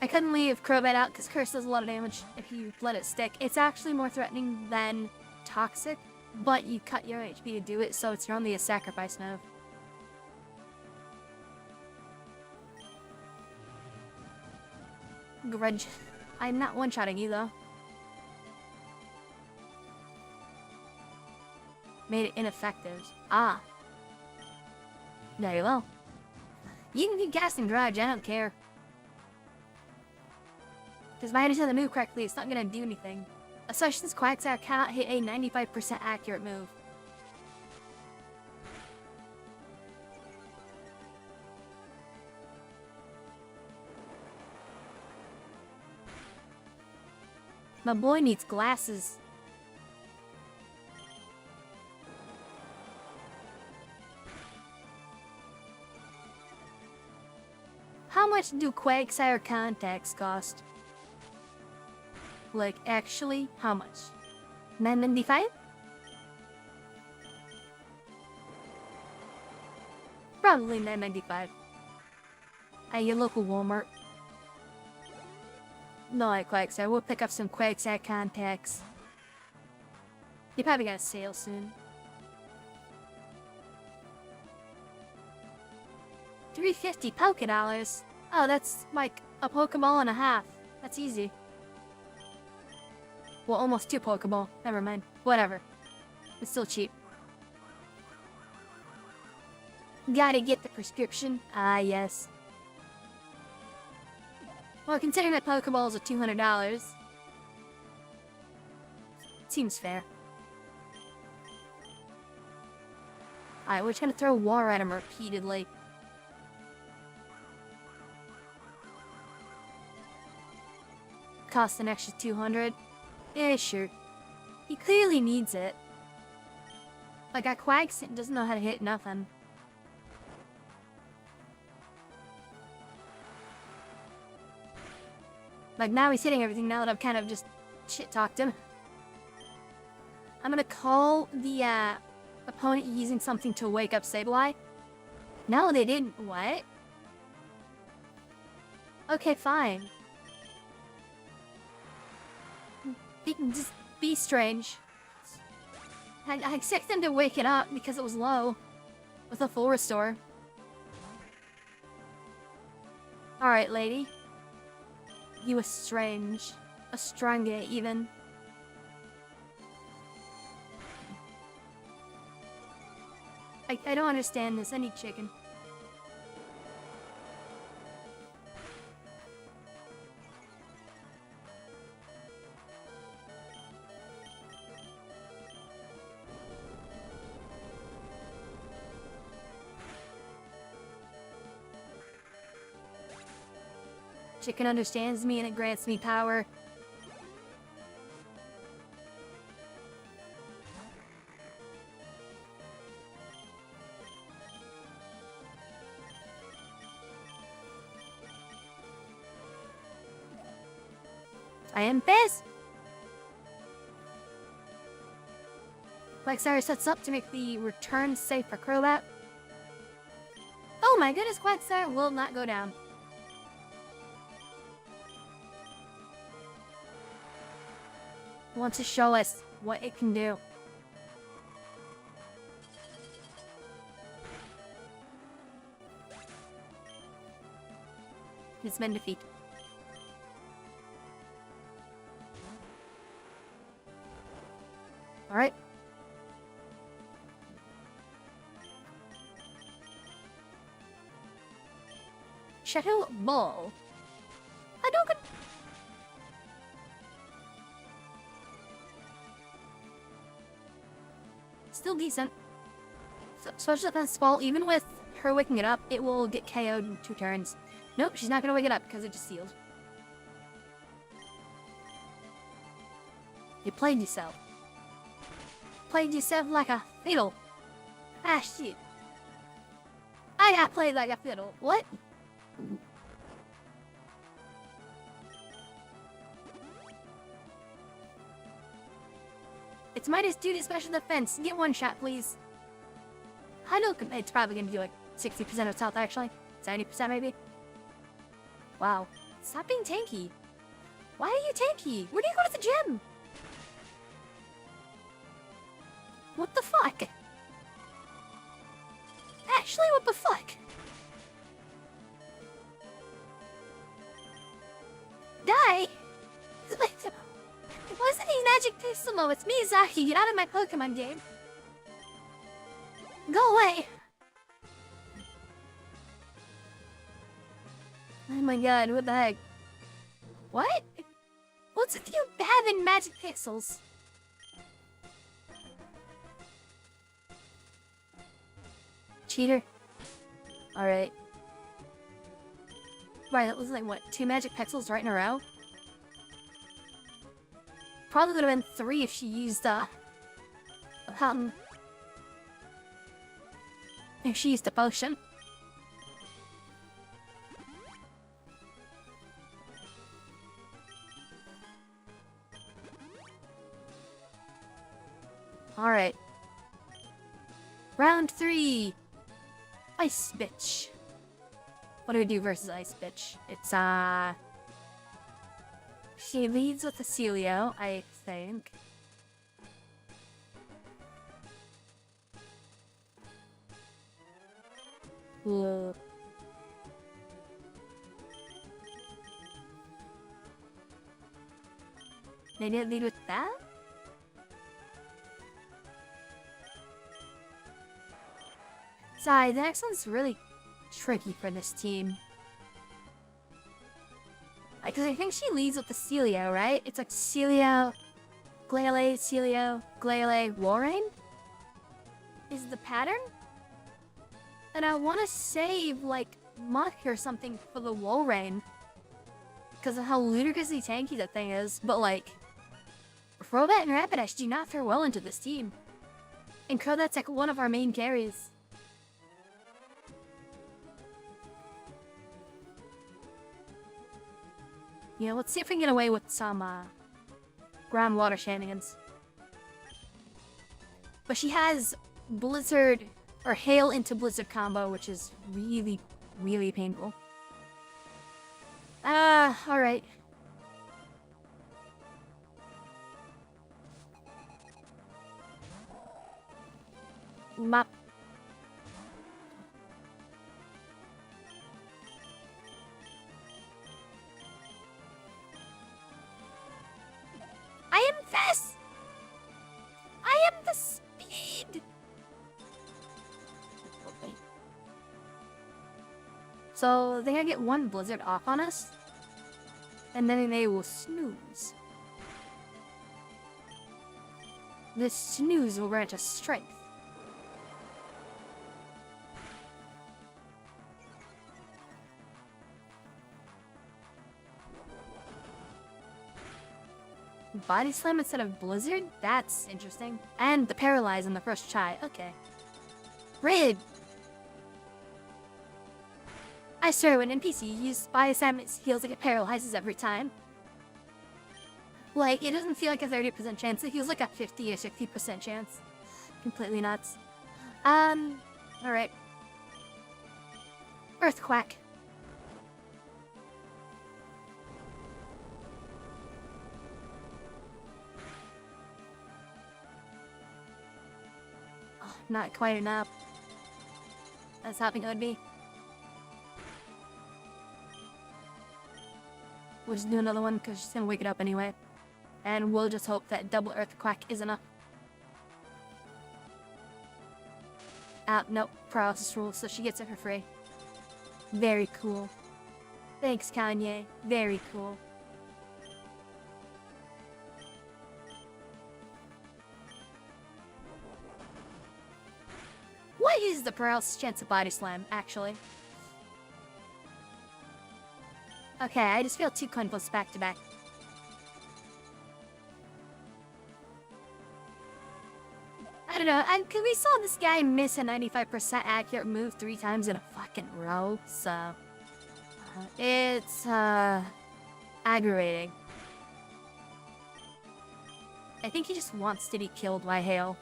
I couldn't leave Crobat out because Curse does a lot of damage if you let it stick. It's actually more threatening than Toxic, but you cut your HP to do it, so it's only a sacrifice move. Grudge. I'm not one-shotting you, though. Made it ineffective. Ah. Very well. You can keep casting Grudge, I don't care. Because if I understand the move correctly, it's not gonna do anything. Especially since Quagsire cannot hit a 95% accurate move. My boy needs glasses. How much do Quagsire contacts cost? Like, actually, how much? $9.95? Probably $9.95. At your local Walmart. No, like Quagsire. We'll pick up some Quagsire contacts. You probably got a sale soon. $350 Pokédollars. Oh, that's like a Pokeball and a half. That's easy. Well, almost 2 Pokeball. Never mind. Whatever. It's still cheap. Gotta get the prescription. Ah, yes. Well, considering that Pokeballs are $200, seems fair. Alright, we're just gonna throw water at him repeatedly. Cost an extra $200. Yeah, sure. He clearly needs it. Like, a Quagsire doesn't know how to hit nothing. Like, now he's hitting everything now that I've kind of just shit-talked him. I'm gonna call the, opponent using something to wake up Sableye. No, they didn't. What? Okay, fine. He can just be strange. I expect him to wake it up because it was low. With a full restore. Alright, lady. You were strange. A stranger, even. I don't understand this. I need chicken. Chicken understands me and it grants me power. I am pissed! Quagsire sets up to make the return safe for Crobat. Oh my goodness, Quagsire will not go down. Wants to show us what it can do. It's been defeated. Alright. Shadow Ball. I don't. Still decent. So, special defense ball, even with her waking it up, it will get KO'd in 2 turns. Nope, she's not gonna wake it up because it just sealed. You played yourself. Played yourself like a fiddle. Ah, shit. I got played like a fiddle. What? It's Midas Duty Special Defense. Get one shot, please. I know it's probably gonna do like 60% of its health, actually. 70% maybe. Wow. Stop being tanky. Why are you tanky? Where do you go to the gym? What the fuck? Actually, what the fuck? Die? It wasn't a magic pistol, no. It's Miyazaki. Get out of my Pokemon game. Go away. Oh my god, what the heck? What? What's with you having magic pixels? Cheater. Alright. Right, that was like, what, 2 magic pixels right in a row? Probably would have been 3 if she used, if she used a potion. Alright. Round 3! Ice Bitch. What do we do versus Ice Bitch? It's, she leads with a Celio, I think. Ugh. They didn't lead with that? Sorry, the next one's really tricky for this team. Because I think she leads with the Celio, right? It's like Celio, Glalie, Celio, Glalie, Walrein? Is the pattern? And I want to save, like, Muck or something for the Walrein. Because of how ludicrously tanky that thing is. But, like, Crobat and Rapidash do not fare well into this team. And Crobat's like one of our main carries. Yeah, let's see if we can get away with some, groundwater shenanigans. But she has Blizzard, or Hail into Blizzard combo, which is really, really painful. Alright. Map. I am fast! I am the speed! Okay. So, they gotta get one Blizzard off on us. And then they will snooze. This snooze will grant us strength. Body Slam instead of Blizzard? That's interesting. And the Paralyze in the first try. Okay. Rid! I swear when NPC use Body Slam, it feels like it paralyzes every time. Like, it doesn't feel like a 30% chance. It feels like a 50 or 60% chance. Completely nuts. Alright. Earthquake. Not quite enough. I was hoping it would be. We'll just do another one because she's gonna wake it up anyway. And we'll just hope that double Earthquake is enough. Nope. Paralysis rules, so she gets it for free. Very cool. Thanks, Kanye. Very cool. What is the paralysis chance of Body Slam, actually? Okay, I just failed 2 coin flips back to back. don't know, cause we saw this guy miss a 95% accurate move 3 times in a fucking row, so... it's, aggravating. I think he just wants to be killed by hail.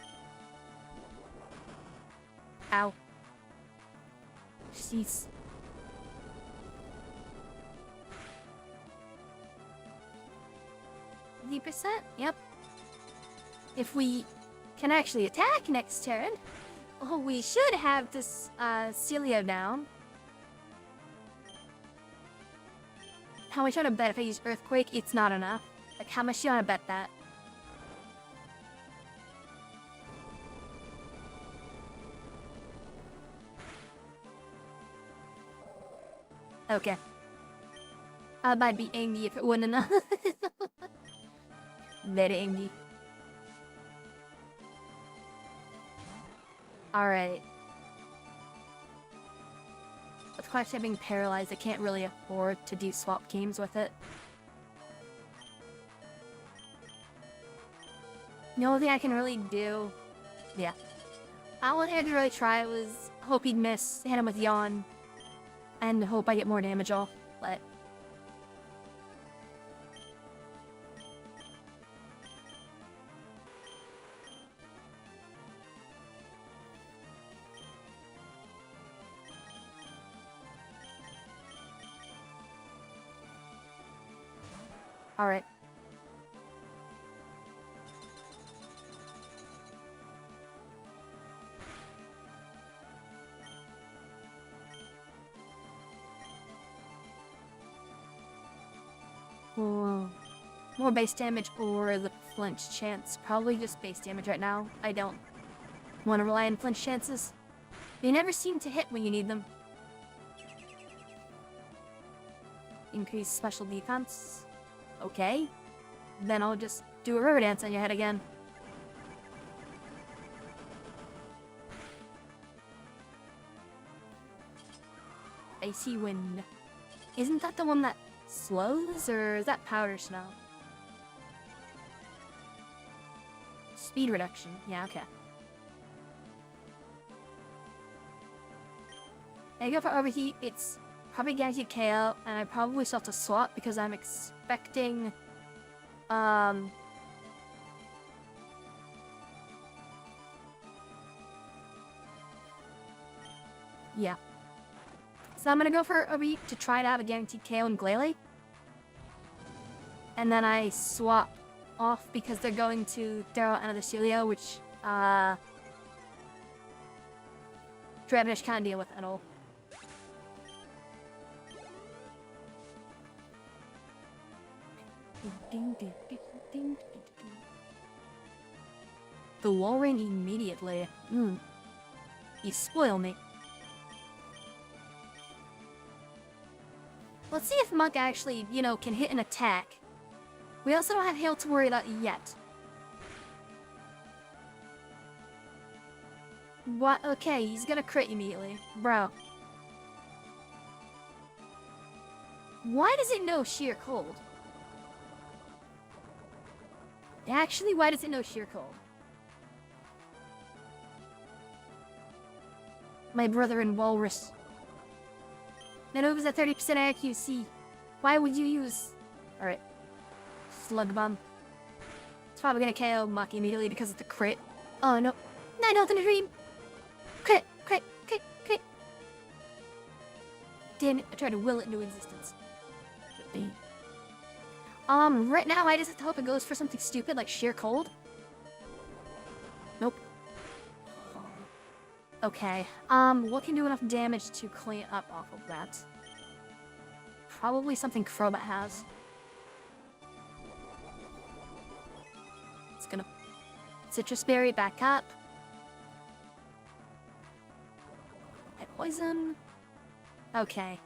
Ow. Jeez. 50%? Yep. If we can actually attack next turn, oh, we should have this, Celio down. How much you wanna bet if I use Earthquake? It's not enough. Like, how much you wanna bet that? Okay. I might be angry if it wasn't enough. Very angry. Alright. Of course, I'm being paralyzed. I can't really afford to do swap games with it. The only thing I can really do... Yeah. All I had to really try was hope he'd miss, hit him with Yawn, and hope I get more damage off, but... Alright. Whoa. More base damage or the flinch chance. Probably just base damage right now. I don't want to rely on flinch chances. They never seem to hit when you need them. Increase special defense. Okay. Then I'll just do a river dance on your head again. Icy wind. Isn't that the one that slows, or is that powder snow? Speed reduction. Yeah, okay. I go for overheat. It's probably guaranteed KO, and I probably still have to swap because I'm expecting, yeah. So I'm gonna go for overheat to try to have a guaranteed KO in Glalie. And then I swap off because they're going to throw out another Celio, which, Dravish can't deal with at all. The wall ring immediately. You spoil me. Let's see if Monk actually, you know, can hit an attack. We also don't have hail to worry about yet. What? Okay, he's gonna crit immediately. Bro. Why does it know sheer cold? Actually, why does it know sheer cold? My brother in Walrus. That moves at 30% accuracy. Why would you use... Alright. Slug Bomb. It's probably gonna KO Muck immediately because of the crit. Oh no. Night Health in a Dream! Crit! Crit! Crit! Crit! Damn it, I tried to will it into existence. Right now I just have to hope it goes for something stupid like sheer cold. Nope. Okay. What can do enough damage to clean up off of that? Probably something Crobat has. It's gonna... Citrus Berry back up. Poison. Okay.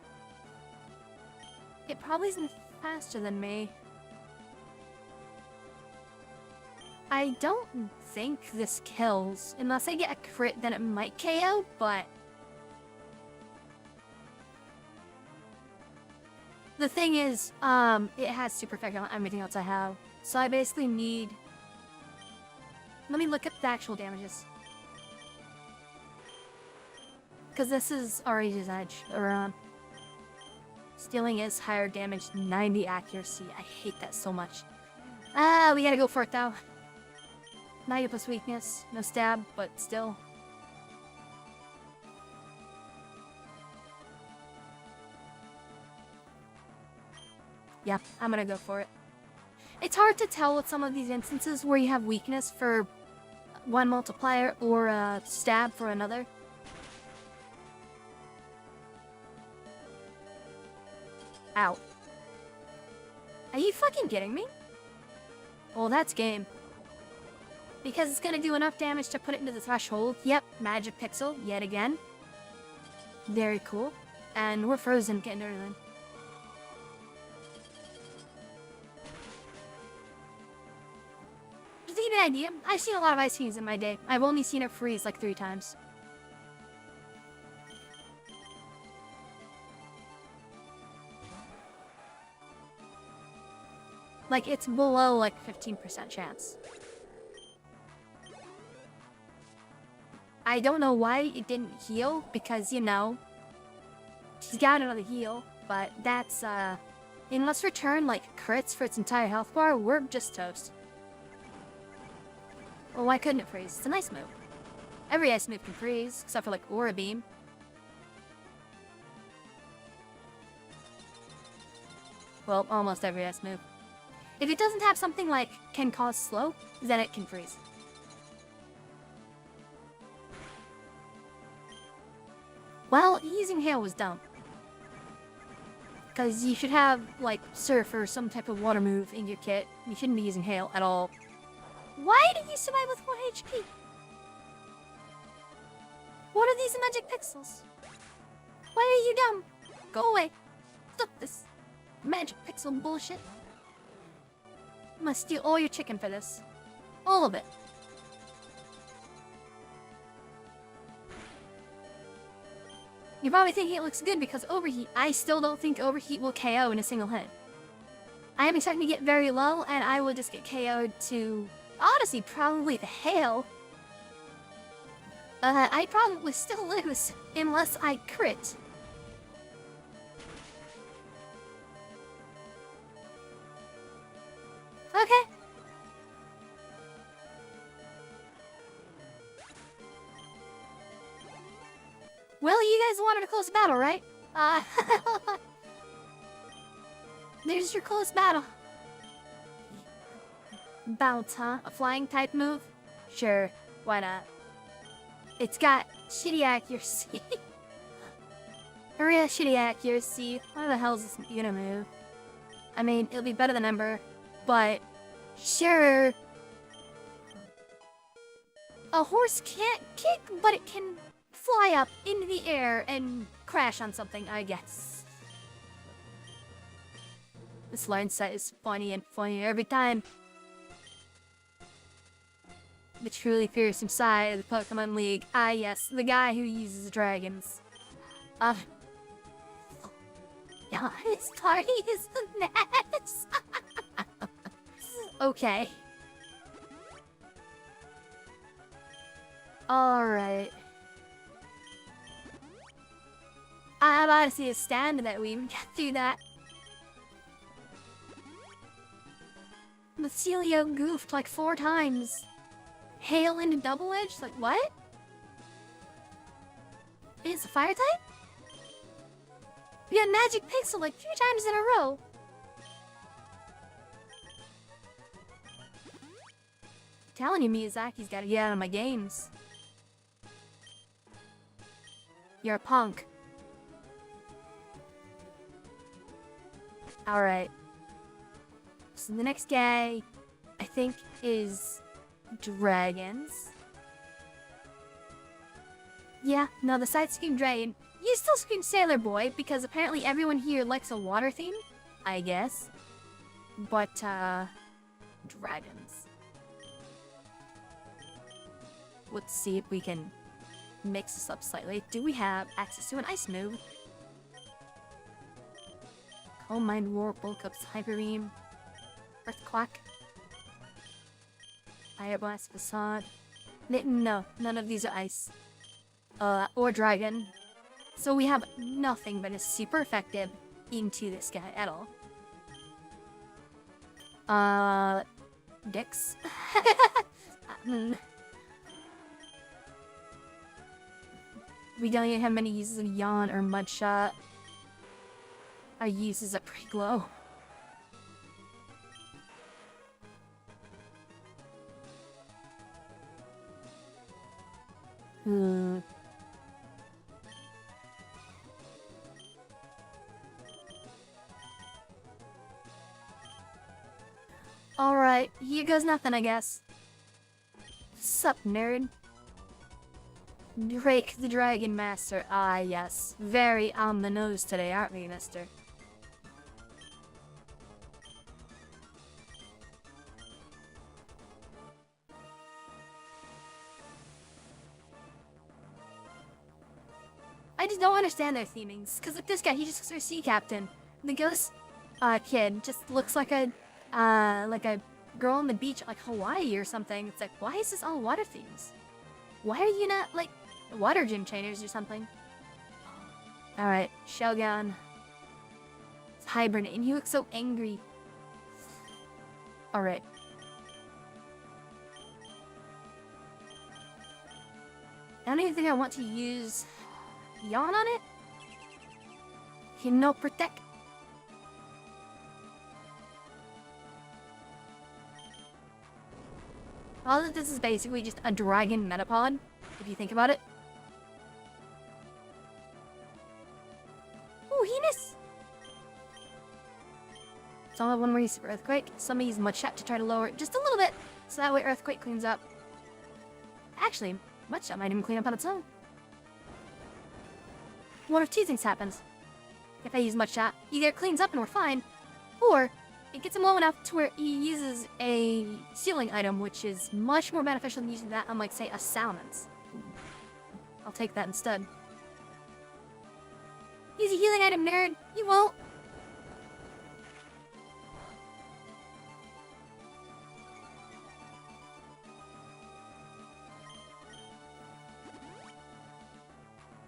It probably isn't faster than me. I don't think this kills. Unless I get a crit, then it might KO, but... The thing is, it has super effect on everything else I have. So I basically need... Let me look at the actual damages. because this is Orange's Edge, or, stealing is higher damage, 90 accuracy. I hate that so much. Ah, we gotta go for it, though. 90 plus weakness, no stab, but still. Yeah, I'm gonna go for it. It's hard to tell with some of these instances where you have weakness for one multiplier or a stab for another. Ow. Are you fucking kidding me? Well, that's game. Because it's gonna do enough damage to put it into the threshold. Yep, magic pixel, yet again. Very cool. And we're frozen, getting everything. Just to give you an idea, I've seen a lot of ice fiends in my day. I've only seen it freeze like 3 times. Like, it's below, like, 15% chance. I don't know why it didn't heal, because, you know, she's got another heal, but that's, unless return, like, crits for its entire health bar, we're just toast. Well, why couldn't it freeze? It's a nice move. Every ice move can freeze, except for, like, Aura Beam. Well, almost every ice move. If it doesn't have something like can cause slow, then it can freeze. Well, using hail was dumb. Because you should have, like, surf or some type of water move in your kit. You shouldn't be using hail at all. Why did you survive with 1 HP? What are these magic pixels? Why are you dumb? Go away. Stop this magic pixel bullshit. I'm gonna steal all your chicken for this. All of it. You're probably thinking it looks good because overheat. I still don't think overheat will KO in a single hit. I am expecting to get very low and I will just get KO'd to, honestly, probably the hail. I'd probably still lose unless I crit. Okay. Well, you guys wanted a close battle, right? There's your close battle. Bounce, huh? A flying type move? Sure, why not? It's got shitty accuracy. Real shitty accuracy. What the hell is this gonna move? I mean, it'll be better than Ember, but sure. A horse can't kick, but it can fly up into the air and crash on something, I guess. This line set is funny and funnier every time. The truly fearsome side of the Pokemon League. Ah yes, the guy who uses dragons. Yeah, his party is the mess. Okay. Alright. I'm about to see a stand that we even get through that. Mycelio goofed like 4 times. Hail into double edge? Like what? It's a fire type? We got magic pixel like 3 times in a row. I'm telling you, Miyazaki's gotta get out of my games. You're a punk. Alright. So the next guy, I think, is dragons. Yeah, no, the side scream dragon. You still scream Sailor Boy, because apparently everyone here likes a water theme, I guess. But, dragons. Let's see if we can mix this up slightly. Do we have access to an ice move? Calm Mind Roar, Bulk Ups, Hyper Beam, Earth Quack, Fire Blast, Facade. No, none of these are ice. Or Dragon. So we have nothing but a super effective into this guy at all. Dicks. We don't even have many uses of Yawn or Mudshot. Our uses are pretty low. Alright, here goes nothing, I guess. Sup, nerd? Drake the Dragon Master. Ah, yes. Very on the nose today, aren't we, mister? I just don't understand their themings. Because look, this guy, he just looks like a sea captain. And the ghost kid just looks like a girl on the beach, like Hawaii or something. It's like, why is this all water themes? Why are you not, like, water gym trainers or something? Alright, Shogun. It's hibernating. He looks so angry. Alright. I don't even think I want to use Yawn on it. No protect. All of this is basically just a dragon metapod, if you think about it. Ooh, Heinous! Some of one where you use Earthquake, some use Mudshot to try to lower it just a little bit, so that way Earthquake cleans up. Actually, Mudshot might even clean up on its own. One of two things happens. If I use Mudshot, either it cleans up and we're fine, or it gets him low enough to where he uses a sealing item, which is much more beneficial than using that on, like, say, a Salmon's. I'll take that instead. Use a healing item, nerd! You won't!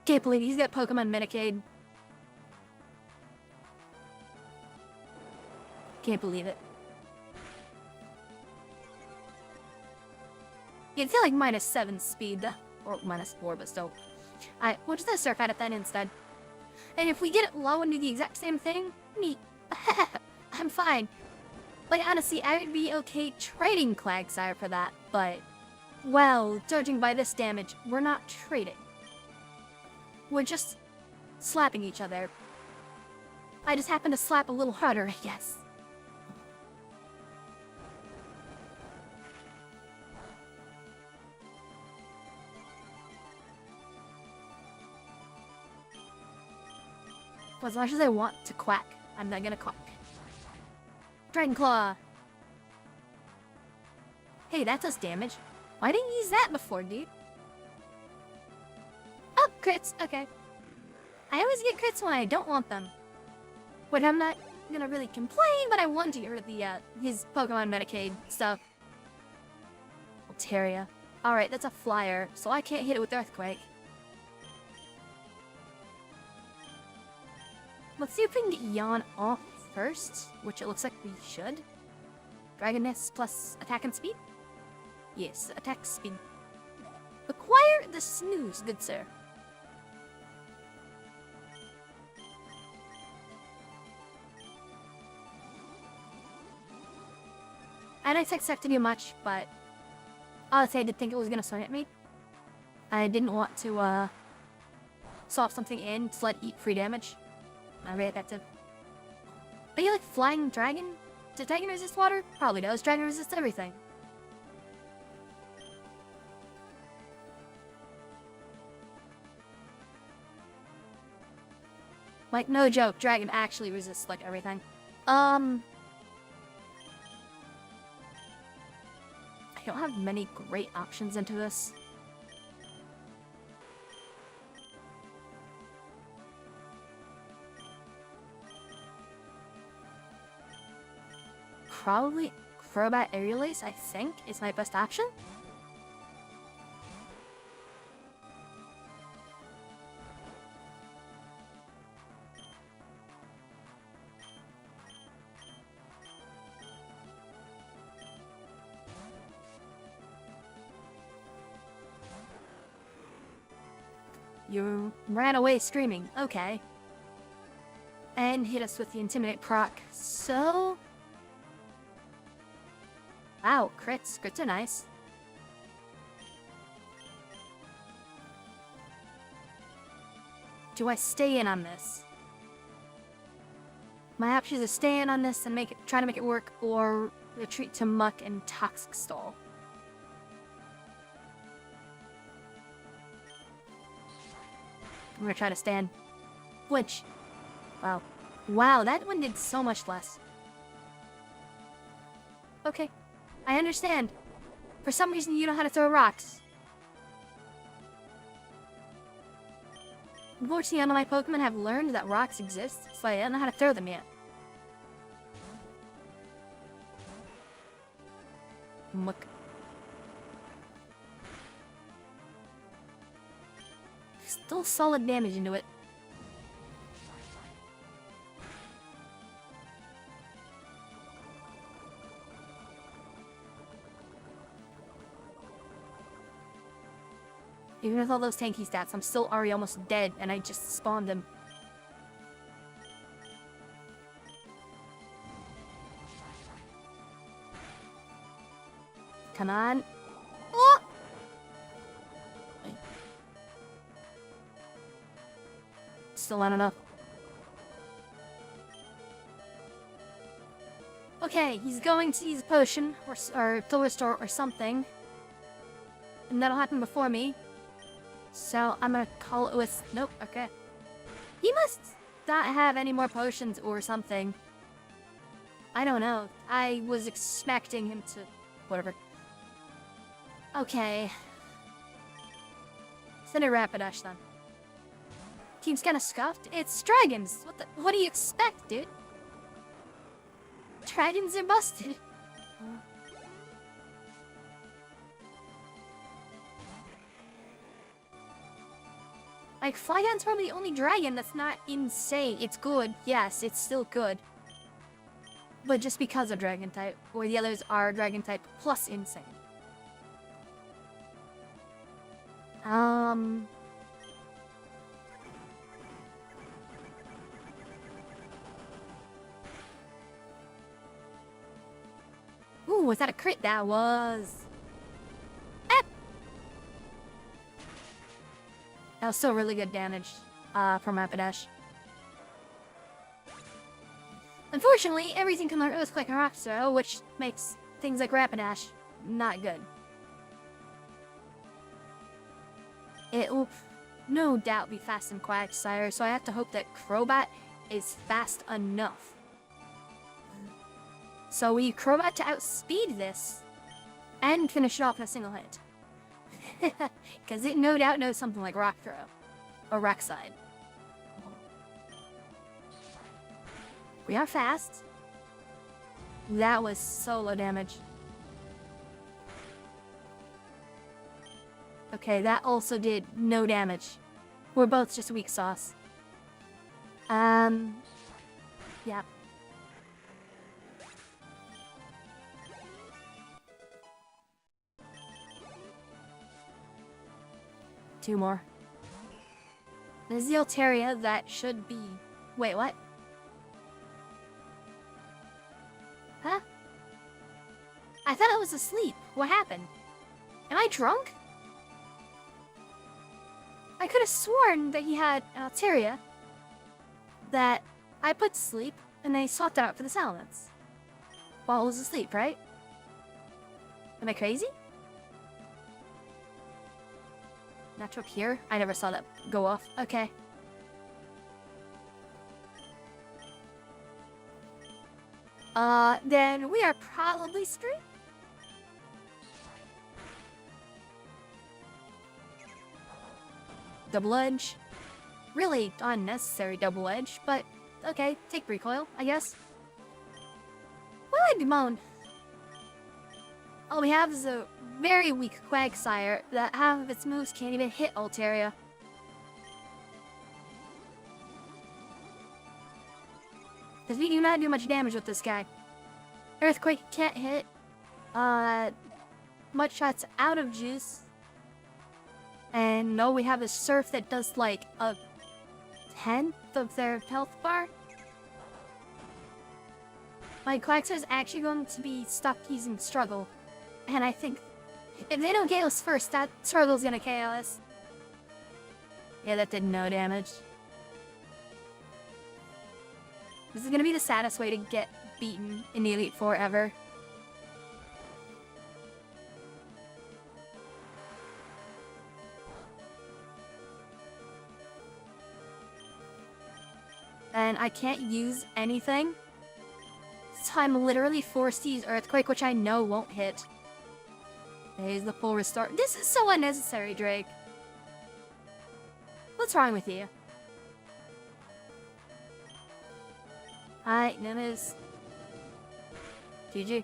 Can't believe he's got Pokemon Medicaid. Can't believe it. You'd feel like -7 speed, or -4, but still. Alright, we'll just surf at it then instead. And if we get it low and do the exact same thing, neat. I'm fine. Like, honestly, I would be okay trading Quagsire for that, but, well, judging by this damage, we're not trading. We're just slapping each other. I just happen to slap a little harder, I guess. Well, as much as I want to quack, I'm not gonna quack. Dragon Claw! Hey, that does damage. Why didn't you use that before, dude? Oh, crits! Okay. I always get crits when I don't want them. But I'm not gonna really complain, but I want to get rid of the, his Pokemon Medicaid stuff. Altaria. Alright, that's a flyer, so I can't hit it with Earthquake. Let's see if we can get Yawn off first, which it looks like we should. Dragon Nest plus attack and speed? Yes, attack speed. Acquire the snooze, good sir. I didn't expect to do much, but honestly I did think it was gonna swing at me. I didn't want to swap something in to let it eat free damage. Not very effective. But you like Flying Dragon? Does Dragon resist water? Probably does. Dragon resists everything. Like, no joke, Dragon actually resists, like, everything. I don't have many great options into this. Probably Crobat Aerial Ace, I think, is my best option. You ran away screaming. Okay. And hit us with the Intimidate proc. So... Wow, crits. Crits are nice. Do I stay in on this? My options are stay in on this and try to make it work, or retreat to Muck and Toxic Stall. I'm gonna try to stand. Flinch. Wow. Wow, that one did so much less. Okay. I understand. For some reason, you know how to throw rocks. Unfortunately, none of my Pokemon have learned that rocks exist, so I don't know how to throw them yet. Muck. Still solid damage into it. Even with all those tanky stats, I'm still already almost dead, and I just spawned him. Come on. Oh! Still not enough. Okay, he's going to use a potion, or full restore, or something. And that'll happen before me. So, I'm gonna call it with... Nope, okay. He must not have any more potions or something. I don't know. I was expecting him to... Whatever. Okay. Send a Rapidash then. Team's kinda scuffed. It's dragons! What do you expect, dude? Dragons are busted. Like, Flygon's probably the only dragon that's not insane. It's good. Yes, it's still good. But just because of dragon type, or the others are dragon type plus insane. Ooh, was that a crit? That was... That was still really good damage from Rapidash. Unfortunately, everything can learn Earthquake and Rock Throw, which makes things like Rapidash not good. It will no doubt be fast in Quagsire, so I have to hope that Crobat is fast enough. So we Crobat to outspeed this and finish it off in a single hit. Because it no doubt knows something like Rock Throw. Or Rock Slide. We are fast. That was so low damage. Okay, that also did no damage. We're both just weak sauce. Yeah. Two more. There's the Altaria that should be... Wait, what? Huh? I thought I was asleep. What happened? Am I drunk? I could have sworn that he had an Altaria that I put to sleep and I swapped out for the Salamence while I was asleep, right? Am I crazy? Natural Cure? I never saw that go off. Okay. Then we are probably screwed. Double Edge. Really unnecessary Double Edge, but okay, take Recoil, I guess. Will I bemoan? All we have is a very weak Quagsire that half of its moves can't even hit Altaria. Because we do not do much damage with this guy. Earthquake can't hit. Mud Shot's out of juice. And no, we have a surf that does like a 10th of their health bar. My Quaxar is actually going to be stuck using Struggle. And I think if they don't KO us first, that Struggle's gonna KO us. Yeah, that did no damage. This is gonna be the saddest way to get beaten in the Elite Four ever. And I can't use anything. So I'm literally forced to use Earthquake, which I know won't hit. There's the full restore. This is so unnecessary, Drake. What's wrong with you? Hi, Nimbus. GG.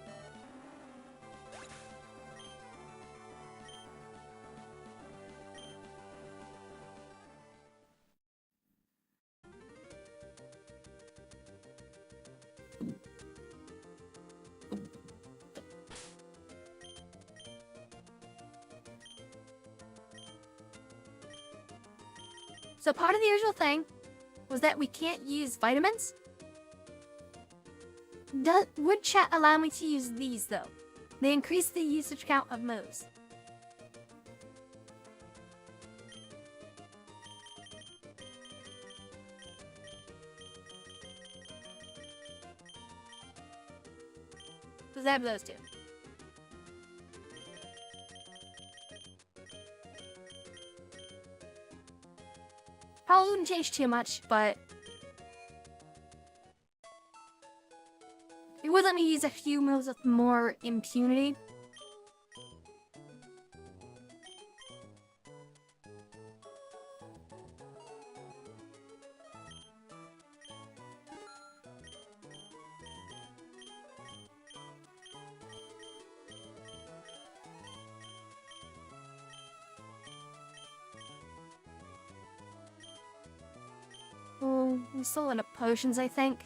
So part of the original thing was that we can't use vitamins. Would chat allow me to use these though? They increase the usage count of moves. Does that have those two? Probably wouldn't change too much, but it would let me use a few moves with more impunity. Well, I'm still in potions, I think.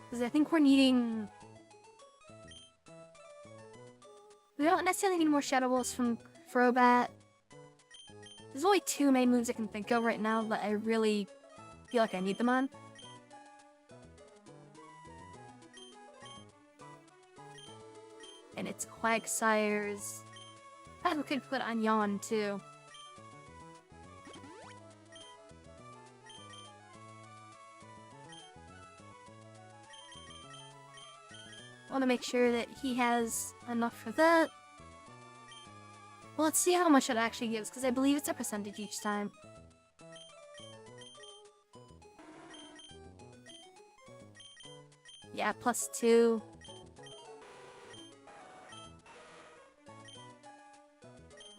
Because I think we're needing... We don't necessarily need more Shadow Balls from Crobat. There's only two main moves I can think of right now that I really feel like I need them on. And it's Quagsire's... I could put on Yawn too. I want to make sure that he has enough for that. Well, let's see how much it actually gives, because I believe it's a percentage each time. Yeah, +2.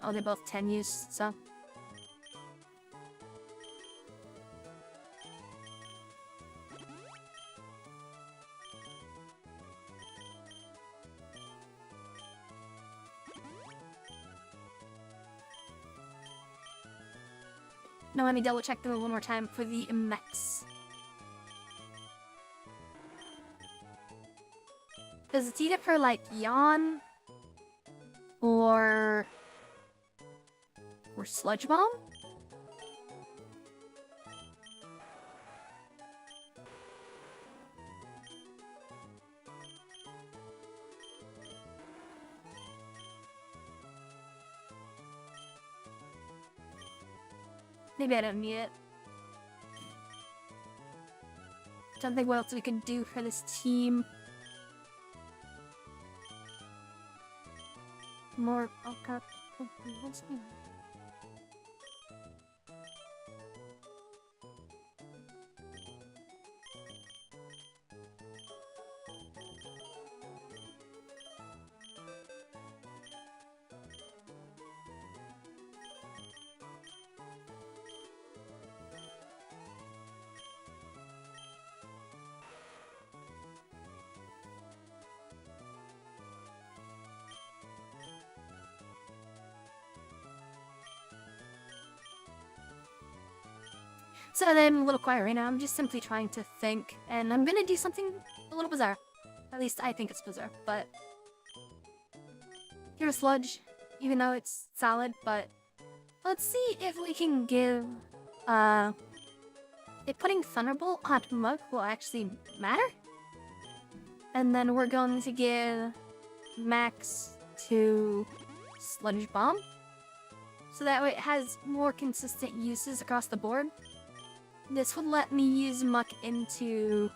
Oh, they're both 10 use, so... Now let me double check them one more time for the max. Does it either for like Yawn or Sludge Bomb? Maybe I don't need it. Don't think what else we could do for this team. More. Oh god. What's new? So then, I'm a little quiet right now. I'm just simply trying to think, and I'm gonna do something a little bizarre. At least I think it's berserk, but... Here's Sludge, even though it's solid, but... Let's see if we can give... If putting Thunderbolt on Muk will actually matter? And then we're going to give Max to Sludge Bomb. So that way it has more consistent uses across the board. This would let me use Muk into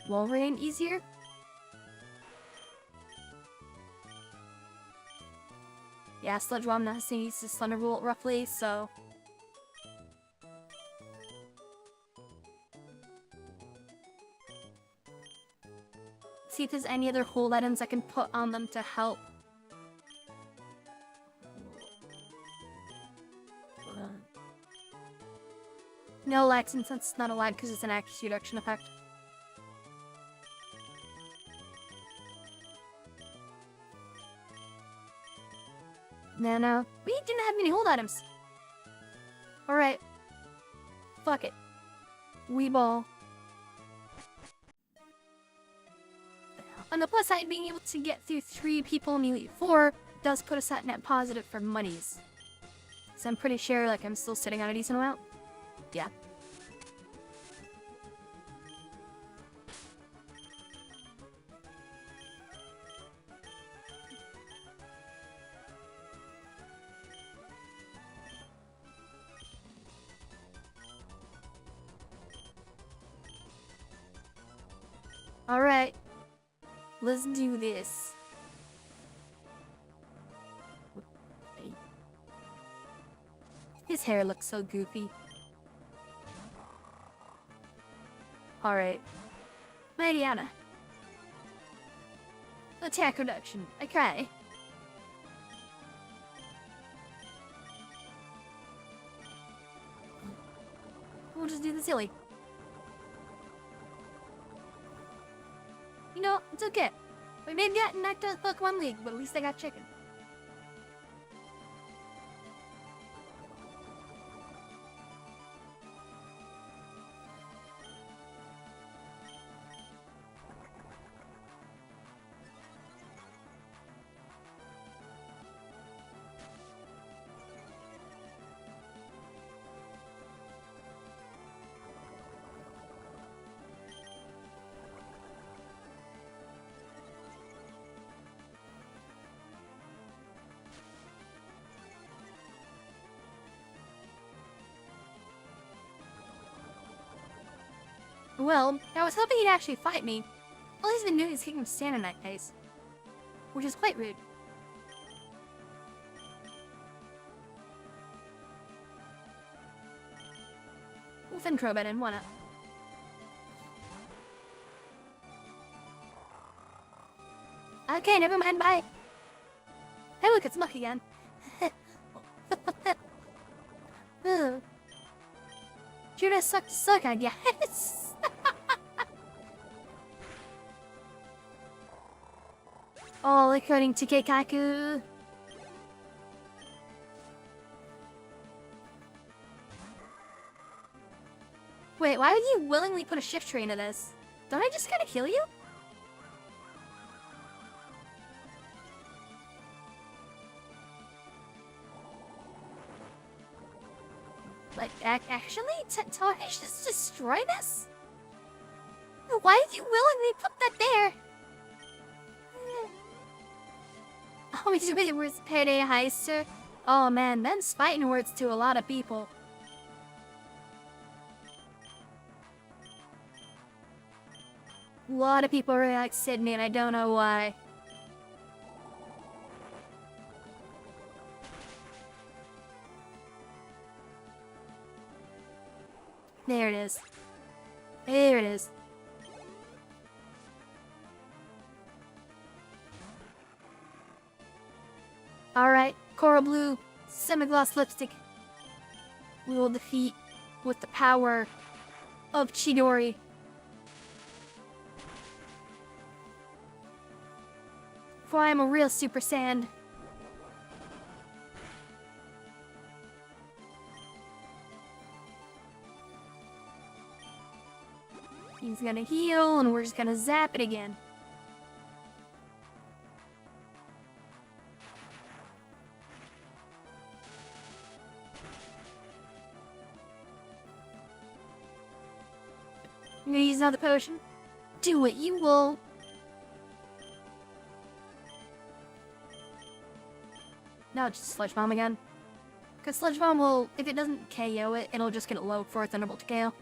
Wolverine easier. Yeah, Sludge Bomb now uses Thunderbolt roughly, so... See if there's any other hold items I can put on them to help. No lag, since it's not a lag because it's an accuracy reduction effect. No. We didn't have any hold items. Alright. Fuck it. Weeball. On the plus side, being able to get through 3 people in Elite 4 does put us at net positive for monies. So I'm pretty sure, like, I'm still sitting on a decent amount. Yeah. Alright. Let's do this. His hair looks so goofy. Alright. Mariana. Attack reduction. Okay. We'll just do the silly. You know, it's okay. We may have gotten knocked out of the Pokemon League, but at least I got chicken. Well, I was hoping he'd actually fight me. All he's been doing is kicking stand in that case. Which is quite rude. We'll Fintrobe in, why not? Okay, never mind, bye. Hey look, it's Muk again. Judah sucked to suck, I guess. All according to Keikaku. Wait, why would you willingly put a shift tree into this? Don't I just gotta kill you? Like, actually? Tell her just destroy this? Why did you willingly put that there? Oh, it was payday heister. Oh man, them's fighting words to a lot of people. A lot of people really like Sydney, and I don't know why. There it is. There it is. Alright, Coral Blue, Semi-Gloss Lipstick. We will defeat with the power of Chidori. For I am a real Super Saiyan. He's gonna heal, and we're just gonna zap it again. I'm gonna use another potion. Do it, you will. Now just Sludge Bomb again. Because Sludge Bomb will, if it doesn't KO it, it'll just get it low for a Thunderbolt to KO.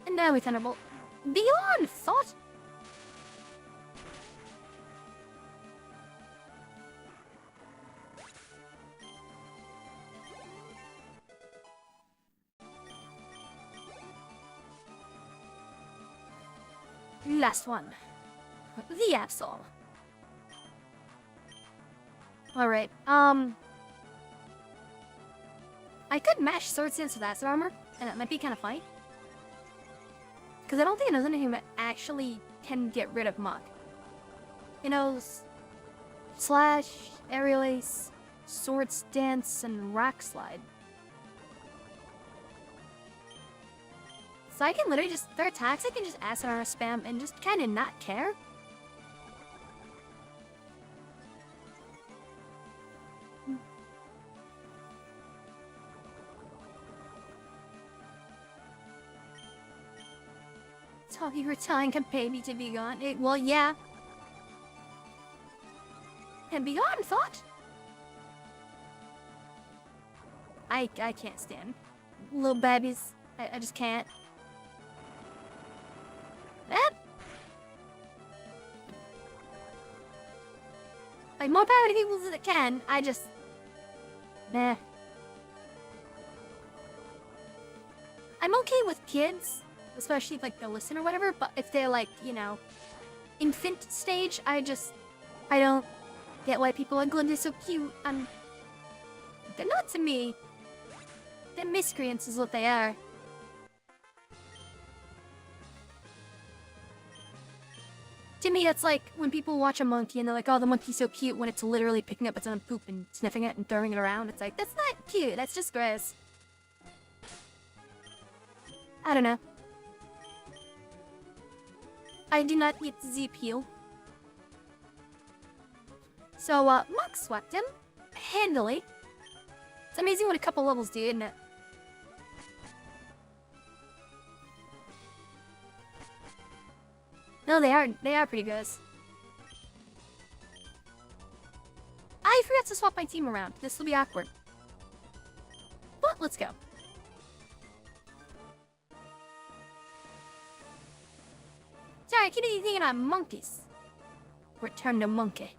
And now we Thunderbolt. Beyond Thought! Last one. The Absol. Alright, I could mash Sword Stance with Acid Armor, and that might be kind of funny. Because I don't think there's anything that actually can get rid of Muck. You know, Slash, Aerial Ace, Sword Stance, and Rock Slide. So I can literally just, their attacks, I can just Acid Armor spam and just kind of not care. Talk your time can pay me to be gone. Well, yeah. And Beyond Thought? I can't stand little babies. I just can't. That? Like, more power to people that can, I just... Nah. I'm okay with kids, especially if, like, they'll listen or whatever, but if they're, like, you know, infant stage, I don't get why people are Glinda so cute. They're not to me. They're miscreants is what they are. To me, that's like when people watch a monkey and they're like, oh, the monkey's so cute, when it's literally picking up its own poop and sniffing it and throwing it around. It's like, that's not cute, that's just gross. I don't know. I do not get the appeal. So, Muck swept him. Handily. It's amazing what a couple levels do, isn't it? No, they are pretty good. I forgot to swap my team around. This will be awkward. But, let's go. Sorry, I keep thinking I'm monkeys. Return to monkey.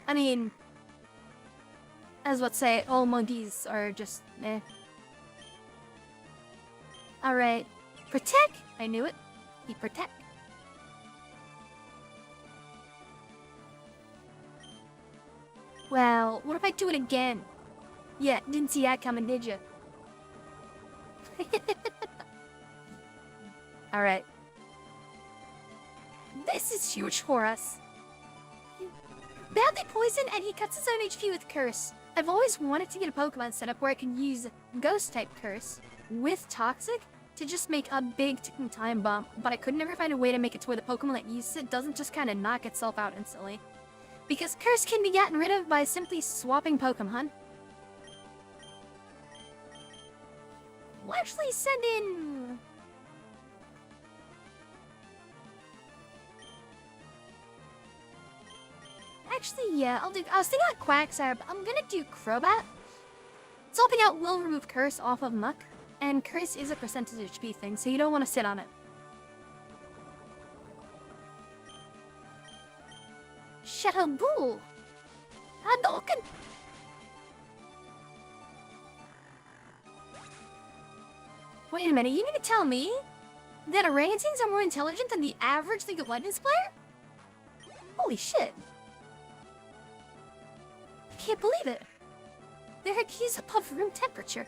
I mean, as what say, all monkeys are just meh. Alright. Protect! I knew it. He protect. Well, what if I do it again? Yeah, didn't see that coming, did you? Alright. This is huge for us. Badly poisoned, and he cuts his own HP with Curse. I've always wanted to get a Pokemon setup where I can use Ghost-type Curse with Toxic to just make a big ticking time bomb, but I could never find a way to make it to where the Pokemon that uses it doesn't just kind of knock itself out instantly. Because Curse can be gotten rid of by simply swapping Pokemon. We'll actually send in... Actually, yeah, I was thinking about Quagsire, but I'm gonna do Crobat. Swapping out will remove Curse off of Muck, and Curse is a percentage HP thing, so you don't want to sit on it. Shadow Bull! Hadouken! Wait a minute, you need to tell me that orangutans are more intelligent than the average League of Legends player? Holy shit. I can't believe it. Their IQ's above room temperature.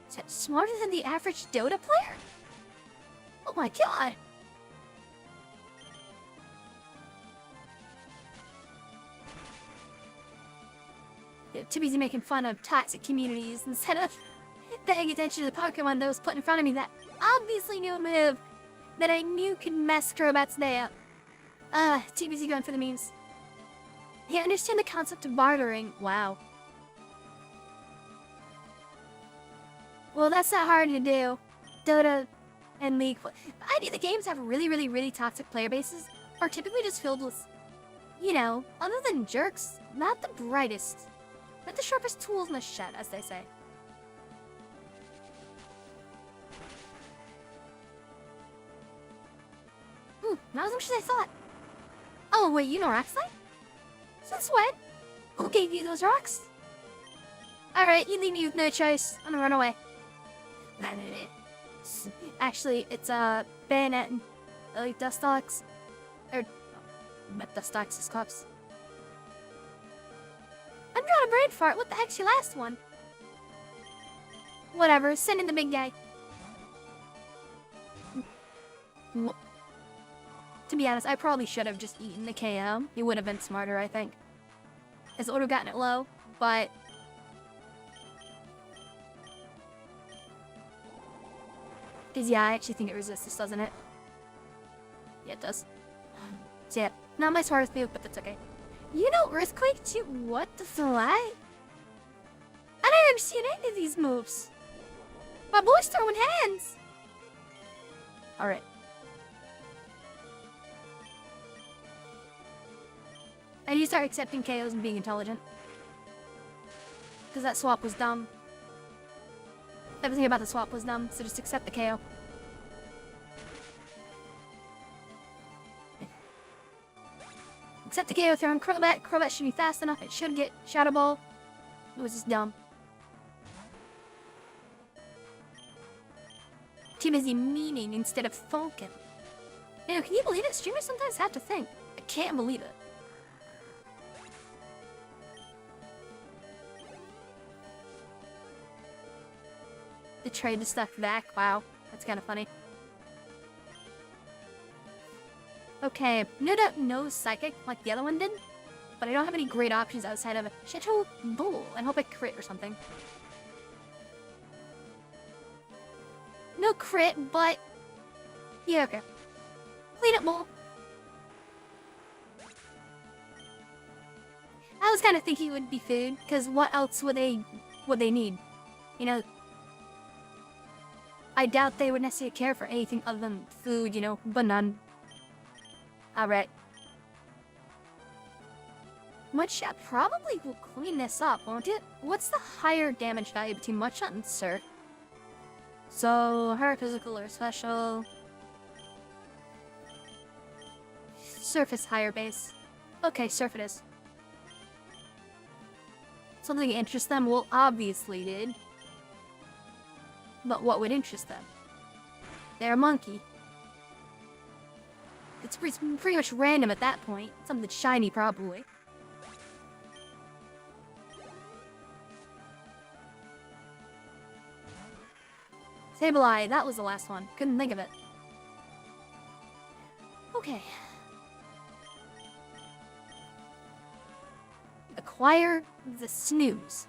Is that smarter than the average Dota player? Oh my god! Too busy making fun of toxic communities instead of paying attention to the Pokemon that was put in front of me that obviously knew a move that I knew could mess Crobats' day up. Too busy going for the memes. Yeah, I understand the concept of bartering. Wow. Well, that's not hard to do. Dota and League. The idea that games have really toxic player bases are typically just filled with, you know, other than jerks, not the brightest, not the sharpest tools in the shed, as they say. Not as much as I thought. Oh, wait, you know rock slide? Since when? Who gave you those rocks? Alright, you leave me with no choice. I'm gonna run away. Actually, it's Bayonet and Dustox. Or Dustox's cups. I'm drawing a brain fart. What the heck's your last one? Whatever, send in the big guy. To be honest, I probably should have just eaten the KO. It would have been smarter, I think. As it would have gotten it low, but... Yeah, I actually think it resists, doesn't it? Yeah, it does. So yeah, not my smartest move, but that's okay. You know Earthquake too? What the fly? I don't understand any of these moves. My boy's throwing hands! Alright. I need to start accepting KOs and being intelligent. Because that swap was dumb. Everything about the swap was dumb, so just accept the KO. Accept the KO throw on Crobat. Crobat should be fast enough. It should get Shadow Ball. It was just dumb. Too busy meaning instead of thinking. You know, can you believe it? Streamers sometimes have to think. I can't believe it. To trade the stuff back. Wow, that's kind of funny. Okay, no psychic like the other one did, but I don't have any great options outside of a chat-mons and hope I crit or something. No crit, but yeah, okay. Clean up bowl. I was kind of thinking it would be food, because what else would they need? You know. I doubt they would necessarily care for anything other than food, you know, but none. Alright. Mudshot probably will clean this up, won't it? What's the higher damage value between Mudshot and Surf? So, her physical or special? Surf is higher base. Okay, Surf it is. Something interests them? Well, obviously did. But what would interest them? They're a monkey. It's pretty much random at that point. Something shiny, probably. Sableye, that was the last one. Couldn't think of it. Okay. Acquire the snooze.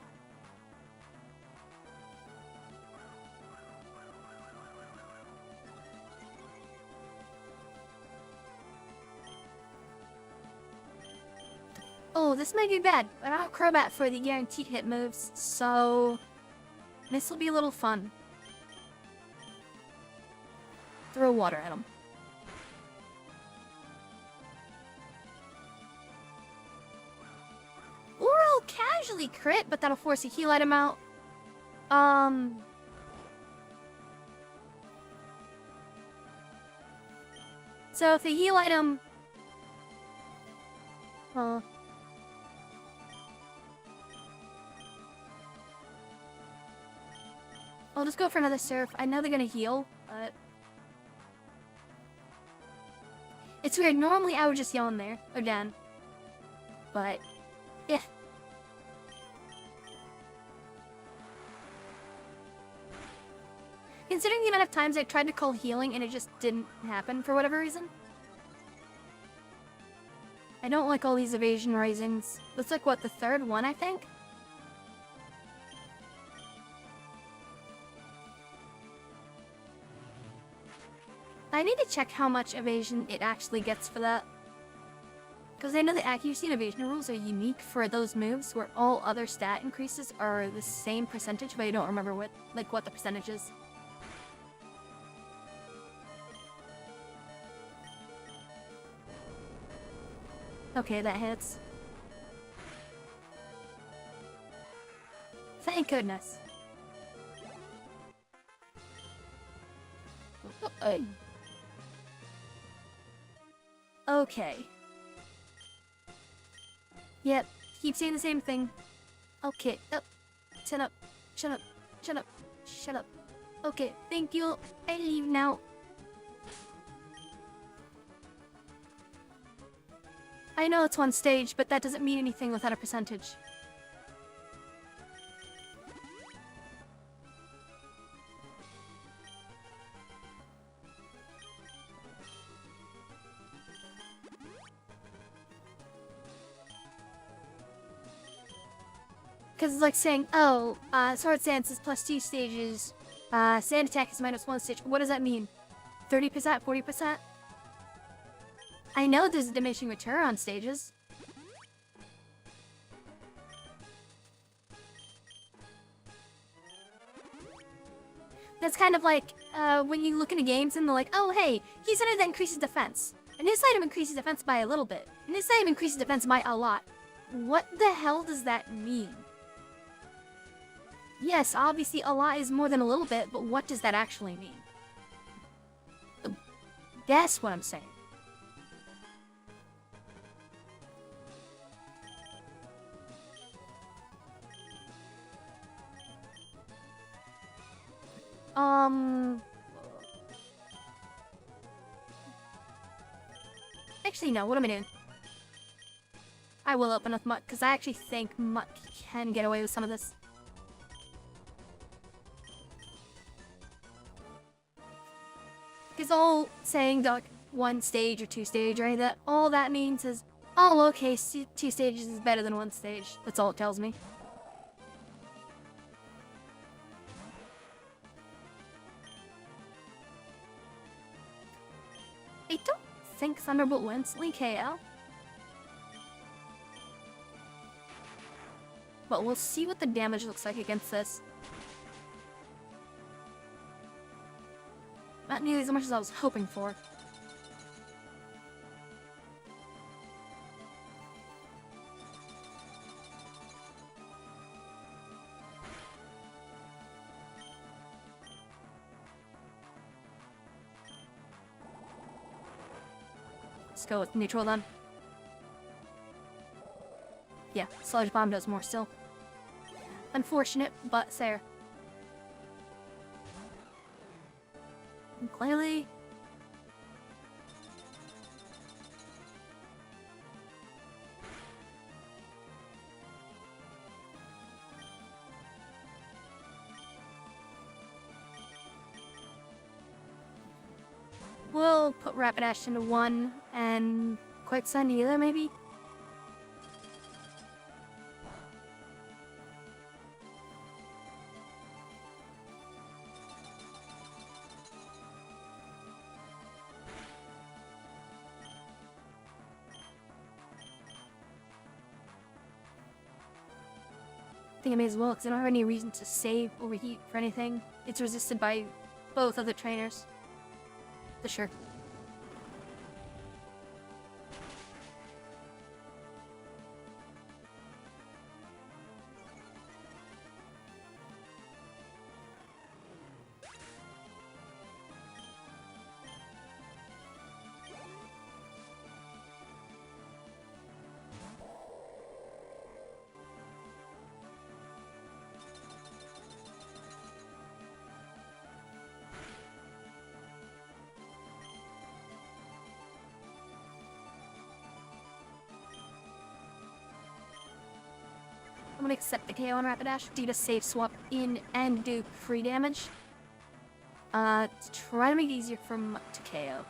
Oh, this might be bad, but I have Crobat for the guaranteed hit moves, so this will be a little fun. Throw water at him. Or I'll casually crit, but that'll force a heal item out. So if the heal item... I'll just go for another Surf. I know they're gonna heal, but... It's weird. Normally I would just yell in there. Or down. But... yeah. Considering the amount of times I tried to call healing and it just didn't happen for whatever reason. I don't like all these evasion risings. That's like, what, the third one, I think? I need to check how much evasion it actually gets for that. Because I know the accuracy and evasion rules are unique for those moves where all other stat increases are the same percentage, but I don't remember what the percentage is. Okay, that hits. Thank goodness. Okay. Yep, keep saying the same thing. Okay, oh, shut up, shut up, shut up, shut up. Okay, thank you, I leave now. I know it's one stage, but that doesn't mean anything without a percentage. Because it's like saying, oh, Sword Stance is plus 2 stages, Sand Attack is minus 1 stage. What does that mean? 30%? 40%? I know there's a diminishing return on stages. That's kind of like, when you look into games and they're like, oh hey, here's an item that increases defense. And this item increases defense by a little bit. And this item increases defense by a lot. What the hell does that mean? Yes, obviously a lot is more than a little bit, but what does that actually mean? That's what I'm saying. Actually, no, what am I doing? I will open up Mutt, because I actually think Mutt can get away with some of this. Because all saying like 1 stage or 2 stage, right? That all that means is, oh, okay, 2 stages is better than 1 stage. That's all it tells me. I don't think Thunderbolt will instantly KO. But we'll see what the damage looks like against this. Not nearly as much as I was hoping for. Let's go with neutral then. Yeah, Sludge Bomb does more still. Unfortunate, but fair. And clearly... We'll put Rapidash into 1 and Quick Send either, maybe? I think I may as well, because I don't have any reason to save overheat for anything. It's resisted by both other trainers. For sure. I'm gonna accept the KO on Rapidash, do the safe swap in and do free damage. To try to make it easier for Mutt to KO.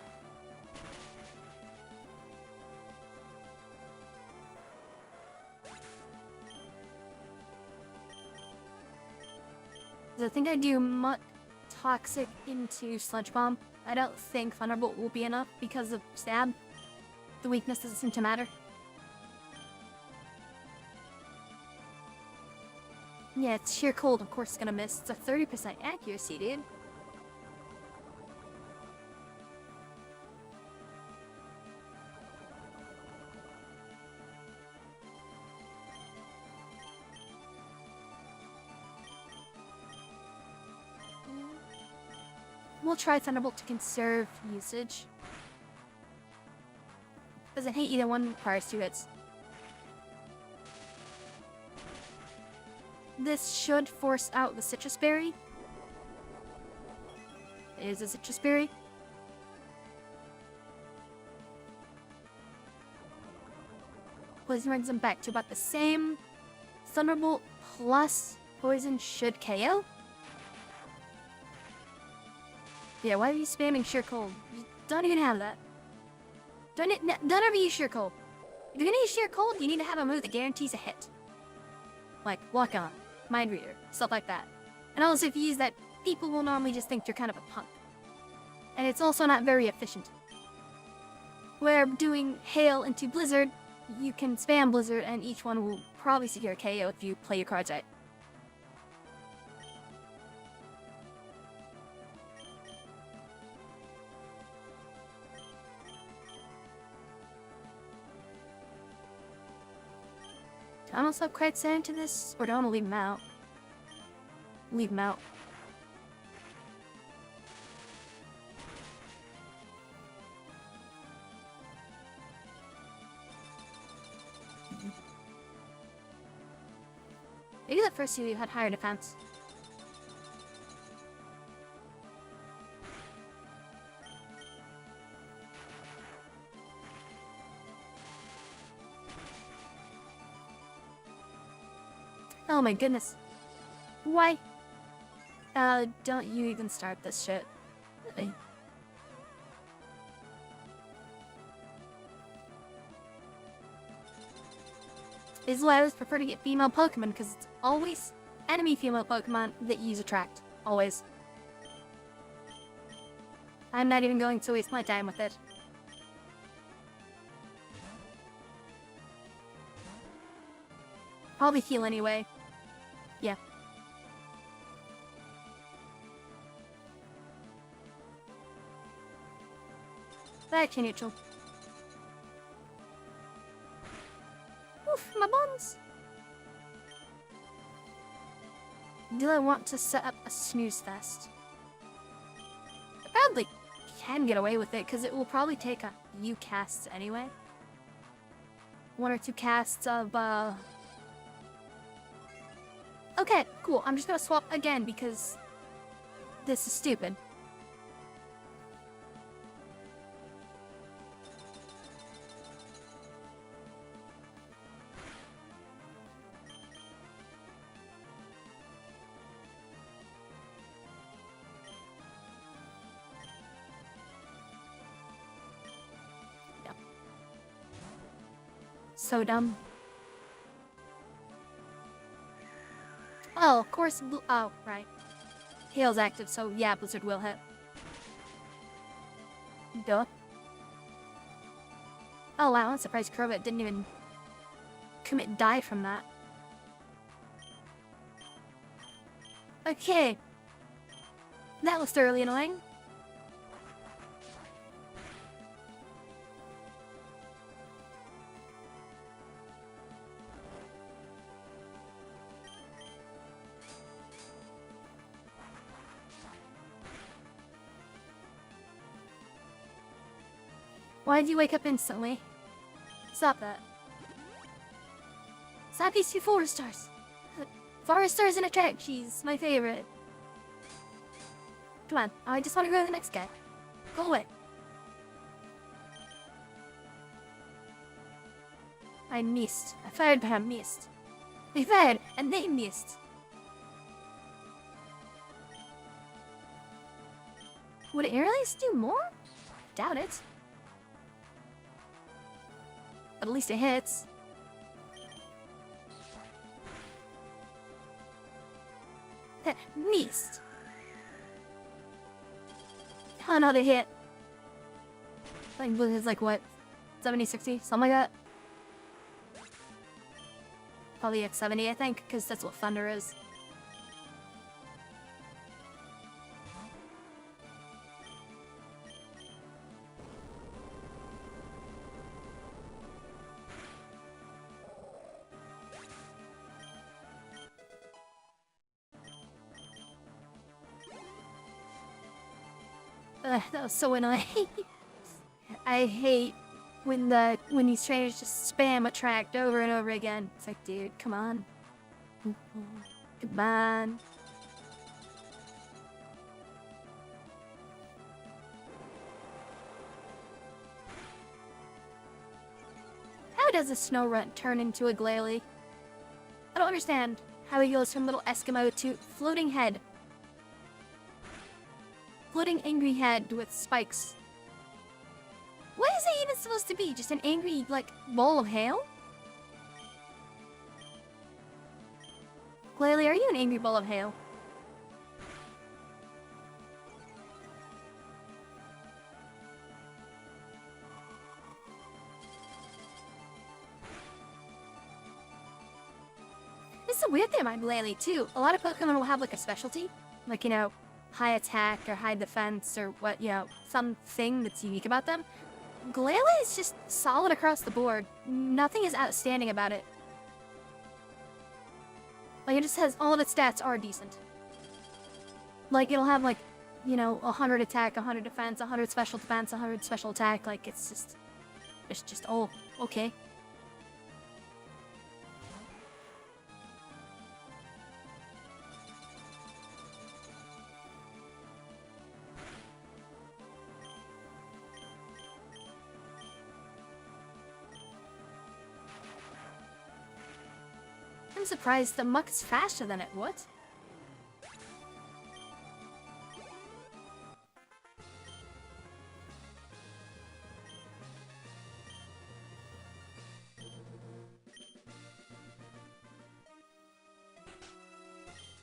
I think I do Mutt Toxic into Sludge Bomb. I don't think Thunderbolt will be enough because of Stab. The weakness doesn't seem to matter. Yeah, it's Sheer Cold, of course, it's gonna miss. It's a 30% accuracy, dude. We'll try Thunderbolt to conserve usage. Doesn't hate either one, requires 2 hits. This should force out the Citrus Berry. It is a Citrus Berry. Poison brings them back to about the same. Thunderbolt plus Poison should KO. Yeah, why are you spamming Sheer Cold? You don't even have that. Don't ever use Sheer Cold. If you're gonna use Sheer Cold, you need to have a move that guarantees a hit. Like, Lock On, Mind Reader, stuff like that. And also, if you use that, people will normally just think you're kind of a punk. And it's also not very efficient. Where doing Hail into Blizzard, you can spam Blizzard and each one will probably secure a KO if you play your cards right. Do I almost upgrade Sand to this? Or do I want to leave him out? Leave him out. Maybe the first two had higher defense. Oh my goodness. Why? Don't you even start this shit. Really? This is why I always prefer to get female Pokemon, because it's always enemy female Pokemon that use Attract. Always. I'm not even going to waste my time with it. Probably heal anyway. Yeah. Back to neutral. Oof, my buns! Do I want to set up a snooze fest? I probably can get away with it, because it will probably take a few casts anyway. 1 or 2 casts of, Okay, cool. I'm just gonna swap again because this is stupid. Yeah. So dumb. Oh, of course, oh, right. Hail's active, so yeah, Blizzard will hit. Duh. Oh wow, I'm surprised Crobat didn't even commit die from that. Okay. That was thoroughly annoying. Why did you wake up instantly? Stop that. Stop these 2 forest stars. Forest stars and Attract, she's my favorite. Come on, I just want to go to the next guy. Go away. I missed. I fired, but I missed. They fired, and they missed. Would Airlace do more? Doubt it. But at least it hits. Missed. ton of hit. Like, it's like what? 70, 60? Something like that? Probably like 70, I think, because that's what Thunder is. That was so annoying. I hate when these trainers just spam attract over and over again. It's like, dude, come on. Come on. How does a snow runt turn into a Glalie? I don't understand how he goes from little Eskimo to floating head. Floating angry head with spikes. What is it even supposed to be? Just an angry, like, ball of hail? Glalie, are you an angry ball of hail? This is a weird thing about Glalie, too. A lot of Pokemon will have, like, a specialty. Like, you know, high attack or high defense or what, you know, something that's unique about them. Glalie is just solid across the board. Nothing is outstanding about it. Like, it just has, all of its stats are decent. Like, it'll have, like, you know, 100 attack, 100 defense, 100 special defense, 100 special attack. Like, it's just, oh, okay. I'm surprised the muck is faster than it. What?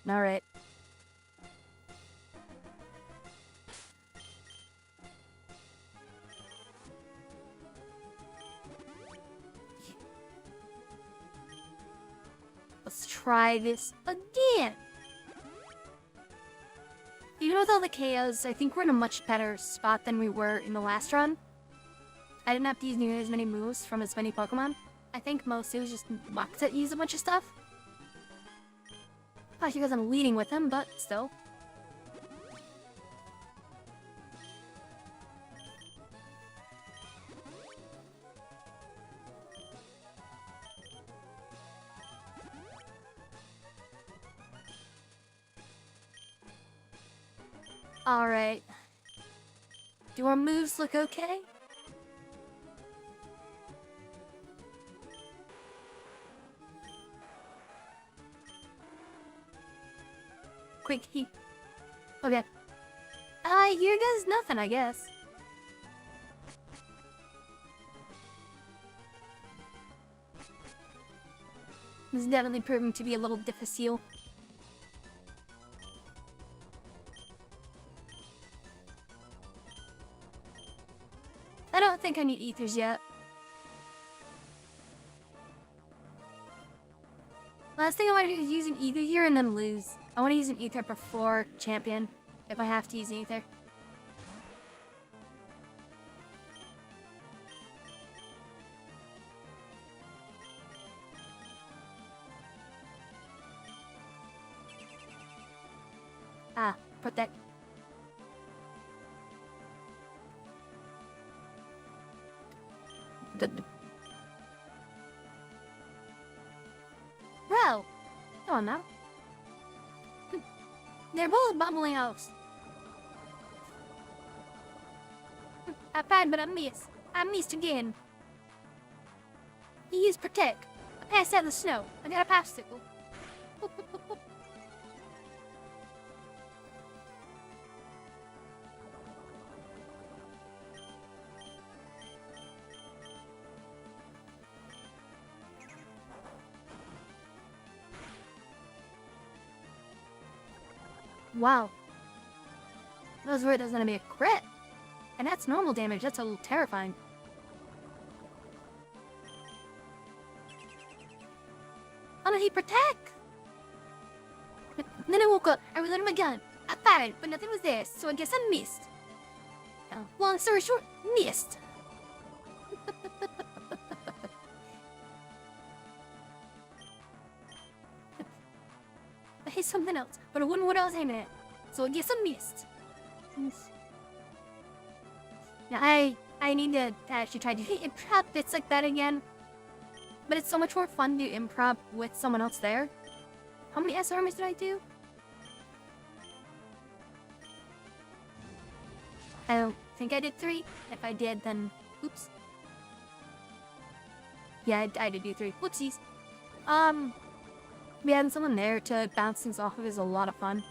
Alright. Let's try this again. Even with all the KOs, I think we're in a much better spot than we were in the last run. I didn't have to use nearly as many moves from as many Pokemon. I think mostly it was just luck to use a bunch of stuff. Probably because I'm leading with him, but still. Alright. Do our moves look okay? Quick, okay. Here goes nothing, I guess. This is definitely proving to be a little difficile. I don't think I need ethers yet. Last thing I want to do is use an ether here and then lose. I want to use an ether before champion, if I have to use an ether. Ah, protect. Bro! Come on now. They're both bubbling out. I tried, but I missed. I missed again. He used Protect. I passed out the snow. I got a popsicle. Wow. Those were it doesn't be a crit. And that's normal damage. That's a little terrifying. Oh no, he protect! And then I woke up, I was under my gun. I fired, but nothing was there, so I guess I missed. Long story short, missed. I hit something else, but it wasn't what I was aiming at, so I guess I missed. Now I need to actually try to do improv bits like that again. But it's so much more fun to do improv with someone else there. How many SRMs did I do? I don't think I did 3. If I did, then oops. Yeah, I did do 3. Whoopsies. Having someone there to bounce things off of is a lot of fun.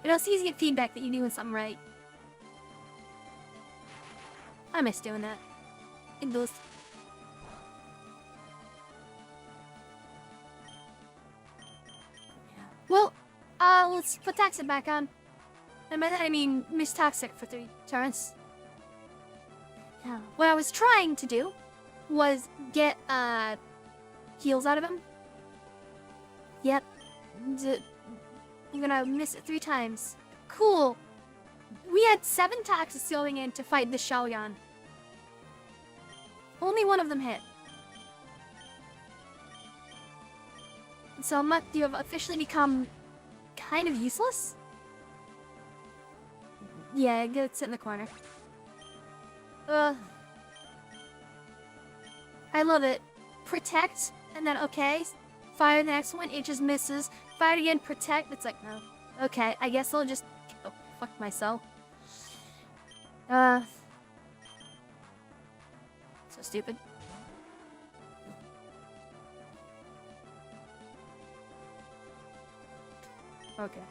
It also easy to get feedback that you're doing something right. I miss doing that. It does. Yeah. Well, let's put Toxic back on. And by that I mean Miss Toxic for 3 turns. Yeah. What I was trying to do was get heals out of him. Yep. I'm gonna miss it 3 times. Cool. We had 7 Toxics going in to fight the Xiaoyan. Only one of them hit. So you have officially become kind of useless? Yeah, go sit in the corner. I love it. Protect, and then okay. Fire the next one, it just misses. Fire again, protect, it's like, no. Okay, I guess I'll just fuck myself. So stupid. Okay.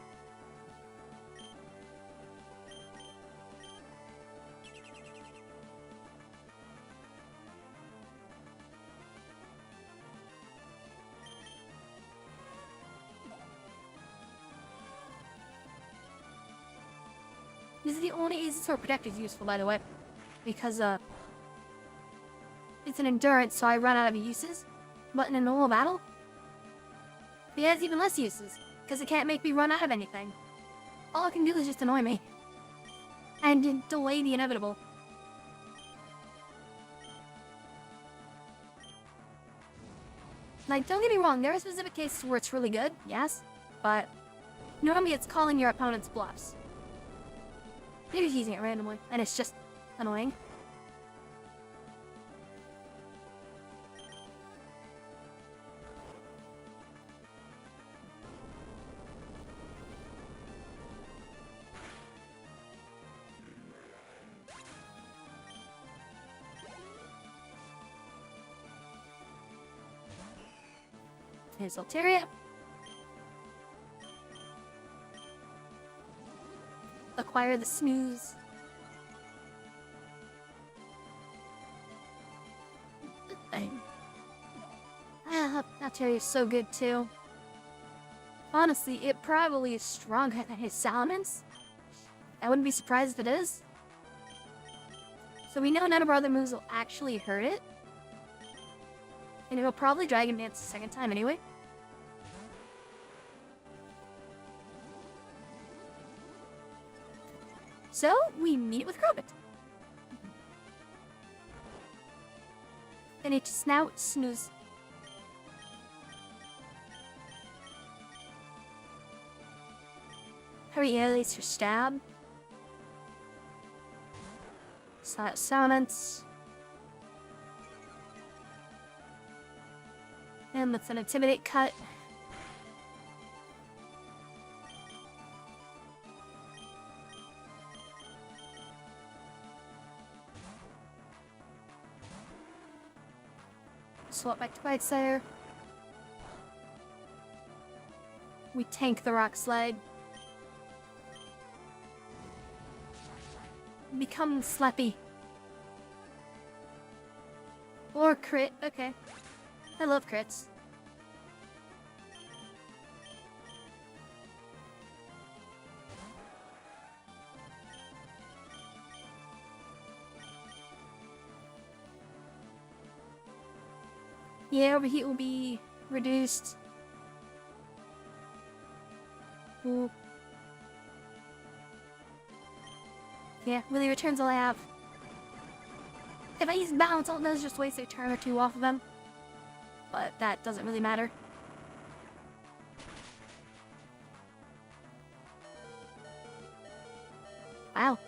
This is the only Aegisaur Protect is useful, by the way. Because, it's an endurance, so I run out of uses. But in a normal battle, it has even less uses. Because it can't make me run out of anything. All it can do is just annoy me. And delay the inevitable. Like, don't get me wrong, there are specific cases where it's really good, yes. But normally it's calling your opponent's bluffs. They're just using it randomly, and it's just annoying. Here's Altaria. Acquire the snooze. Altaria is so good too. Honestly, it probably is stronger than his Salamence. I wouldn't be surprised if it is. So we know none of our other moves will actually hurt it. And it will probably Dragon Dance a second time anyway. So, we meet it with Crobat. And it's now snooze. Hurry, Airlace for stab. Silence. And let's an Intimidate cut. Swap back to Whitesire. We tank the Rock Slide. Become Slappy. Or crit, okay. I love crits. Yeah, overheat will be reduced. Ooh. Yeah, really returns all I have. If I use bounce, all it does is just waste a turn or two off of them. But that doesn't really matter. Wow.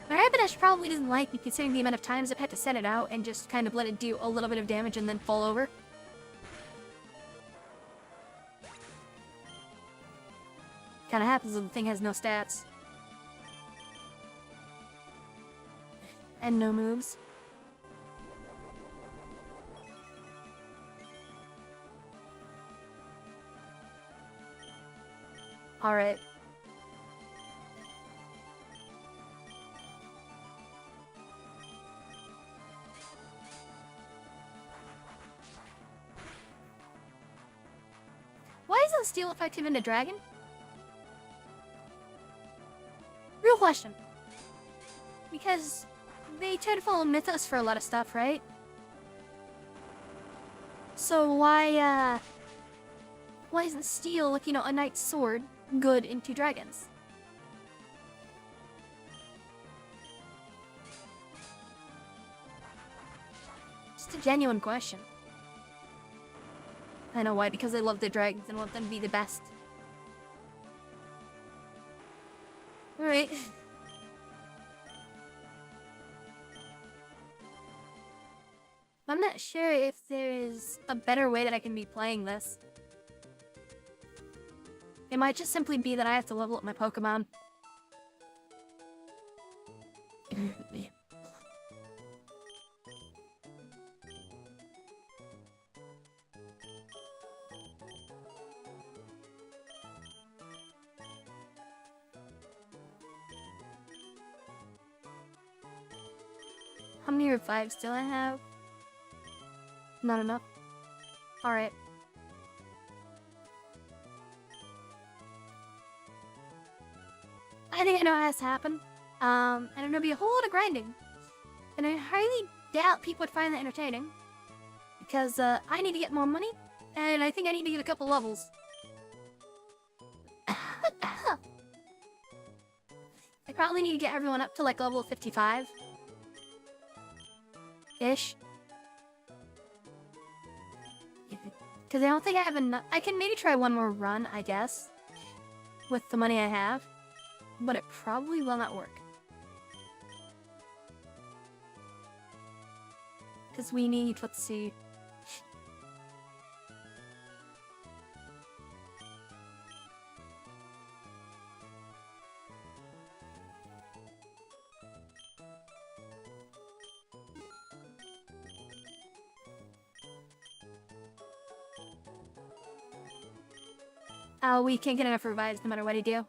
My Rapidash probably doesn't like me considering the amount of times I've had to set it out and just kind of let it do a little bit of damage and then fall over. Kinda happens when the thing has no stats. And no moves. Alright. Why is the steel effective into dragon? Real question. Because they tend to follow Mythos for a lot of stuff, right? So why isn't steel, like, you know, a knight's sword, good into dragons? Just a genuine question. I know why, because they love the dragons and want them to be the best. Alright. I'm not sure if there is a better way that I can be playing this. It might just simply be that I have to level up my Pokemon. How many revives do I have? Not enough. Alright. I think I know how this happened. And it'll be a whole lot of grinding. And I highly doubt people would find that entertaining. Because, I need to get more money. And I think I need to get a couple levels. I probably need to get everyone up to, like, level 55. Ish. Because I don't think I have enough. I can maybe try one more run, I guess. With the money I have. But it probably will not work. Because we need, let's see. We can't get enough revives no matter what I do.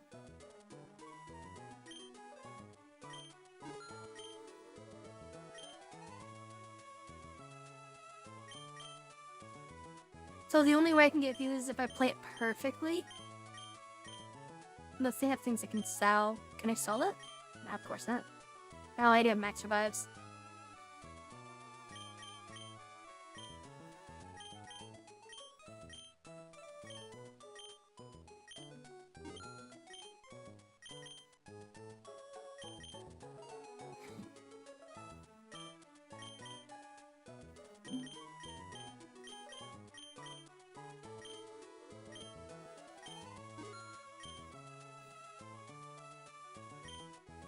So the only way I can get views is if I play it perfectly. Unless they have things I can sell. Can I sell it? No, of course not. Oh, I do have max revives.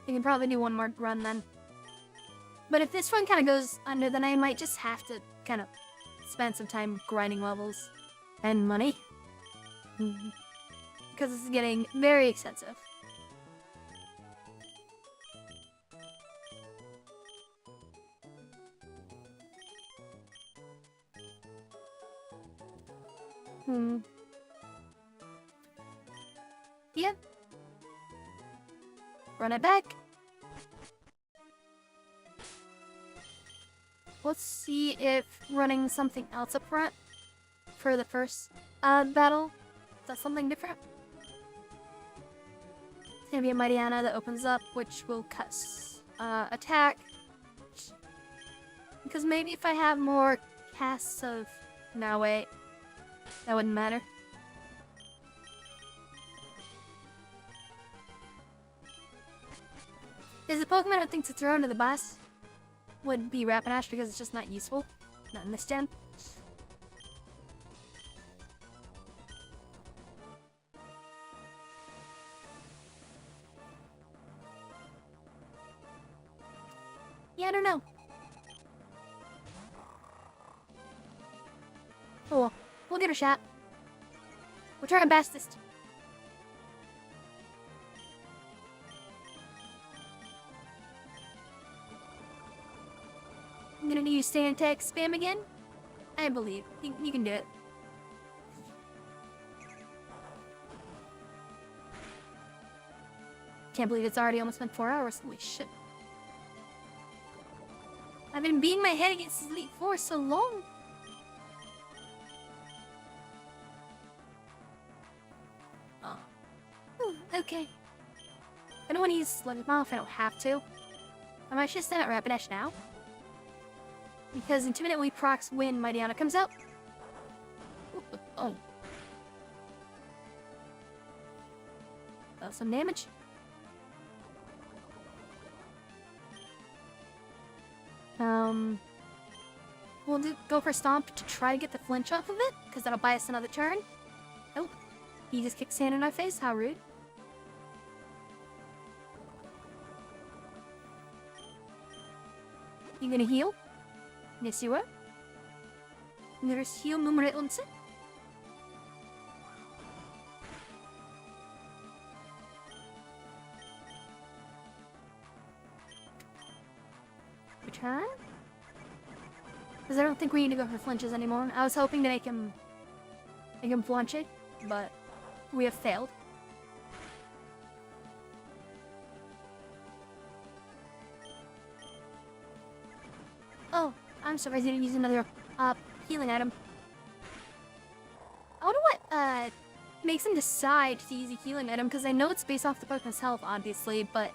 I can probably do one more run then. But if this one kind of goes under, then I might just have to kind of spend some time grinding levels and money. Because this is getting very expensive. Yep. Run it back. Let's see if running something else up front for the first battle. Is that something different? gonna be a Mightyana that opens up, which will cut attack. Because maybe if I have more casts of... No, wait. That wouldn't matter. There's a Pokemon that thinks to throw into the boss would be Rapidash because it's just not useful. Not in this gen. Yeah, I don't know. Oh well, we'll give it a shot. We'll try our bestest. I'm gonna use stand tag spam again. I believe. You can do it. Can't believe it's already almost been 4 hours. Holy shit. I've been beating my head against Elite Four so long. Oh. Ooh, okay. I don't want to use Sludge Bomb if I don't have to. I might just send out Rapidash now. Because Intimidate we procs when Mightyana comes out. Ooh, oh. Some damage. We'll go for Stomp to try to get the flinch off of it, because that'll buy us another turn. Oh, he just kicked sand in our face. How rude. You gonna heal? Yes, you are. There's heal nummer 11. Return? Because I don't think we need to go for flinches anymore. I was hoping to make him flinch it, but we have failed. Oh, I'm surprised I didn't use another healing item. I wonder what makes him decide to use a healing item, because I know it's based off the Pokemon's health, obviously, but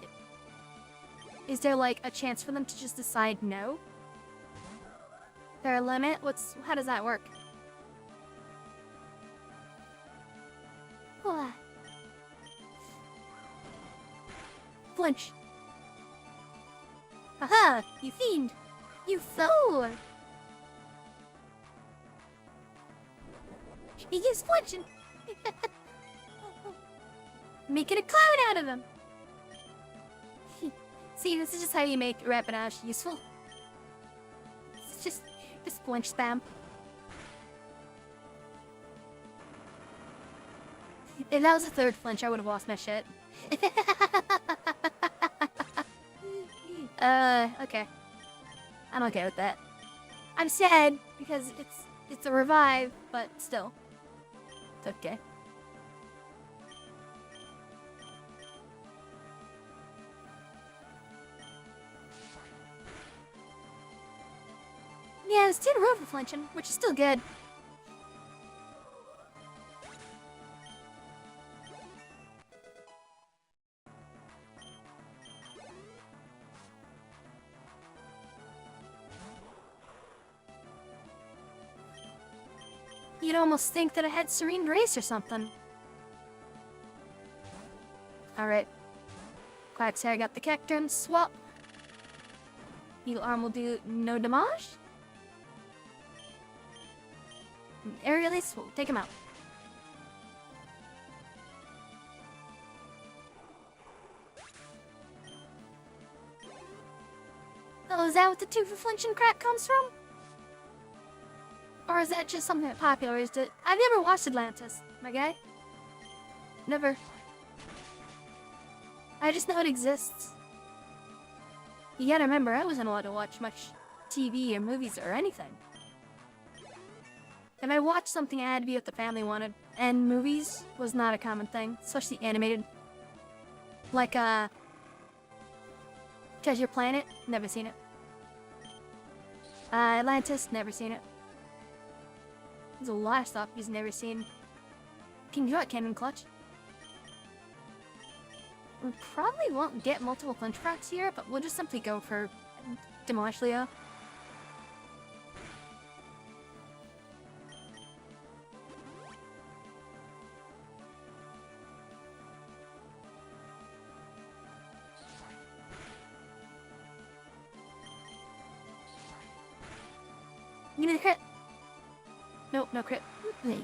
is there like a chance for them to just decide no? Is there a limit? How does that work? Flinch. Aha! You fiend! You fool! He is flinching! Making a clown out of him! See, this is just how you make Rapidash useful. It's just flinch spam. If that was a third flinch, I would have lost my shit. Okay. I'm okay with that. I'm sad because it's a revive, but still. It's okay. Yeah, it's 10 row for flinching, which is still good. You'd almost think that I had Serene Race or something. Alright. Quagsire got the Cacturn, swap. Needle Arm will do no damage. Air Release will take him out. Oh, is that what the 2 for flinching crap comes from? Or is that just something that popularized it? I've never watched Atlantis, my guy. Never. I just know it exists. You gotta remember, I wasn't allowed to watch much TV or movies or anything. If I watched something, I had to be what the family wanted. And movies was not a common thing, especially animated. Like, Treasure Planet, never seen it. Atlantis, never seen it. There's a lot of stuff he's never seen. Can you got Cannon Clutch? We probably won't get multiple clinch rocks here, but we'll just simply go for Demolish Leo. Give me the crit! Nope, no crit. Wait.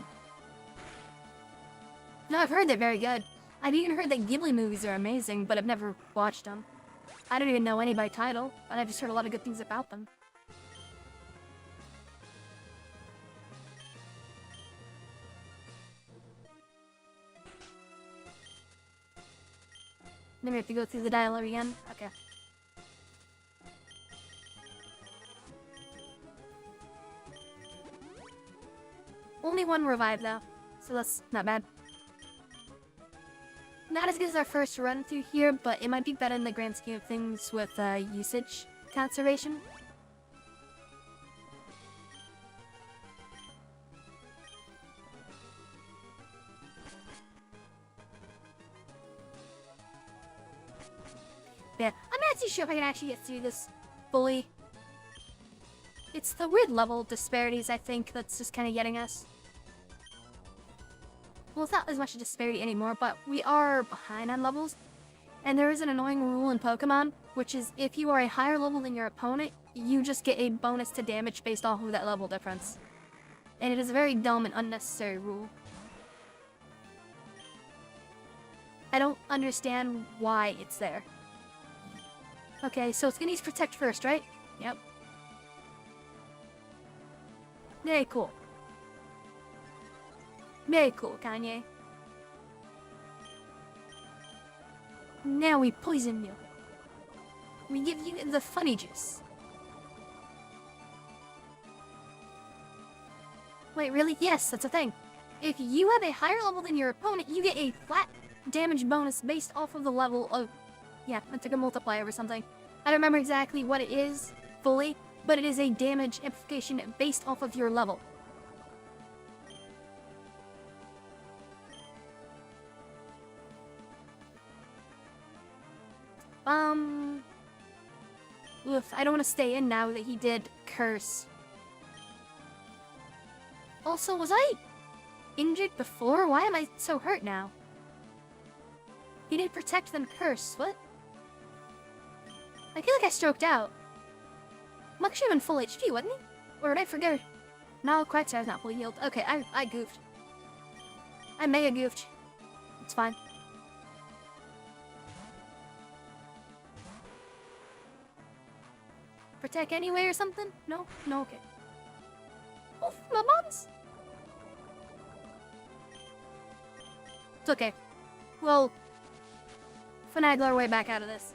No, I've heard they're very good. I've even heard that Ghibli movies are amazing, but I've never watched them. I don't even know any by title, but I've just heard a lot of good things about them. Then we have to go through the dialogue again? Okay. Only one revive though, so that's not bad. Not as good as our first run through here, but it might be better in the grand scheme of things with usage conservation. Yeah, I'm not too sure if I can actually get through this fully. It's the weird level disparities, I think, that's just kind of getting us. Well, it's not as much a disparity anymore, but we are behind on levels. And there is an annoying rule in Pokemon, which is if you are a higher level than your opponent, you just get a bonus to damage based off of that level difference. And it is a very dumb and unnecessary rule. I don't understand why it's there. Okay, so it's gonna use Protect first, right? Yep. Very cool. Very cool, Kanye. Now we poison you. We give you the funny juice. Wait, really? Yes, that's a thing. If you have a higher level than your opponent, you get a flat damage bonus based off of the level of... Yeah, I took a multiplier or something. I don't remember exactly what it is fully, but it is a damage amplification based off of your level. Oof, I don't want to stay in now that he did curse. Also, was I injured before? Why am I so hurt now? He did protect then curse. What? I feel like I stroked out. I'm actually in full HP, wasn't he? Or did I forget? No, Quagsire not fully healed. Okay, I goofed. I may have goofed. It's fine. Protect anyway or something? No? No, okay. Oh, my mom's. It's okay. We'll finagle our way back out of this.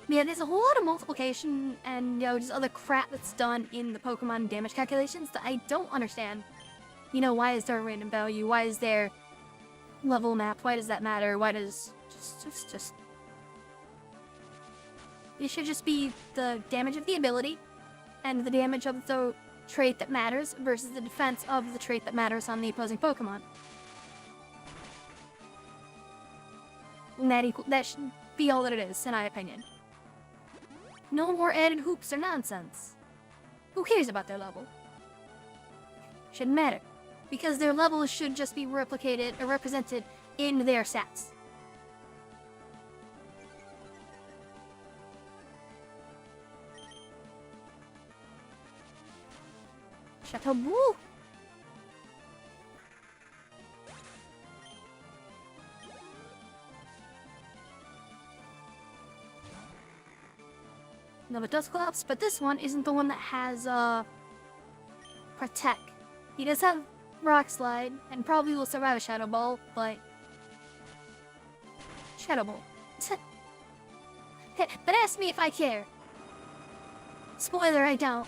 Yeah, there's a whole lot of multiplication and, you know, just other crap that's done in the Pokemon damage calculations that I don't understand. You know, why is there a random value? Why is there level map? Why does that matter? Why does... Just... It should just be the damage of the ability and the damage of the trait that matters versus the defense of the trait that matters on the opposing Pokemon. And that should be all that it is, in my opinion. No more added hoops or nonsense. Who cares about their level? Shouldn't matter. Because their level should just be replicated or represented in their stats. Chateau Boo! No, it does collapse, but this one isn't the one that has, Protect. He does have Rock Slide, and probably will survive a Shadow Ball, but... Shadow Ball. But ask me if I care. Spoiler, I don't.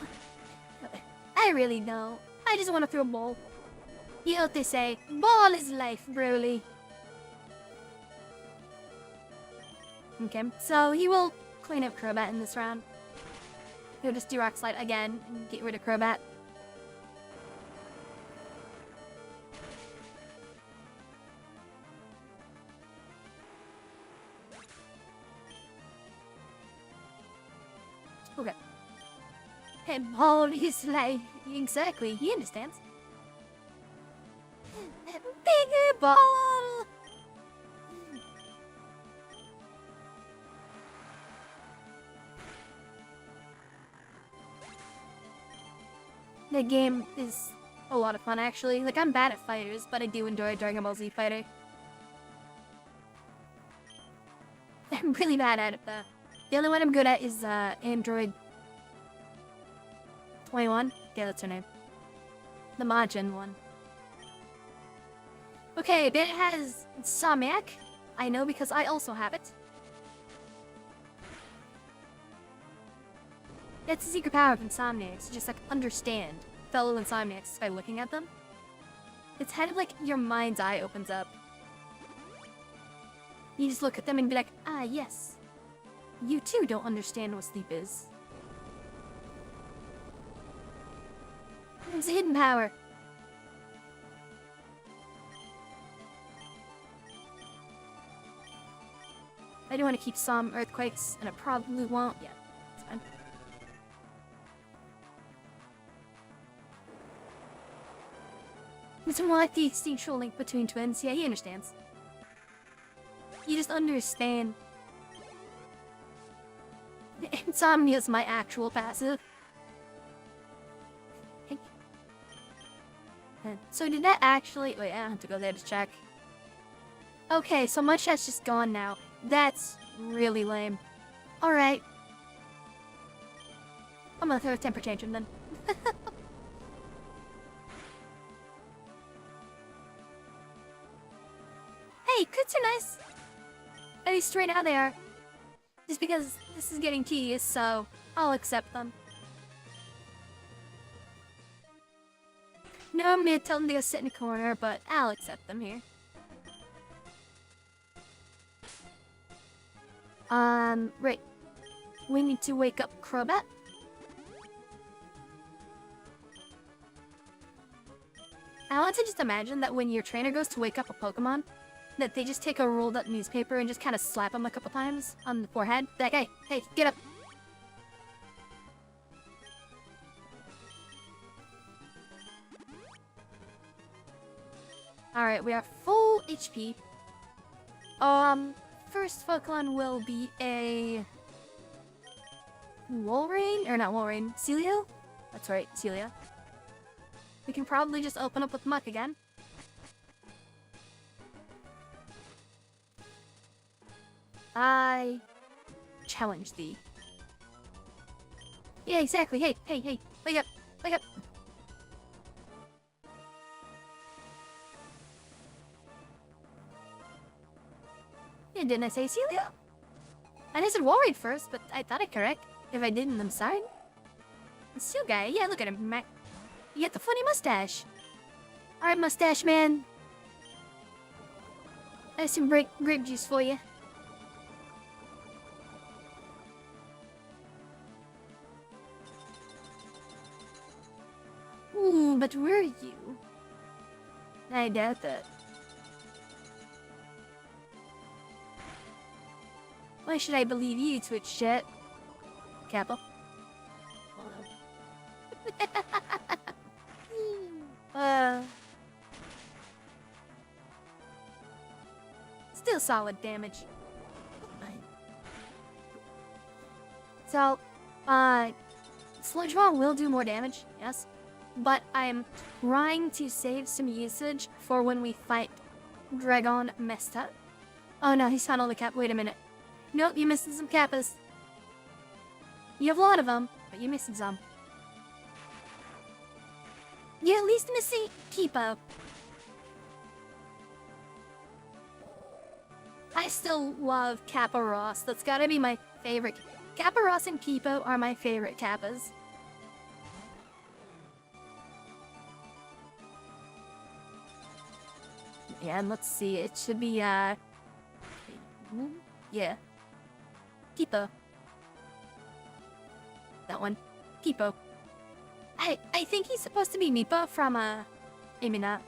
I really don't. I just want to throw a ball. You know what they say, ball is life, Broly. Okay, so he will clean up Crobat in this round. He'll just do Rock Slide again and get rid of Crobat. And Paul is like, exactly, he understands. Bigger ball! The game is a lot of fun, actually. Like, I'm bad at fighters, but I do enjoy Dragon Ball Z Fighter. I'm really bad at it, though. The only one I'm good at is, Android 21. Yeah, that's her name. The Majin one. Okay, but it has Insomniac. I know because I also have it. That's the secret power of Insomniacs. Just like understand fellow Insomniacs by looking at them. It's kind of like your mind's eye opens up. You just look at them and be like, ah, yes. You too don't understand what sleep is. It's a hidden power. I do want to keep some earthquakes, and I probably won't. Yeah, it's fine. It's more like the instinctual link between twins. Yeah, he understands. You just understand. Insomnia is my actual passive. So did that actually... Wait, I have to go there to check. Okay, so my chat's just gone now. That's really lame. Alright. I'm gonna throw a temper tantrum then. Hey, crits are nice. At least right now they are. Just because this is getting tedious, so I'll accept them. No, I'm gonna tell them to go sit in a corner, but I'll accept them here. Right. We need to wake up Crobat. I want to just imagine that when your trainer goes to wake up a Pokemon, that they just take a rolled up newspaper and just kind of slap him a couple times on the forehead. Like, hey, hey, get up. Alright, we are full HP. First Pokemon will be a... Walrein? Or not Walrein, Celio? That's right, Celia. We can probably just open up with Muck again. I challenge thee. Yeah, exactly. Hey, hey, hey, wake up, wake up. Yeah, didn't I say Celia? I said Walrein first, but I thought it correct. If I didn't, I'm sorry. The Steel guy, yeah, look at him, Mac. You got the funny mustache. Alright, mustache man. I have some grape juice for you. Ooh, but where are you? I doubt that. Why should I believe you, Twitch chat? Kappa. Still solid damage. So, Sludge Ball will do more damage, yes. But I'm trying to save some usage for when we fight Dragon Mesta. Oh no, he's found all the cap. Wait a minute. Nope, you're missing some Kappas. You have a lot of them, but you're missing some. You're at least missing Kipo. I still love Kappa Ross. That's gotta be my favorite. Kappa Ross and Kipo are my favorite Kappas. Yeah, and let's see. It should be, yeah. Kipo. That one. Kipo. I think he's supposed to be Mipa from, Imina.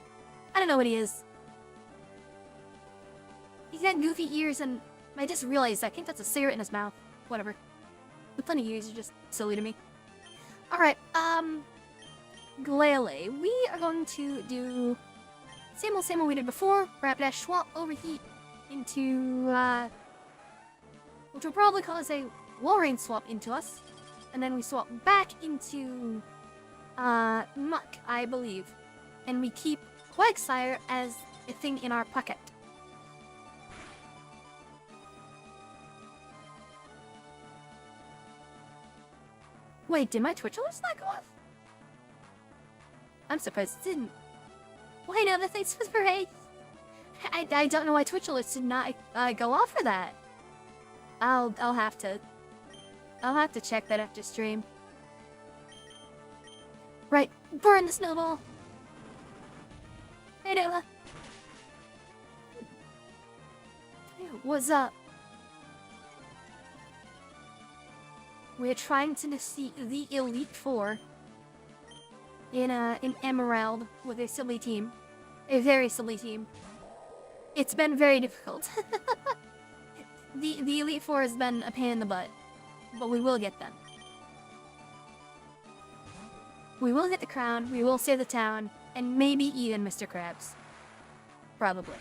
I don't know what he is. He's got goofy ears and I just realized I think that's a cigarette in his mouth. Whatever. The funny ears are just silly to me. Alright, Glalie, we are going to do same old we did before. Rapidash swap overheat into, which will probably cause a Walrein swap into us. And then we swap back into, Muck, I believe. And we keep Quagsire as a thing in our pocket. Wait, did my Twitch alert not go off? I'm surprised it didn't. Why no, the thing's for parade. I don't know why Twitch alerts did not go off for that. I'll have to check that after stream. Right, burn the snowball. Hey Nola. What's up? We're trying to defeat the Elite Four in Emerald with a silly team. A very silly team. It's been very difficult. The Elite Four has been a pain in the butt. But we will get them. We will get the crown, we will save the town, and maybe even Mr. Krabs. Probably.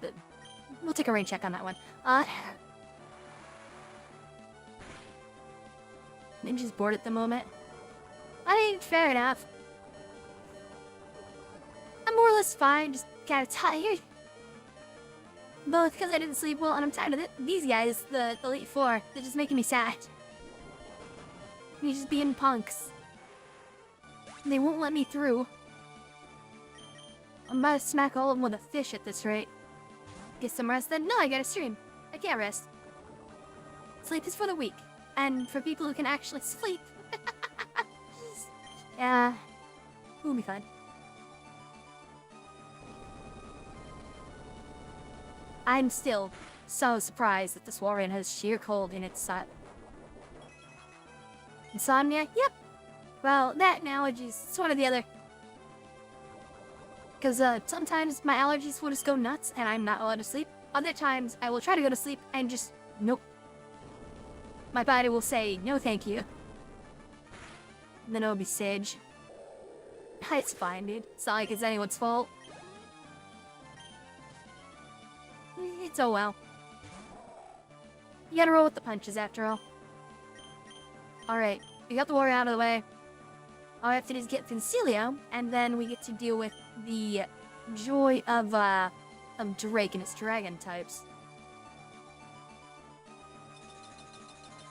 But we'll take a rain check on that one. Ninja's bored at the moment. I mean, fair enough. I'm more or less fine, just kind of tired. Both because I didn't sleep well and I'm tired of it. These guys, the Elite Four, they're just making me sad. They're just being punks. They won't let me through. I'm about to smack all of them with a fish at this rate. Get some rest then? No, I gotta stream. I can't rest. Sleep is for the weak. And for people who can actually sleep. Yeah. It'll be fun. I'm still so surprised that this Walrein has sheer cold in its insomnia? Yep. Well, that and allergies. It's one or the other. Because sometimes my allergies will just go nuts and I'm not allowed to sleep. Other times I will try to go to sleep and just, nope. My body will say, no thank you. And then it'll be sage. It's fine, dude. It's not like it's anyone's fault. It's oh well. You gotta roll with the punches after all. Alright, we got the warrior out of the way. All we have to do is get Fincilio, and then we get to deal with the joy of Drake and its dragon types.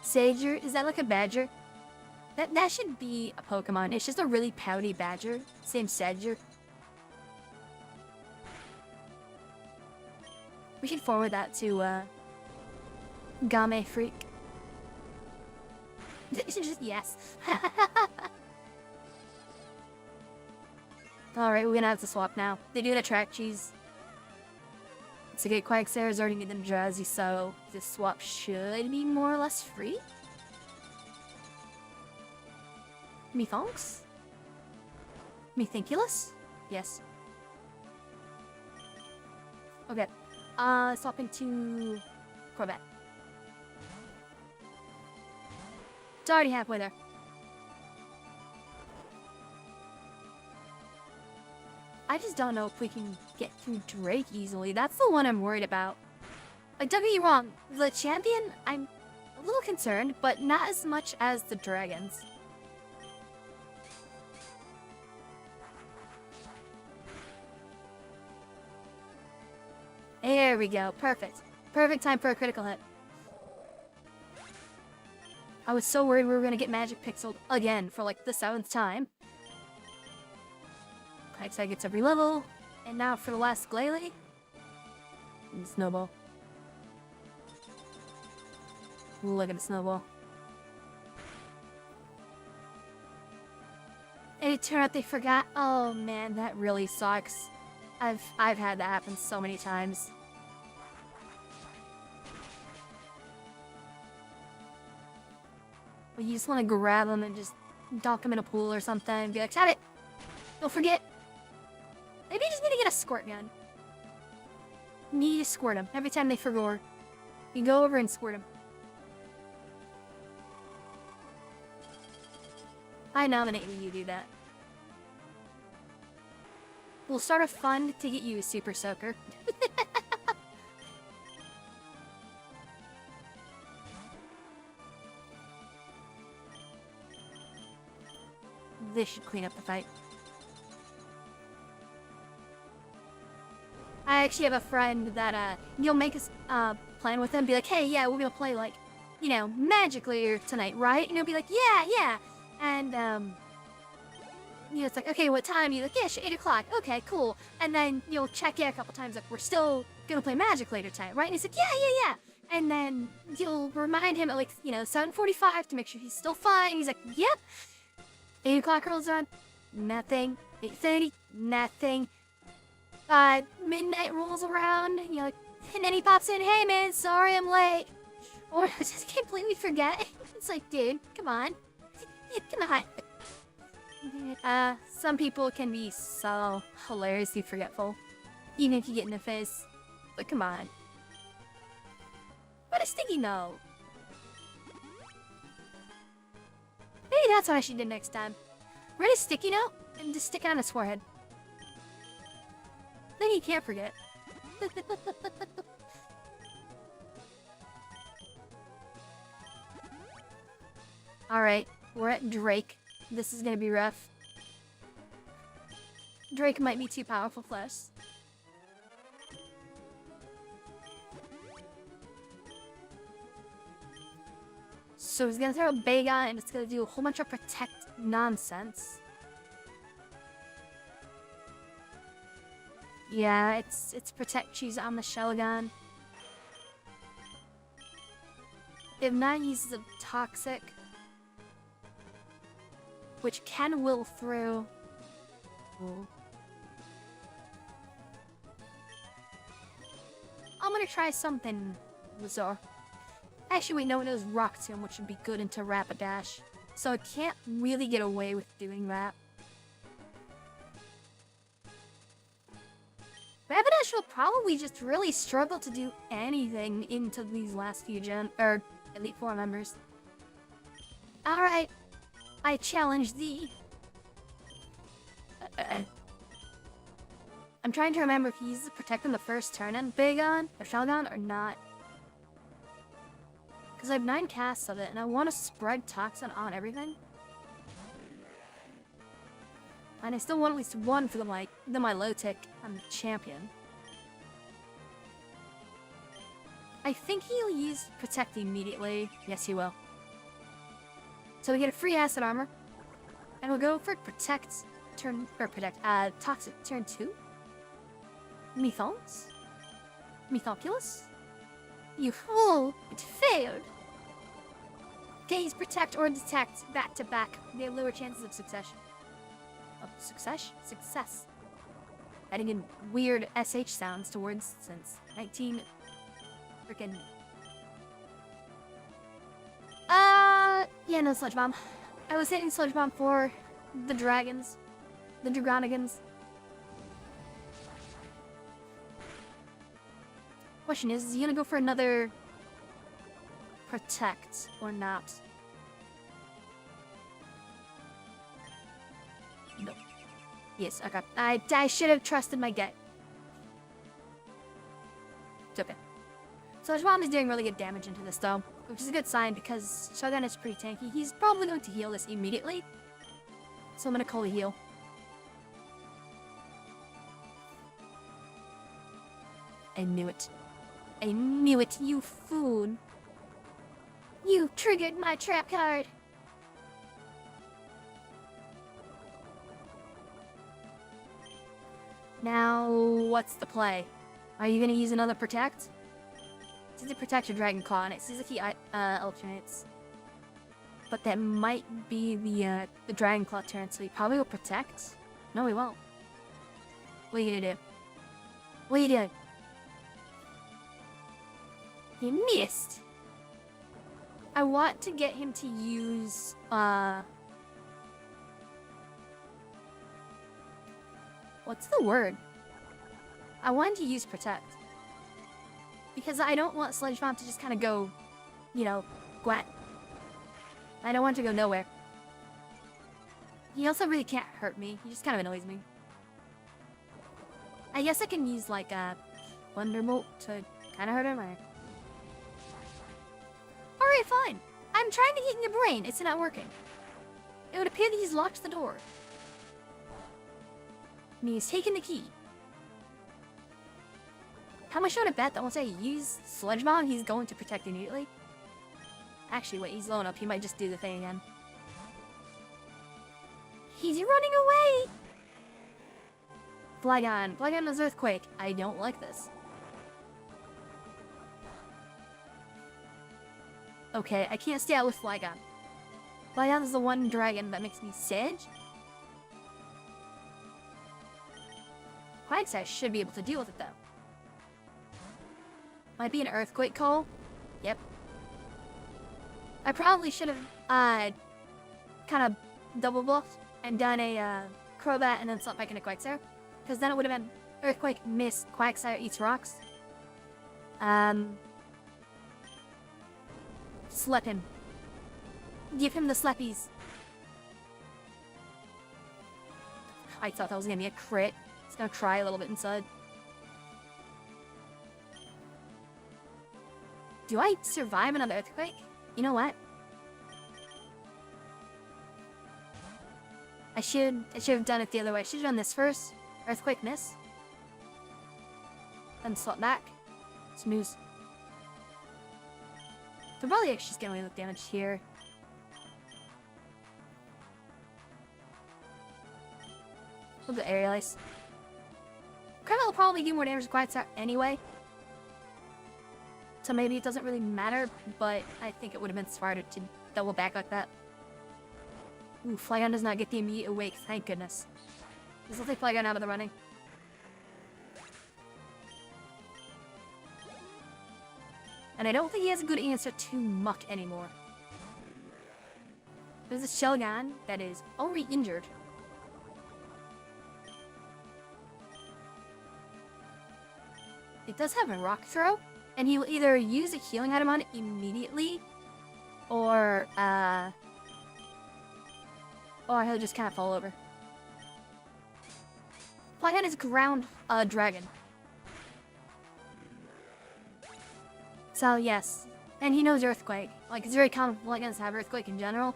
Sager, is that like a badger? That should be a Pokemon. It's just a really pouty badger. Same Sager. We should forward that to Game Freak. Just yes. Alright, we're gonna have to swap now. They do attract cheese. It's okay, Quagsire already made them drowsy, so this swap should be more or less free? Methonks? Methinkulus? Yes. Okay. Swapping to Corvette. It's already halfway there. I just don't know if we can get through Drake easily. That's the one I'm worried about. Like, don't get me wrong, the champion, I'm a little concerned, but not as much as the dragons. There we go. Perfect. Perfect time for a critical hit. I was so worried we were going to get Magic Pixeled again for like the 7th time. Quagsire gets every level. And now for the last Glalie. And Snowball. Look at the Snowball. And it turned out they forgot. Oh man, that really sucks. I've had that happen so many times. But you just want to grab them and just dunk them in a pool or something and be like, have it! Don't forget! Maybe you just need to get a squirt gun. You need to squirt them every time they forgot. You go over and squirt them. I nominate you do that. We'll start a fund to get you a Super Soaker. This should clean up the fight. I actually have a friend that, you'll make us, plan with him, be like, hey, yeah, we're gonna play, like, you know, Magically tonight, right? And he'll be like, yeah, yeah. And, you know, it's like, okay, what time? You're like, yeah, 8 o'clock. Okay, cool. And then you'll check in a couple times, like, we're still gonna play Magic later tonight, right? And he's like, yeah, yeah, yeah. And then you'll remind him at, like, you know, 7:45 to make sure he's still fine. And he's like, yep. 8 o'clock rolls around, nothing. 8:30, nothing. Midnight rolls around, you know, and then he pops in, hey man, sorry I'm late. Or just completely forget. It's like, dude, come on. Come on. Some people can be so hilariously forgetful. Even if you get in the face. But come on. What a sticky note. Maybe that's what I should do next time. Write a sticky note and just stick it on his forehead. Then he can't forget. Alright, we're at Drake. This is gonna be rough. Drake might be too powerful for us. So he's gonna throw a Giga and it's gonna do a whole bunch of protect nonsense. Yeah, it's protect cheese on the Shelgon. If not, uses a toxic, which can will through. Ooh. I'm gonna try something bizarre. Actually, wait, no, it knows Rock Tomb, which would be good into Rapidash. So it can't really get away with doing that. Rapidash will probably just really struggle to do anything into these last few Elite Four members. Alright, I challenge thee. I'm trying to remember if he uses Protect in the first turn on Bagon or Shelgon or not. Because I have 9 casts of it and I want to spread Toxin on everything. And I still want at least one for my low tick on the champion. I think he'll use Protect immediately. Yes, he will. So we get a free acid armor. And we'll go for Toxic turn 2. Methons? Methoculus? You fool! It failed! Okay, he's Protect or Detect back to back. They have lower chances of success. Success. Adding in weird SH sounds to words since 19... Frickin'... Yeah, no Sludge Bomb. I was hitting Sludge Bomb for the dragons. The Dragonigans. Question is he gonna go for another... Protect or not? No. Yes, okay. I should have trusted my gut. It's okay. So Bomb is doing really good damage into this though, which is a good sign because Shogun is pretty tanky. He's probably going to heal this immediately. So I'm gonna call a heal. I knew it. I knew it, you fool. You triggered my trap card. Now, what's the play? Are you gonna use another Protect? It's either Protect or Dragon Claw, and it seems like he alternates. But that might be the Dragon Claw turn, so he probably will Protect? No, he won't. What are you gonna do? What are you doing? He missed! I want to get him to use, what's the word? I want to use Protect. Because I don't want Sludge Bomb to just kind of go, you know, gwat. I don't want to go nowhere. He also really can't hurt me. He just kind of annoys me. I guess I can use like a Thunderbolt to kind of hurt him. Alright, fine. I'm trying to get in your brain. It's not working. It would appear that he's locked the door. And he's taken the key. How much should I bet that once I use Sludge Bomb, he's going to protect immediately? Actually, wait, he's low enough. He might just do the thing again. He's running away! Flygon. Flygon is Earthquake. I don't like this. Okay, I can't stay out with Flygon. Flygon is the one dragon that makes me sad. Quagsire should be able to deal with it, though. Might be an Earthquake call. Yep. I probably should have, kind of double bluffed and done a, Crobat and then slept back into Quagsire. Because then it would have been Earthquake, Miss, Quagsire eats rocks. Slap him. Give him the slappies. I thought that was gonna be a crit. It's gonna cry a little bit inside. Do I survive another Earthquake? You know what? I should have done it the other way. I should have done this first. Earthquake miss. Then slot back. Snooze. So probably actually just getting away with damage here. A little bit Aerial Ice. Primal will probably do more damage to Quagsire anyway. So maybe it doesn't really matter, but I think it would have been smarter to double back like that. Ooh, Flygon does not get the immediate awake, thank goodness. This will take Flygon out of the running. And I don't think he has a good answer to Muck anymore. There's a Shelgon that is already injured. It does have a Rock Throw, and he will either use a healing item on it immediately, or he'll just kind of fall over. Flygon is ground dragon. So yes, and he knows Earthquake. Like, it's very common for Flygons to have Earthquake in general.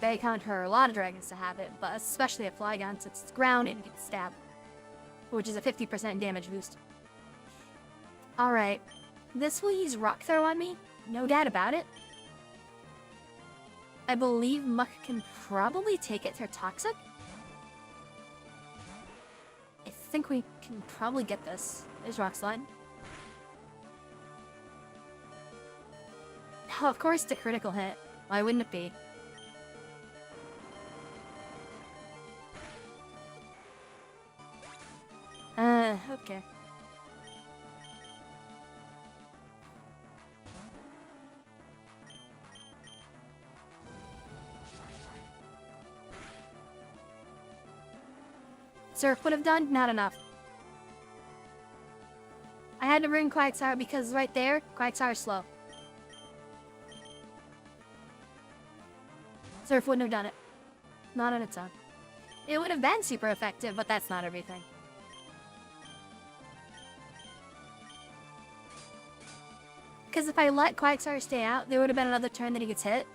Very common for a lot of dragons to have it, but especially a Flygon since it's ground and gets stabbed, which is a 50% damage boost. Alright, this will use Rock Throw on me, no doubt about it. I believe Muck can probably take it through Toxic. I think we can probably get this. There's Rock Slide. Oh, of course, the critical hit. Why wouldn't it be? Okay. Surf would have done? Not enough. I had to bring Quagsire because right there, Quagsire is slow. Surf wouldn't have done it. Not on its own. It would have been super effective, but that's not everything. Because if I let Quagsire stay out, there would have been another turn that he gets hit,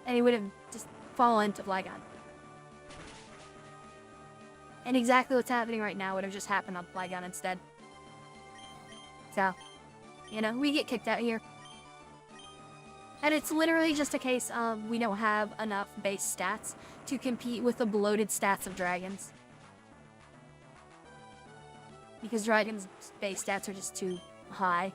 and he would have just fallen into Flygon. And exactly what's happening right now would have just happened on Flygon instead. So, you know, we get kicked out here. And it's literally just a case of we don't have enough base stats to compete with the bloated stats of dragons. Because dragons' base stats are just too high.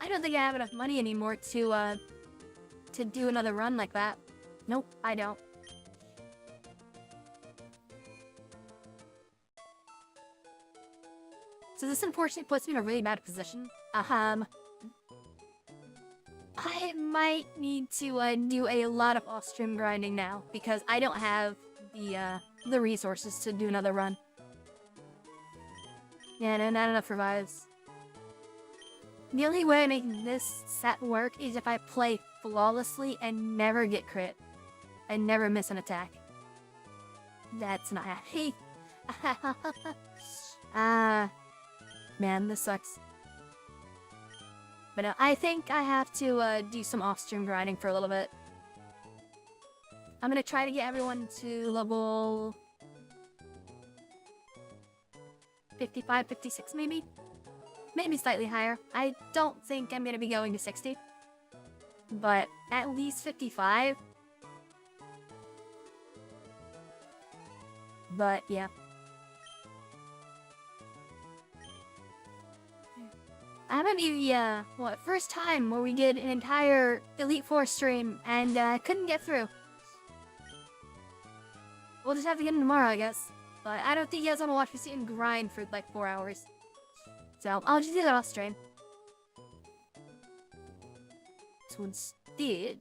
I don't think I have enough money anymore to do another run like that. Nope, I don't. So this unfortunately puts me in a really bad position. I might need to do a lot of off-stream grinding now because I don't have the resources to do another run. Yeah, no, not enough revives. The only way of making this set work is if I play flawlessly and never get crit. I never miss an attack. That's not happy. Man, this sucks. But I think I have to do some off-stream grinding for a little bit. I'm gonna try to get everyone to level 55, 56 maybe? Maybe slightly higher. I don't think I'm gonna be going to 60. But at least 55. But yeah. I'm gonna be, first time where we did an entire Elite Four stream and couldn't get through. We'll just have to get in tomorrow, I guess. But I don't think you guys want to watch me sit and grind for like 4 hours. So I'll just do that off stream. So instead...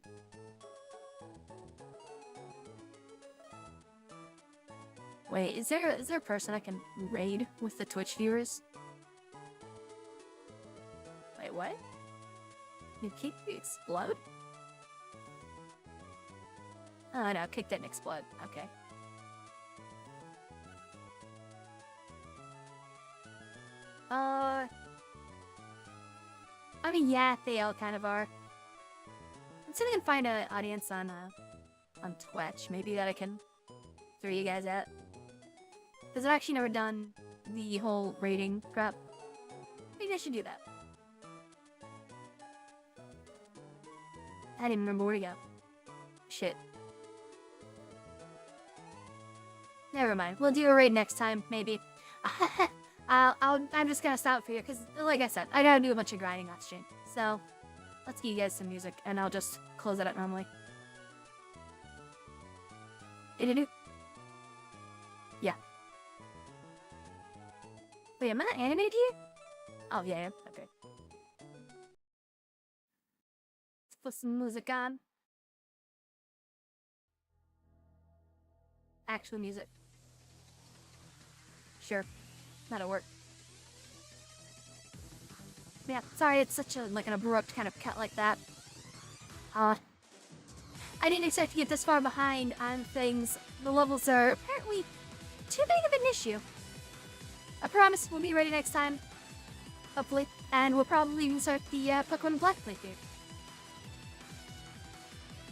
Wait, is there a person I can raid with the Twitch viewers? Wait, what? You kick you explode? Oh no, kick didn't explode. Okay. I mean, yeah, they all kind of are. I'm see if I can find an audience on Twitch. Maybe that I can throw you guys at. Because I've actually never done the whole rating crap. Maybe I should do that. I didn't remember where to go. Shit. Never mind. We'll do a raid next time, maybe. I'm just gonna stop for you because, like I said, I gotta do a bunch of grinding off stream. So, let's give you guys some music, and I'll just close it up normally. Did it do? Yeah. Wait, am I not animated here? Oh, yeah, okay. Let's put some music on. Actual music. Sure. That'll work. Yeah, sorry, it's such a, like, an abrupt kind of cut like that. I didn't expect to get this far behind on things. The levels are apparently too big of an issue. I promise we'll be ready next time. Hopefully. And we'll probably even start the Pokemon Black playthrough.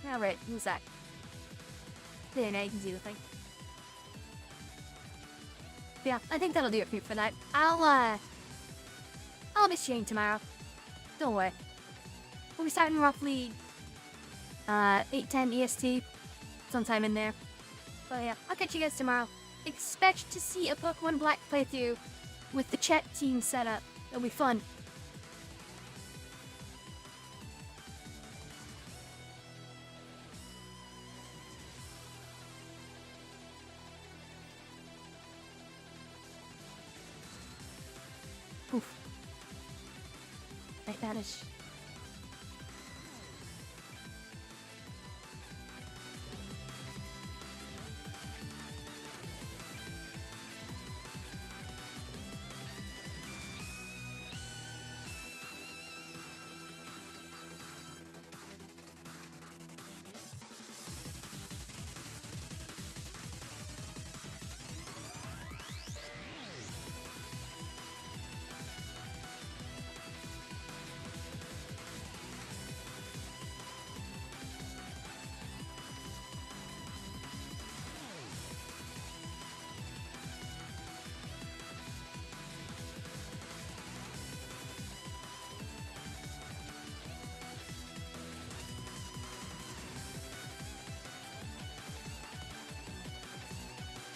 Alright, who's that? There, now you can see the thing. Yeah, I think that'll do it for you for that. I'll be streaming tomorrow. Don't worry. We'll be starting roughly 8:10 EST, sometime in there. But yeah, I'll catch you guys tomorrow. Expect to see a Pokemon Black playthrough with the chat team set up. It'll be fun. Poof. I vanish.